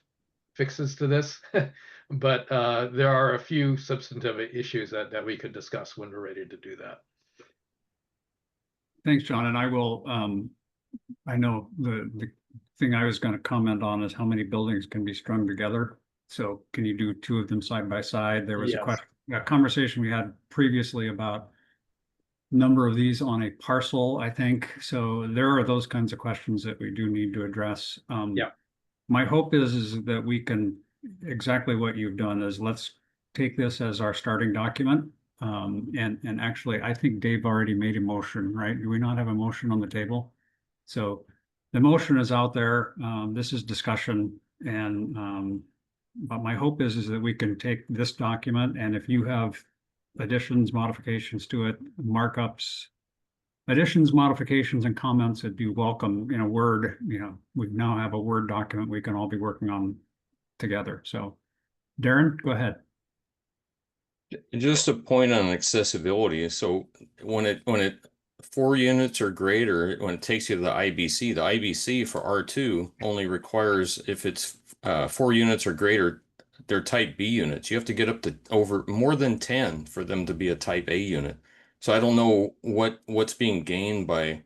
fixes to this, but there are a few substantive issues that we could discuss when we're ready to do that. Thanks, John. And I will, I know the thing I was going to comment on is how many buildings can be strung together. So can you do 2 of them side by side? There was a conversation we had previously about number of these on a parcel, I think. So there are those kinds of questions that we do need to address. My hope is that we can, exactly what you've done is let's take this as our starting document. And actually, I think Dave already made a motion, right? Do we not have a motion on the table? So the motion is out there. This is discussion, and but my hope is that we can take this document, and if you have additions, modifications to it, markups, additions, modifications, and comments, it'd be welcome in a Word. We now have a Word document we can all be working on together. So Darren, go ahead. Just a point on accessibility. So when it 4 units or greater, when it takes you to the IBC for R2 only requires if it's 4 units or greater, they're type B units. You have to get up to over more than 10 for them to be a type A unit. So I don't know what's being gained by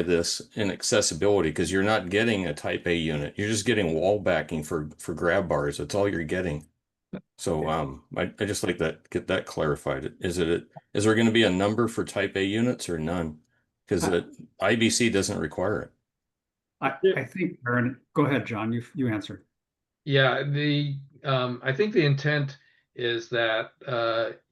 this in accessibility, because you're not getting a type A unit. You're just getting wall backing for grab bars. That's all you're getting. So I just like get that clarified. Is there going to be a number for type A units or none? Because IBC doesn't require it. I think, Aaron, go ahead, John, you answer. Yeah, I think the intent is that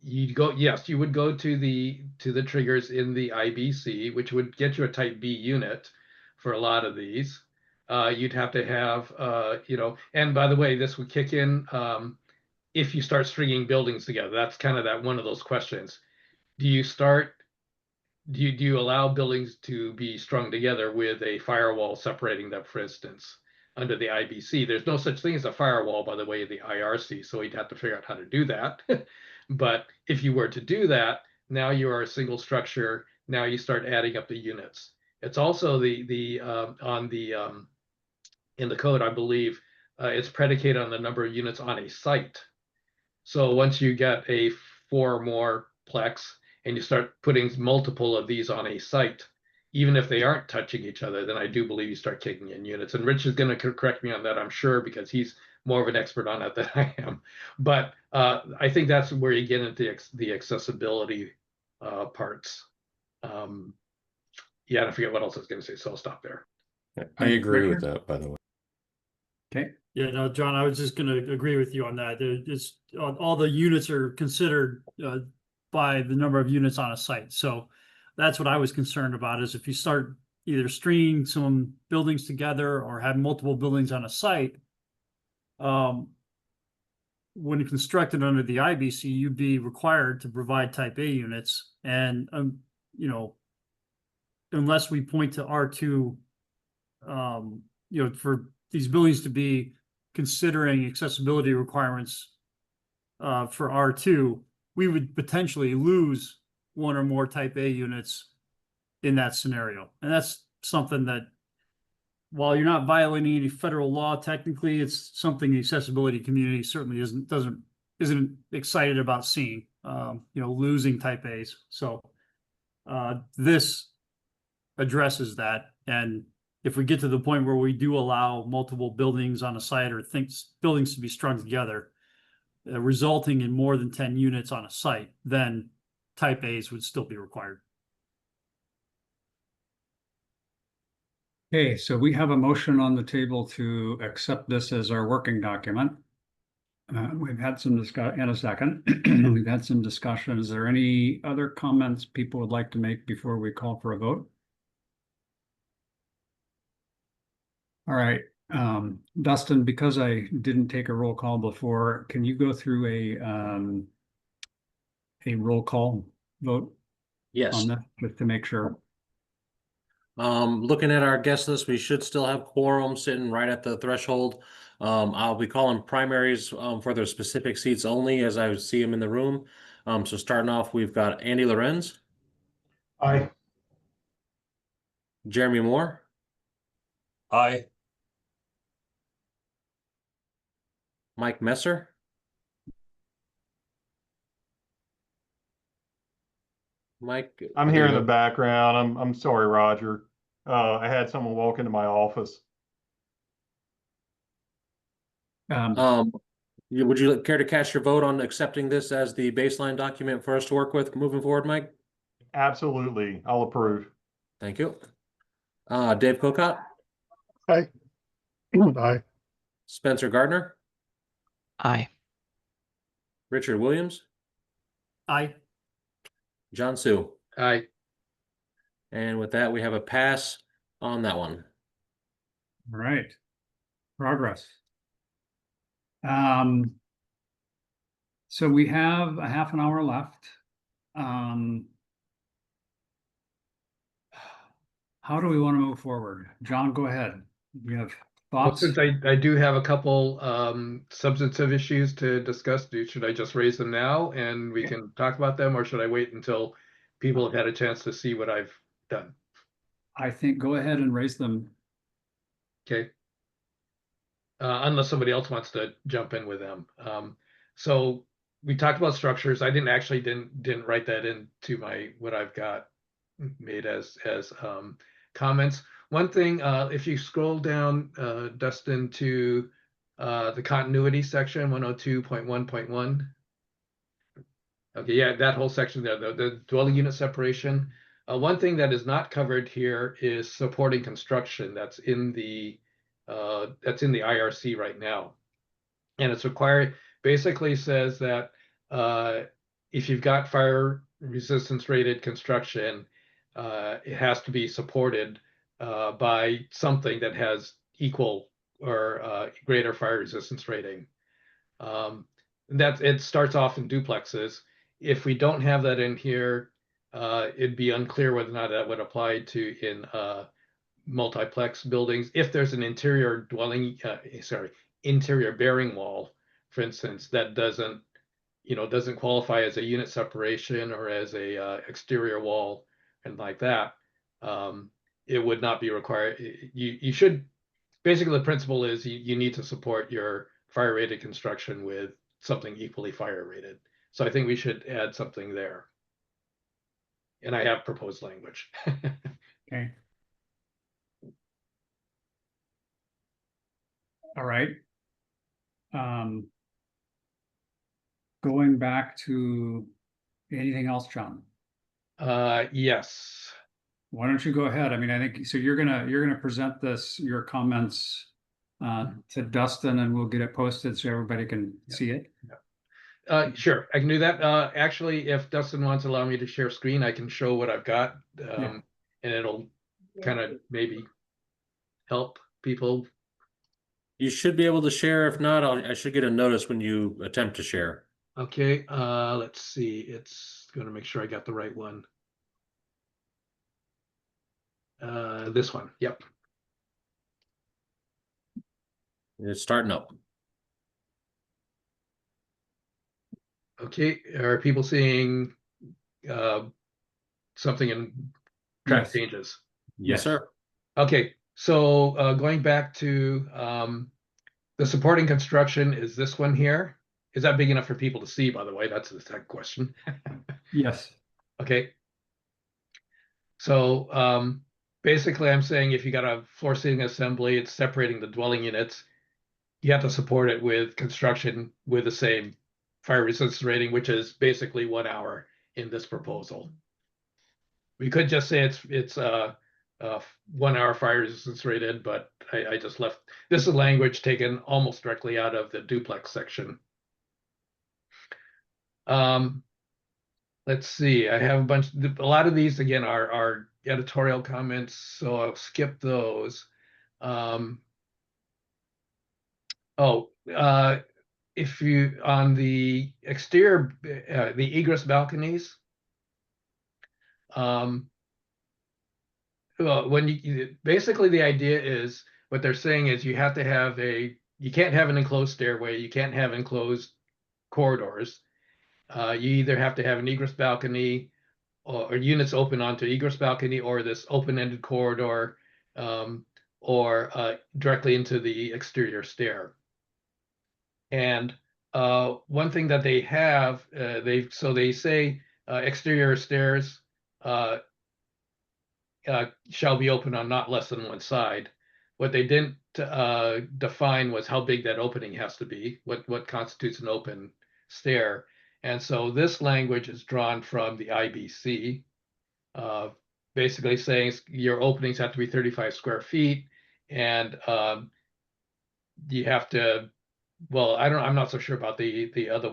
you would go to the triggers in the IBC, which would get you a type B unit for a lot of these. You'd have to have and by the way, this would kick in if you start stringing buildings together. That's kind of one of those questions. Do you allow buildings to be strung together with a firewall separating them, for instance? Under the IBC, there's no such thing as a firewall, by the way, the IRC, so we'd have to figure out how to do that. But if you were to do that, now you are a single structure. Now you start adding up the units. It's also in the code, I believe, it's predicated on the number of units on a site. So once you get a 4 or more plex and you start putting multiple of these on a site, even if they aren't touching each other, then I do believe you start kicking in units. And Rich is going to correct me on that, I'm sure, because he's more of an expert on it than I am. But I think that's where you get into the accessibility parts. Yeah, and I forget what else I was going to say, so I'll stop there. I agree with that, by the way. Okay. Yeah, no, John, I was just gonna agree with you on that. It's all the units are considered by the number of units on a site. So that's what I was concerned about is if you start either stringing some buildings together or have multiple buildings on a site, when constructed under the IBC, you'd be required to provide type A units. And, you know, unless we point to R2, you know, for these buildings to be considering accessibility requirements for R2, we would potentially lose one or more type A units in that scenario. And that's something that, while you're not violating any federal law, technically, it's something the accessibility community certainly isn't excited about seeing, you know, losing type A's. So this addresses that. And if we get to the point where we do allow multiple buildings on a site or buildings to be strung together, resulting in more than 10 units on a site, then type A's would still be required. Okay, so we have a motion on the table to accept this as our working document. We've had some discussion in a second. We've had some discussion. Is there any other comments people would like to make before we call for a vote? All right, Dustin, because I didn't take a roll call before, can you go through a roll call vote Yes. on that, just to make sure? Looking at our guest list, we should still have quorum sitting right at the threshold. I'll be calling primaries for their specific seats only as I see them in the room. So starting off, we've got Andy Lorenz, Aye. Jeremy Moore, Aye. Mike Messer, Mike. I'm here in the background. I'm sorry, Roger. I had someone walk into my office. Would you care to cast your vote on accepting this as the baseline document for us to work with moving forward, Mike? Absolutely. I'll approve. Thank you. Dave Cocott, Aye. Aye. Spencer Gardner, Aye. Richard Williams, Aye. John Sue. Aye. And with that, we have a pass on that one. All right, progress. So we have a half an hour left. How do we want to move forward? John, go ahead. You have Well, thoughts? since I do have a couple substantive issues to discuss, should I just raise them now and we can talk about them, or should I wait until people have had a chance to see what I've done? I think go ahead and raise them. Okay. Unless somebody else wants to jump in with them. So we talked about structures. I didn't write that into what I've got made as comments. One thing, if you scroll down, Dustin, to the continuity section, 102.1.1. Okay, yeah, that whole section there, the dwelling unit separation. One thing that is not covered here is supporting construction. That's in the IRC right now. And it's required, basically says that if you've got fire resistance rated construction, it has to be supported by something that has equal or greater fire resistance rating. That it starts off in duplexes. If we don't have that in here, it'd be unclear whether or not that would apply to in multiplex buildings. If there's an interior dwelling, interior bearing wall, for instance, that doesn't qualify as a unit separation or as a exterior wall and like that, it would not be required. You should, basically the principle is you need to support your fire rated construction with something equally fire rated. So I think we should add something there. And I have proposed language. Okay. All right. Going back to anything else, John? Yes. Why don't you go ahead? I mean, I think, so you're gonna present this, your comments to Dustin, and we'll get it posted so everybody can see it. Sure, I can do that. Actually, if Dustin wants to allow me to share screen, I can show what I've got. And it'll kind of maybe help people. You should be able to share. If not, I should get a notice when you attempt to share. Okay, let's see. It's going to make sure I got the right one. This one, yep. It's starting up. Okay, are people seeing something in track Yes. changes? Yes, sir. Okay, so going back to the supporting construction is this one here. Is that big enough for people to see, by the way? That's the second question. Yes. Okay. So basically I'm saying if you got a floor ceiling assembly, it's separating the dwelling units. You have to support it with construction with the same fire resistance rating, which is basically 1 hour in this proposal. We could just say it's 1 hour fire resistance rated, but I just left this is language taken almost directly out of the duplex section. Let's see. I have a lot of these again are editorial comments, so I'll skip those. If you on the exterior, the egress balconies, when you basically the idea is what they're saying is you have to have you can't have an enclosed stairway, you can't have enclosed corridors. You either have to have an egress balcony or units open onto egress balcony or this open-ended corridor or directly into the exterior stair. And one thing that they have, they say exterior stairs shall be open on not less than one side. What they didn't define was how big that opening has to be, what constitutes an open stair. And so this language is drawn from the IBC, basically saying your openings have to be 35 square feet, and you have to, well, I'm not so sure about the other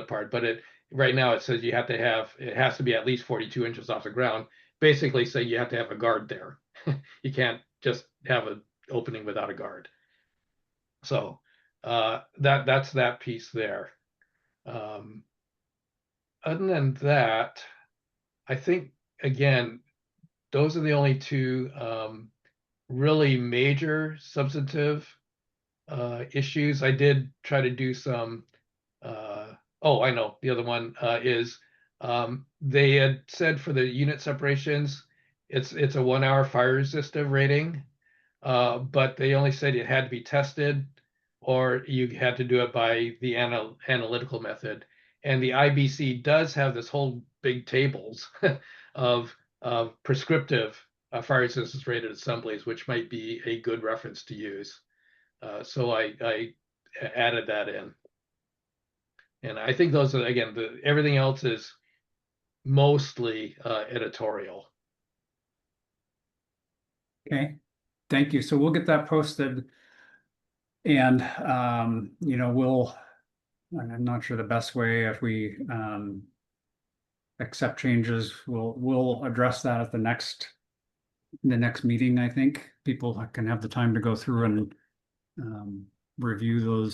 part, but right now it says it has to be at least 42 inches off the ground. Basically say you have to have a guard there. You can't just have an opening without a guard. So that's that piece there. Other than that, I think again, those are the only two really major substantive issues. I did try to do some I know the other one is they had said for the unit separations it's a 1 hour fire resistive rating, but they only said it had to be tested or you had to do it by the analytical method. And the IBC does have this whole big tables of prescriptive fire resistance rated assemblies, which might be a good reference to use. So I added that in. And I think those are, again, everything else is mostly editorial. Okay, thank you. So we'll get that posted. And, I'm not sure the best way if we accept changes, we'll address that at the next meeting. I think people can have the time to go through and review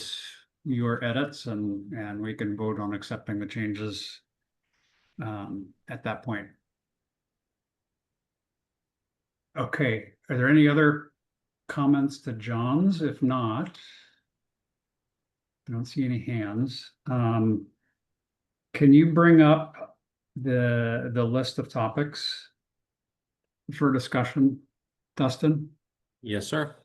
your edits and we can vote on accepting the changes at that point. Okay, are there any other comments to John's? If not, I don't see any hands. Can you bring up the list of topics for discussion, Dustin? Yes, sir.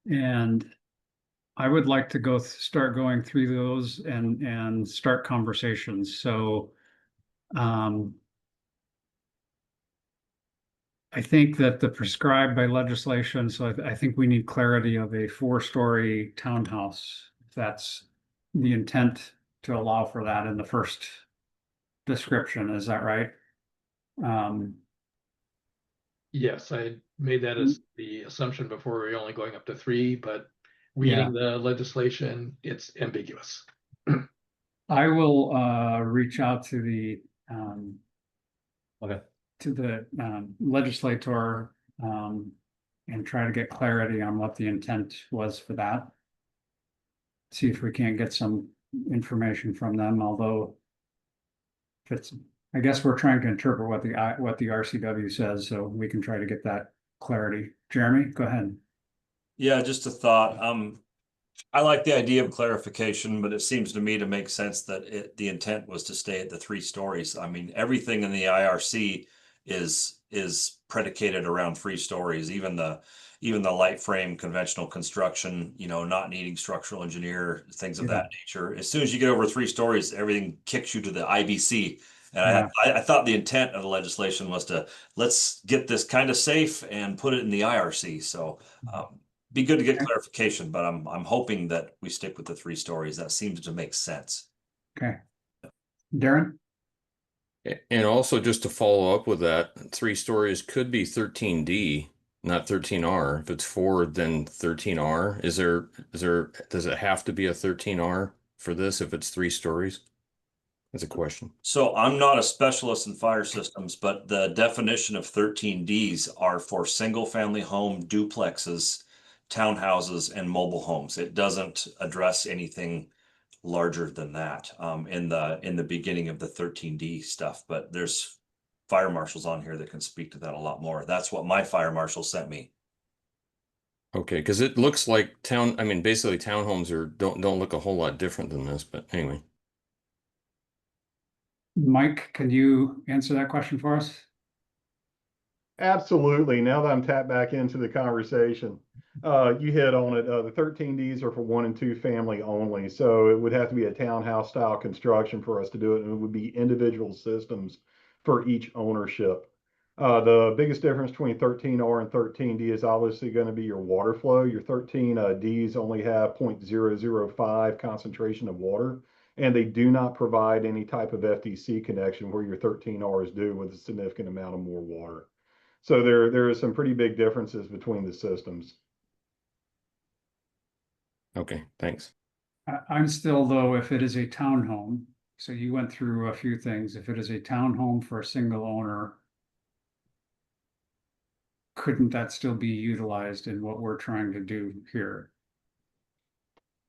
And I would like to start going through those and start conversations. So, I think that the prescribed by legislation, so I think we need clarity of a 4-story townhouse. If that's the intent to allow for that in the first description, is that right? Yes, I made that as the assumption before. We were only going up to 3, but Yeah. reading the legislation, it's ambiguous. I will reach out to the Okay. to the legislator and try to get clarity on what the intent was for that. See if we can't get some information from them, although if it's, I guess we're trying to interpret what the RCW says, so we can try to get that clarity. Jeremy, go ahead. Yeah, just a thought. I like the idea of clarification, but it seems to me to make sense that the intent was to stay at the 3 stories. I mean, everything in the IRC is predicated around 3 stories, even the light frame conventional construction, not needing structural engineer, things of that nature. As soon as you get over 3 stories, everything kicks you to the IBC. And I thought the intent of the legislation was to let's get this kind of safe and put it in the IRC. So be good to get clarification, but I'm hoping that we stick with the 3 stories. That seems to make sense. Okay. Darren? And also just to follow up with that, 3 stories could be 13D, not 13R. If it's 4, then 13R. Does it have to be a 13R for this if it's 3 stories? That's a question. So I'm not a specialist in fire systems, but the definition of 13Ds are for single family home duplexes, townhouses, and mobile homes. It doesn't address anything larger than that in the beginning of the 13D stuff, but there's fire marshals on here that can speak to that a lot more. That's what my fire marshal sent me. Okay, because it looks like basically townhomes don't look a whole lot different than this, but anyway. Mike, can you answer that question for us? Absolutely. Now that I'm tapped back into the conversation, you hit on it. The 13Ds are for 1 and 2 family only. So it would have to be a townhouse style construction for us to do it. And it would be individual systems for each ownership. The biggest difference between 13R and 13D is obviously going to be your water flow. Your 13Ds only have 0.005 concentration of water, and they do not provide any type of FDC connection where your 13Rs do with a significant amount of more water. So there are some pretty big differences between the systems. Okay, thanks. I'm still, though, if it is a townhome, so you went through a few things. If it is a townhome for a single owner, couldn't that still be utilized in what we're trying to do here?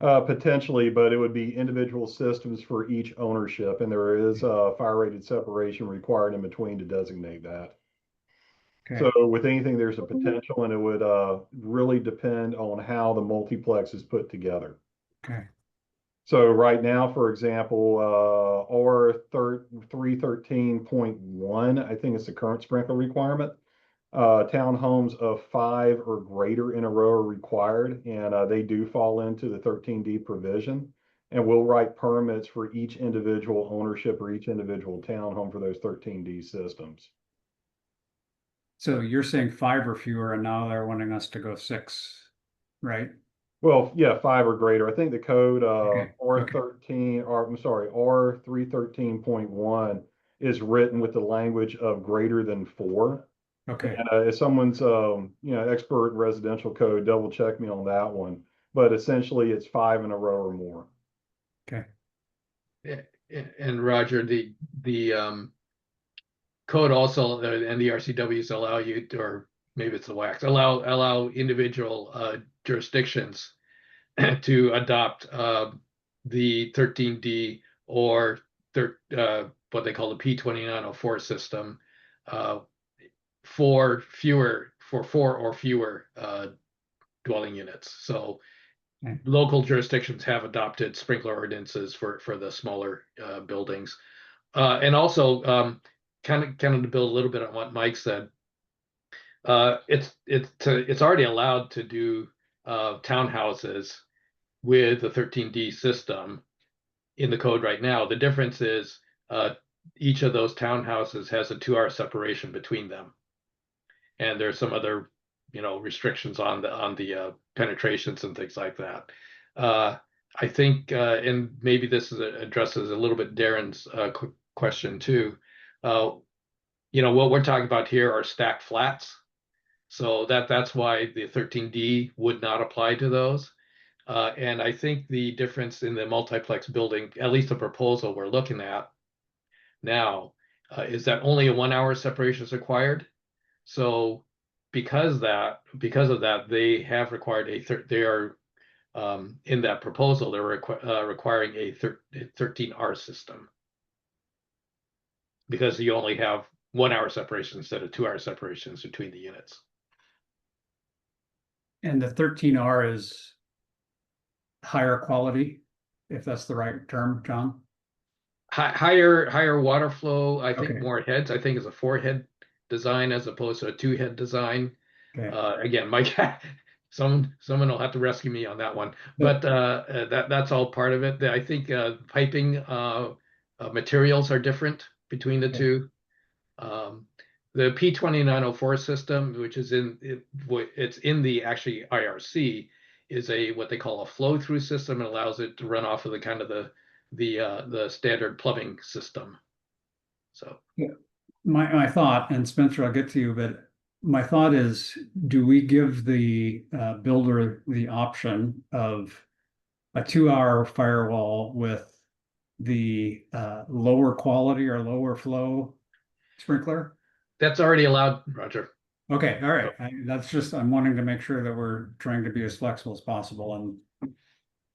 Potentially, but it would be individual systems for each ownership, and there is a fire rated separation required in between to designate that. Okay. So with anything, there's a potential, and it would really depend on how the multiplex is put together. Okay. So right now, for example, R 313.1, I think it's the current sprinkler requirement. Townhomes of 5 or greater in a row are required, and they do fall into the 13D provision. And we'll write permits for each individual ownership or each individual townhome for those 13D systems. So you're saying 5 or fewer, and now they're wanting us to go 6, right? Well, yeah, 5 or greater. I think the code Okay. R 313.1 is written with the language of greater than 4. Okay. And if someone's expert in residential code, double check me on that one. But essentially, it's 5 in a row or more. Okay. And Roger, the code also and the RCWs allow you to, or maybe it's the WACs, allow individual jurisdictions to adopt the 13D or what they call the P2904 system for 4 or fewer dwelling units. So local jurisdictions have adopted sprinkler ordinances for the smaller buildings. And also kind of to build a little bit on what Mike said, it's already allowed to do townhouses with the 13D system in the code right now. The difference is each of those townhouses has a 2-hour separation between them. And there's some other, restrictions on the penetrations and things like that. I think, and maybe this addresses a little bit Darren's question too. What we're talking about here are stacked flats. So that's why the 13D would not apply to those. And I think the difference in the multiplex building, at least the proposal we're looking at now, is that only a 1-hour separation is required. So because of that, they have required in that proposal, they're requiring a 13R system, because you only have 1-hour separation instead of 2-hour separations between the units. And the 13R is higher quality, if that's the right term, John? Higher water flow, I think Okay. more heads. I think is a 4-head design as opposed to a 2-head design. Okay. Again, Mike, someone will have to rescue me on that one, but that's all part of it. I think piping materials are different between the two. The P2904 system, which is it's in the actually IRC, is what they call a flow-through system, and allows it to run off of the kind of the standard plumbing system. So yeah, my thought, and Spencer, I'll get to you, but my thought is, do we give the builder the option of a 2-hour firewall with the lower quality or lower flow sprinkler? that's already allowed, Roger. Okay, all right. I'm wanting to make sure that we're trying to be as flexible as possible, and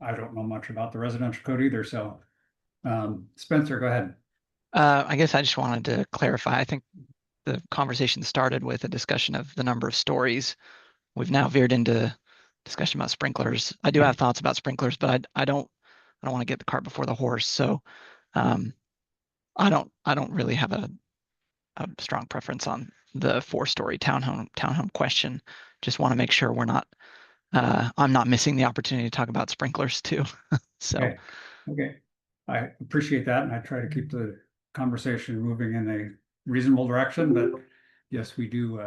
I don't know much about the residential code either, so Spencer, go ahead. I guess I just wanted to clarify. I think the conversation started with a discussion of the number of stories. We've now veered into discussion about sprinklers. I do have thoughts about sprinklers, but I don't want to get the cart before the horse. So I don't really have a strong preference on the 4-story townhome question. Just want to make sure we're not I'm not missing the opportunity to talk about sprinklers too. So okay. I appreciate that, and I try to keep the conversation moving in a reasonable direction, but yes, we do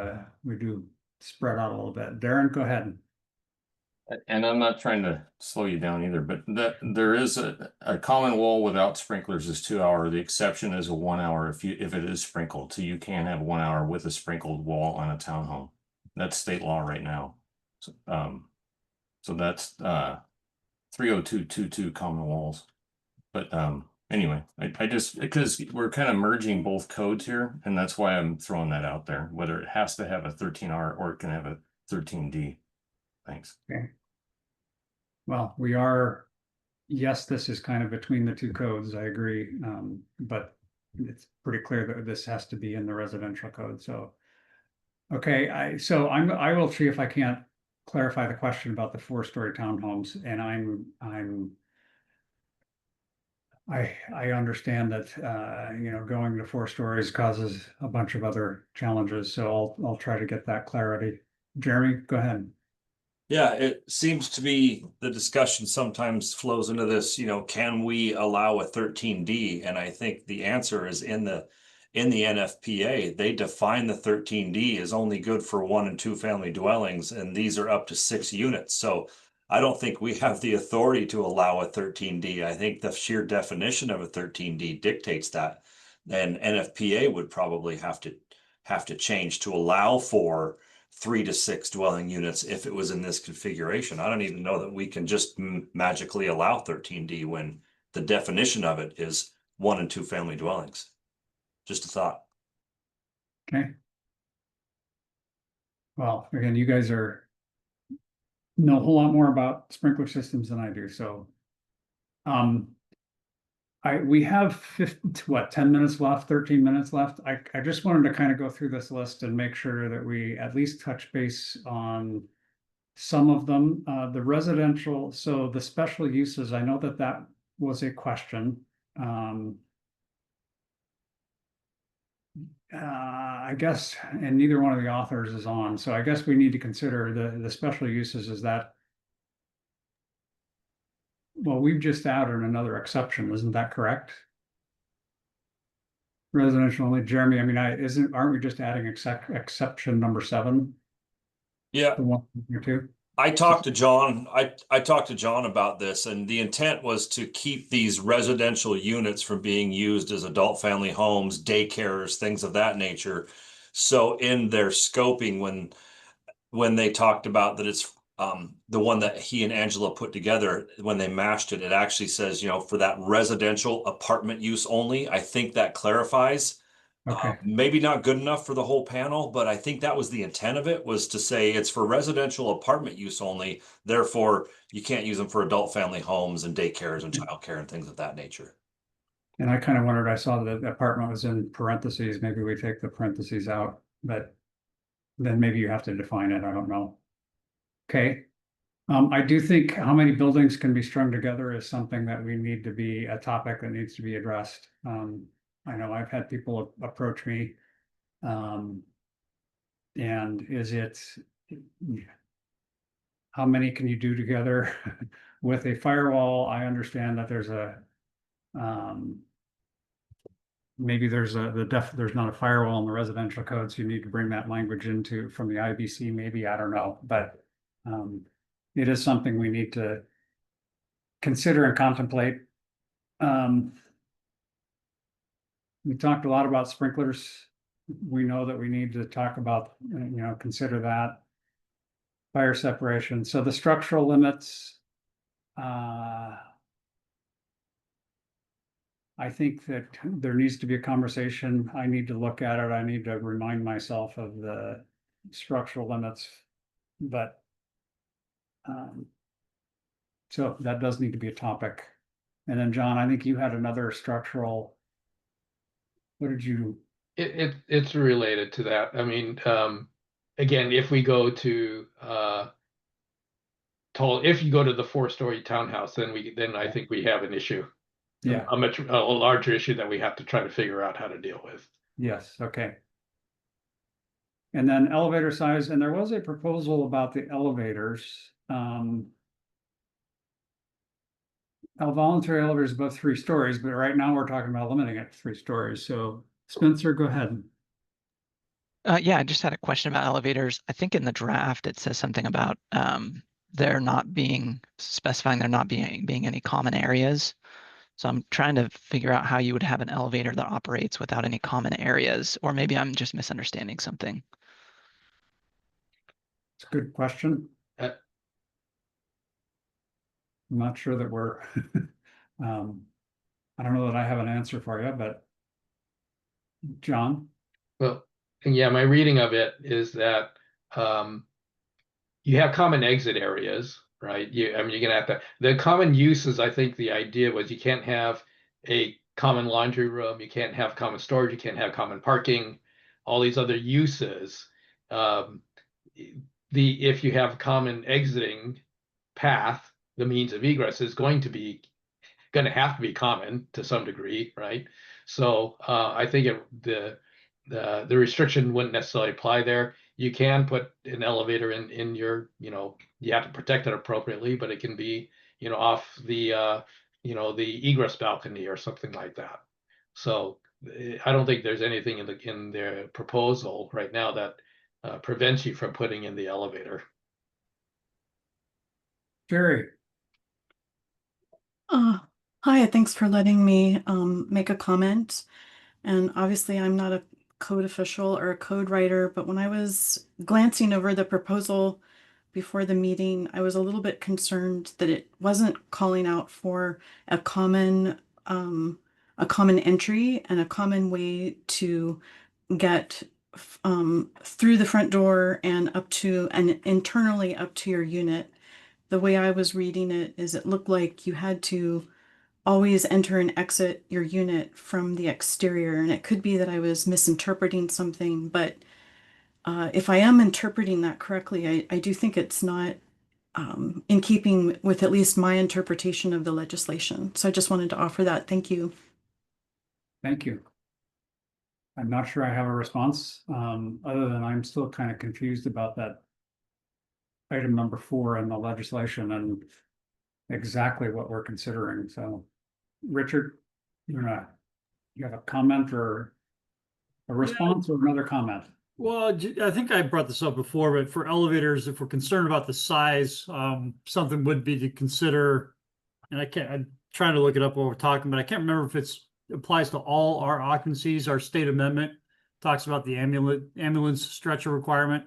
spread out a little bit. Darren, go ahead. And I'm not trying to slow you down either, but there is a common wall without sprinklers is 2-hour. The exception is a 1-hour if it is sprinkled. So you can have 1 hour with a sprinkled wall on a townhome. That's state law right now. So that's 30222 common walls. But anyway, I just, because we're kind of merging both codes here, and that's why I'm throwing that out there, whether it has to have a 13R or it can have a 13D. Thanks. Okay. Well, yes, this is kind of between the two codes, I agree. But it's pretty clear that this has to be in the residential code. So, okay, I will see if I can't clarify the question about the 4-story townhomes, and I understand that going to 4 stories causes a bunch of other challenges. So I'll try to get that clarity. Jeremy, go ahead. Yeah, it seems to be the discussion sometimes flows into this, can we allow a 13D? And I think the answer is in the NFPA. They define the 13D as only good for 1 and 2 family dwellings, and these are up to 6 units. So I don't think we have the authority to allow a 13D. I think the sheer definition of a 13D dictates that. And NFPA would probably have to change to allow for 3 to 6 dwelling units if it was in this configuration. I don't even know that we can just magically allow 13D when the definition of it is 1 and 2 family dwellings. Just a thought. Okay. Well, again, you guys know a whole lot more about sprinkler systems than I do. So we have 10 minutes left, 13 minutes left. I just wanted to kind of go through this list and make sure that we at least touch base on some of them. The residential, so the special uses, I know that was a question. I guess, and neither one of the authors is on, so I guess we need to consider the special uses. Is that well, we've just added another exception, isn't that correct? Residential only, Jeremy, I mean, aren't we just adding exception number 7? Yeah, The one or two? I talked to John. I talked to John about this, and the intent was to keep these residential units from being used as adult family homes, daycares, things of that nature. So in their scoping, when they talked about that, it's the one that he and Angela put together, when they mashed it, it actually says, for that residential apartment use only. I think that clarifies. Okay. Maybe not good enough for the whole panel, but I think that was the intent of it, was to say it's for residential apartment use only. Therefore, you can't use them for adult family homes and daycares and childcare and things of that nature. And I kind of wondered, I saw that the apartment was in parentheses, maybe we take the parentheses out, but then maybe you have to define it, I don't know. Okay. I do think how many buildings can be strung together is something that we need to be a topic that needs to be addressed. I know I've had people approach me. And is it, how many can you do together with a firewall? I understand that there's a, maybe there's there's not a firewall in the residential code, so you need to bring that language into from the IBC, maybe, I don't know, but it is something we need to consider and contemplate. We talked a lot about sprinklers. We know that we need to talk about, consider that. Fire separation. So the structural limits, I think that there needs to be a conversation. I need to look at it. I need to remind myself of the structural limits, but so that does need to be a topic. And then John, I think you had another structural. What did you? It's related to that. I mean, again, if we go to if you go to the 4-story townhouse, then I think we have an issue. Yeah. A larger issue that we have to try to figure out how to deal with. Yes, okay. And then elevator size, and there was a proposal about the elevators. Voluntary elevators above 3 stories, but right now we're talking about limiting it to 3 stories. So Spencer, go ahead. Yeah, I just had a question about elevators. I think in the draft, it says something about there not being any common areas. So I'm trying to figure out how you would have an elevator that operates without any common areas, or maybe I'm just misunderstanding something. It's a good question. I'm not sure that we're, I don't know that I have an answer for you, but John? Well, yeah, my reading of it is that you have common exit areas, right? You're gonna have to, the common uses, I think the idea was you can't have a common laundry room, you can't have common storage, you can't have common parking, all these other uses. If you have common exiting path, the means of egress is going to have to be common to some degree, right? So I think the restriction wouldn't necessarily apply there. You can put an elevator in your, you have to protect it appropriately, but it can be, off the the egress balcony or something like that. So I don't think there's anything in the proposal right now that prevents you from putting in the elevator. Jerry. Hi, thanks for letting me make a comment. And obviously I'm not a code official or a code writer, but when I was glancing over the proposal before the meeting, I was a little bit concerned that it wasn't calling out for a common entry and a common way to get through the front door and up to and internally up to your unit. The way I was reading it is it looked like you had to always enter and exit your unit from the exterior. And it could be that I was misinterpreting something, but if I am interpreting that correctly, I do think it's not in keeping with at least my interpretation of the legislation. So I just wanted to offer that. Thank you. Thank you. I'm not sure I have a response, other than I'm still kind of confused about that item number 4 in the legislation, and exactly what we're considering. So, Richard, you have a comment or a response or another comment? Well, I think I brought this up before, but for elevators, if we're concerned about the size, something would be to consider. And I'm trying to look it up while we're talking, but I can't remember if it applies to all our occupancies. Our state amendment talks about the ambulance stretcher requirement.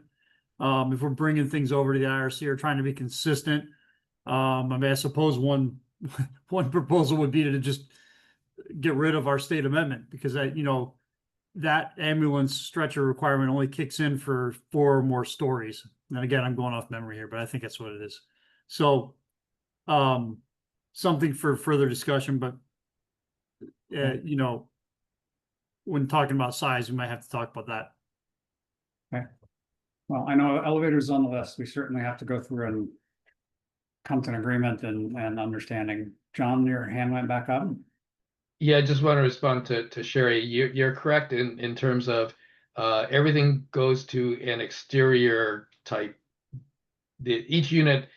If we're bringing things over to the IRC or trying to be consistent, I mean, I suppose one proposal would be to just get rid of our state amendment because that ambulance stretcher requirement only kicks in for 4 or more stories. And again, I'm going off memory here, but I think that's what it is. So, something for further discussion, but when talking about size, we might have to talk about that. Okay. Well, I know elevators on the list. We certainly have to go through and come to an agreement and understanding. John, your hand went back up. Yeah, I just want to respond to Sherry. You're correct in terms of everything goes to an exterior type. Each unit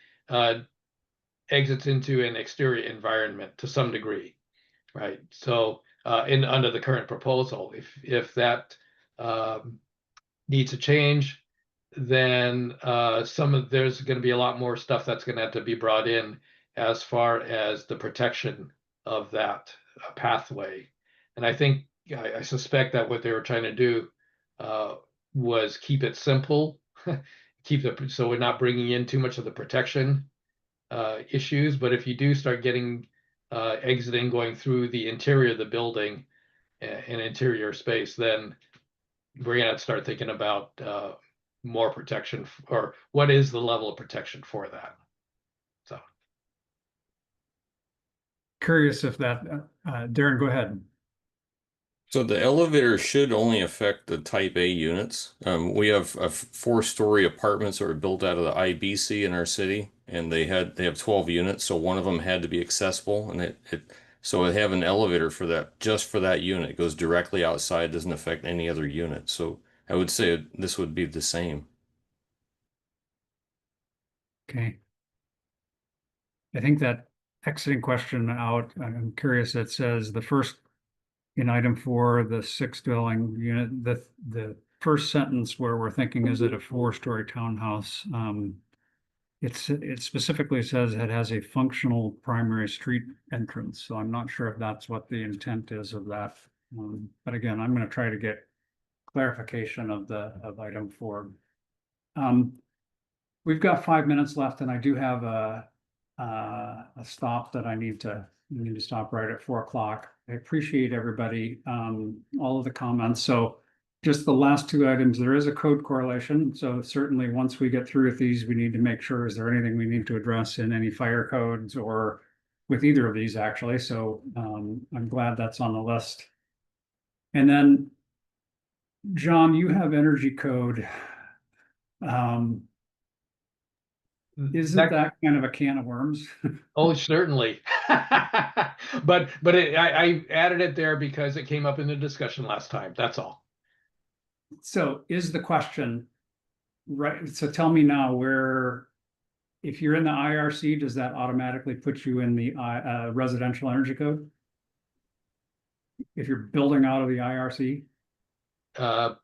exits into an exterior environment to some degree, right? So under the current proposal, if that needs a change, then there's going to be a lot more stuff that's going to have to be brought in as far as the protection of that pathway. And I think I suspect that what they were trying to do was keep it simple, so we're not bringing in too much of the protection issues. But if you do start getting exiting, going through the interior of the building, an interior space, then we're gonna have to start thinking about more protection, or what is the level of protection for that. So Curious if that, Darren, go ahead. So the elevator should only affect the type A units. We have 4-story apartments that were built out of the IBC in our city, and they have 12 units, so one of them had to be accessible, and so they have an elevator for that, just for that unit. It goes directly outside, doesn't affect any other unit. So I would say this would be the same. Okay. I think that exiting question out, I'm curious, it says the first in item 4, the 6 dwelling unit, the first sentence where we're thinking, is it a 4-story townhouse? It specifically says it has a functional primary street entrance. So I'm not sure if that's what the intent is of that. But again, I'm going to try to get clarification of item 4. We've got 5 minutes left, and I do have a stop that I need to stop right at 4 o'clock. I appreciate everybody, all of the comments. So just the last 2 items, there is a code correlation. So certainly once we get through with these, we need to make sure, is there anything we need to address in any fire codes or with either of these actually. So I'm glad that's on the list. And then John, you have energy code. Isn't that kind of a can of worms? oh, certainly. but I added it there because it came up in the discussion last time. That's all. So is the question, right? So tell me now, if you're in the IRC, does that automatically put you in the residential energy code? If you're building out of the IRC? I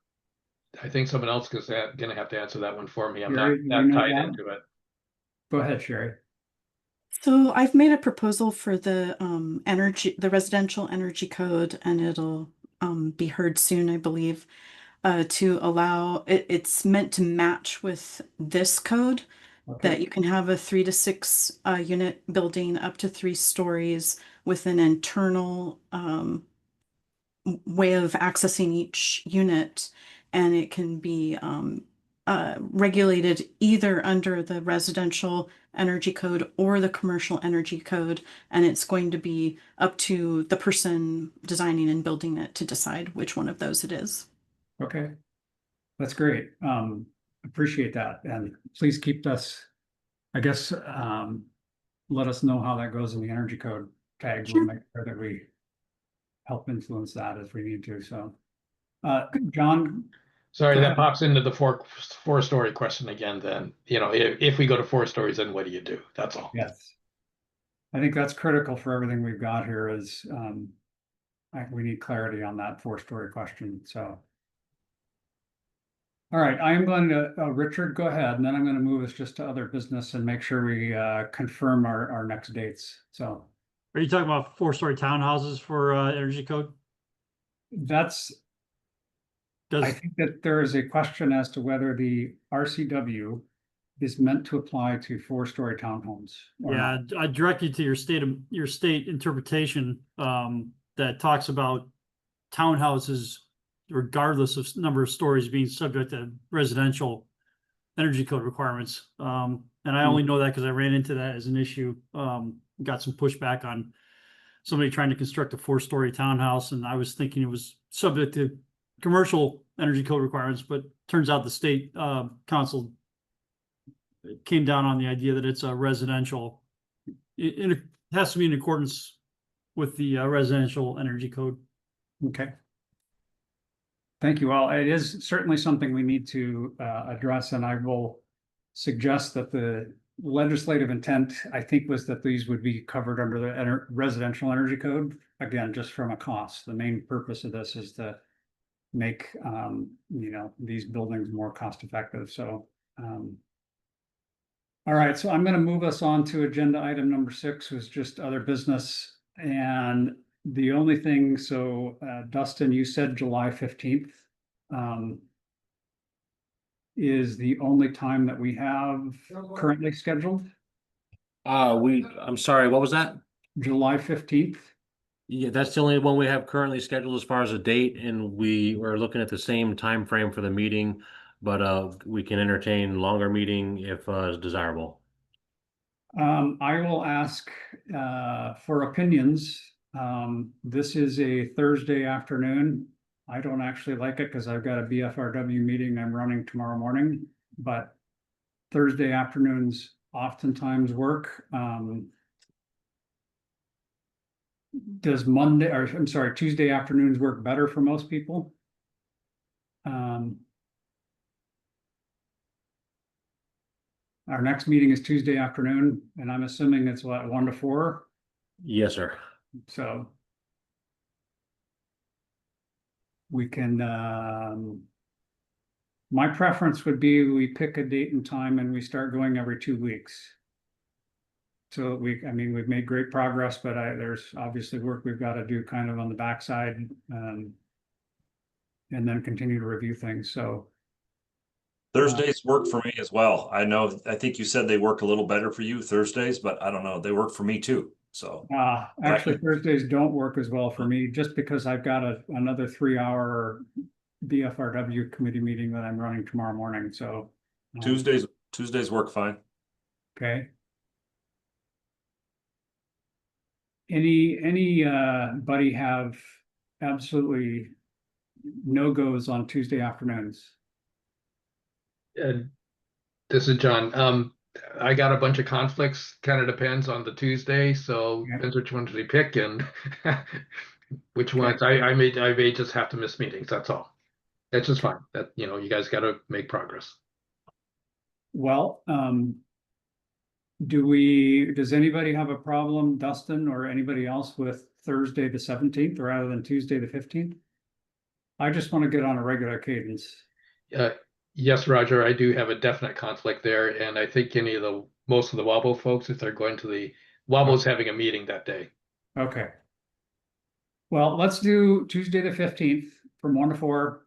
think someone else is going to have to answer that one for me. I'm Sherry, not tied into it. Go ahead, Sherry. So I've made a proposal for the residential energy code, and it'll be heard soon, I believe, to allow it's meant to match with this code. Okay. That you can have a 3 to 6 unit building up to 3 stories with an internal way of accessing each unit, and it can be regulated either under the residential energy code or the commercial energy code, and it's going to be up to the person designing and building it to decide which one of those it is. Okay, that's great. Appreciate that, and please keep us, I guess, let us know how that goes in the energy code tag. Sure. We'll make sure that we help influence that as we need to. So John, sorry, that pops into the four-story question again. Then, if we go to 4 stories, then what do you do? That's all. Yes. I think that's critical for everything we've got here is, we need clarity on that 4-story question, so. All right, I am going to, Richard, go ahead, and then I'm going to move us just to other business and make sure we confirm our next dates, so. Are you talking about 4-story townhouses for energy code? That's, I think that there is a question as to whether the RCW is meant to apply to 4-story townhomes or Yeah, not. I direct you to your state interpretation that talks about townhouses, regardless of number of stories, being subject to residential energy code requirements. And I only know that because I ran into that as an issue. Got some pushback on somebody trying to construct a 4-story townhouse, and I was thinking it was subject to commercial energy code requirements, but turns out the state council came down on the idea that it's a residential. It has to be in accordance with the residential energy code. Okay. Thank you. Well, it is certainly something we need to address, and I will suggest that the legislative intent, I think, was that these would be covered under the residential energy code. Again, just from a cost. The main purpose of this is to make these buildings more cost effective. So all right, so I'm going to move us on to agenda item number 6, was just other business. And the only thing, so Dustin, you said July 15th is the only time that we have currently scheduled. I'm sorry, what was that? July 15th. Yeah, that's the only one we have currently scheduled as far as a date, and we were looking at the same time frame for the meeting, but we can entertain longer meeting if it's desirable. I will ask for opinions. This is a Thursday afternoon. I don't actually like it because I've got a BFRW meeting I'm running tomorrow morning, but Thursday afternoons oftentimes work. Does Tuesday afternoons work better for most people? Our next meeting is Tuesday afternoon, and I'm assuming it's what, 1 to 4? Yes, sir. So we can, my preference would be we pick a date and time and we start going every 2 weeks. So we've made great progress, but there's obviously work we've got to do kind of on the backside, and then continue to review things. So Thursdays work for me as well. I think you said they work a little better for you Thursdays, but I don't know. They work for me too. So actually Thursdays don't work as well for me, just because I've got another 3-hour BFRW committee meeting that I'm running tomorrow morning. So Tuesdays work fine. Okay. Anybody have absolutely no-goes on Tuesday afternoons? This is John. I got a bunch of conflicts, kind of depends on the Tuesday, so depends which ones we pick and which ones I may just have to miss meetings, that's all. That's just fine. That you guys got to make progress. Well, does anybody have a problem, Dustin, or anybody else, with Thursday the 17th rather than Tuesday the 15th? I just want to get on a regular cadence. Yes, Roger, I do have a definite conflict there, and I think most of the Wabo folks, if they're going to the Wabo's having a meeting that day. Okay. Well, let's do Tuesday the 15th from 1 to 4,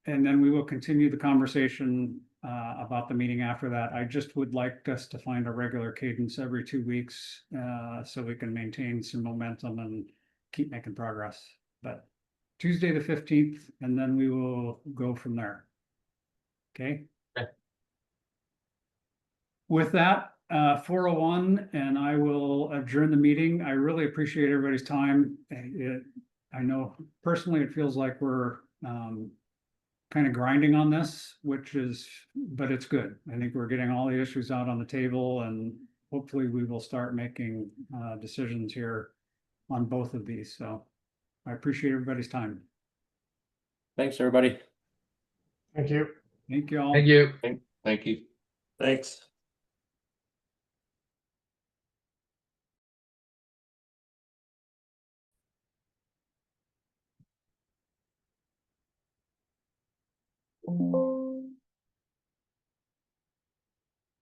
and then we will continue the conversation about the meeting after that. I just would like us to find a regular cadence every 2 weeks so we can maintain some momentum and keep making progress. But Tuesday the 15th, and then we will go from there. Okay. With that, 4:01, and I will adjourn the meeting. I really appreciate everybody's time. I know personally it feels like we're kind of grinding on this, but it's good. I think we're getting all the issues out on the table, and hopefully we will start making decisions here on both of these. So I appreciate everybody's time. Thanks, everybody. Thank you. Thank you all. Thank you. Thank you. Thanks. you.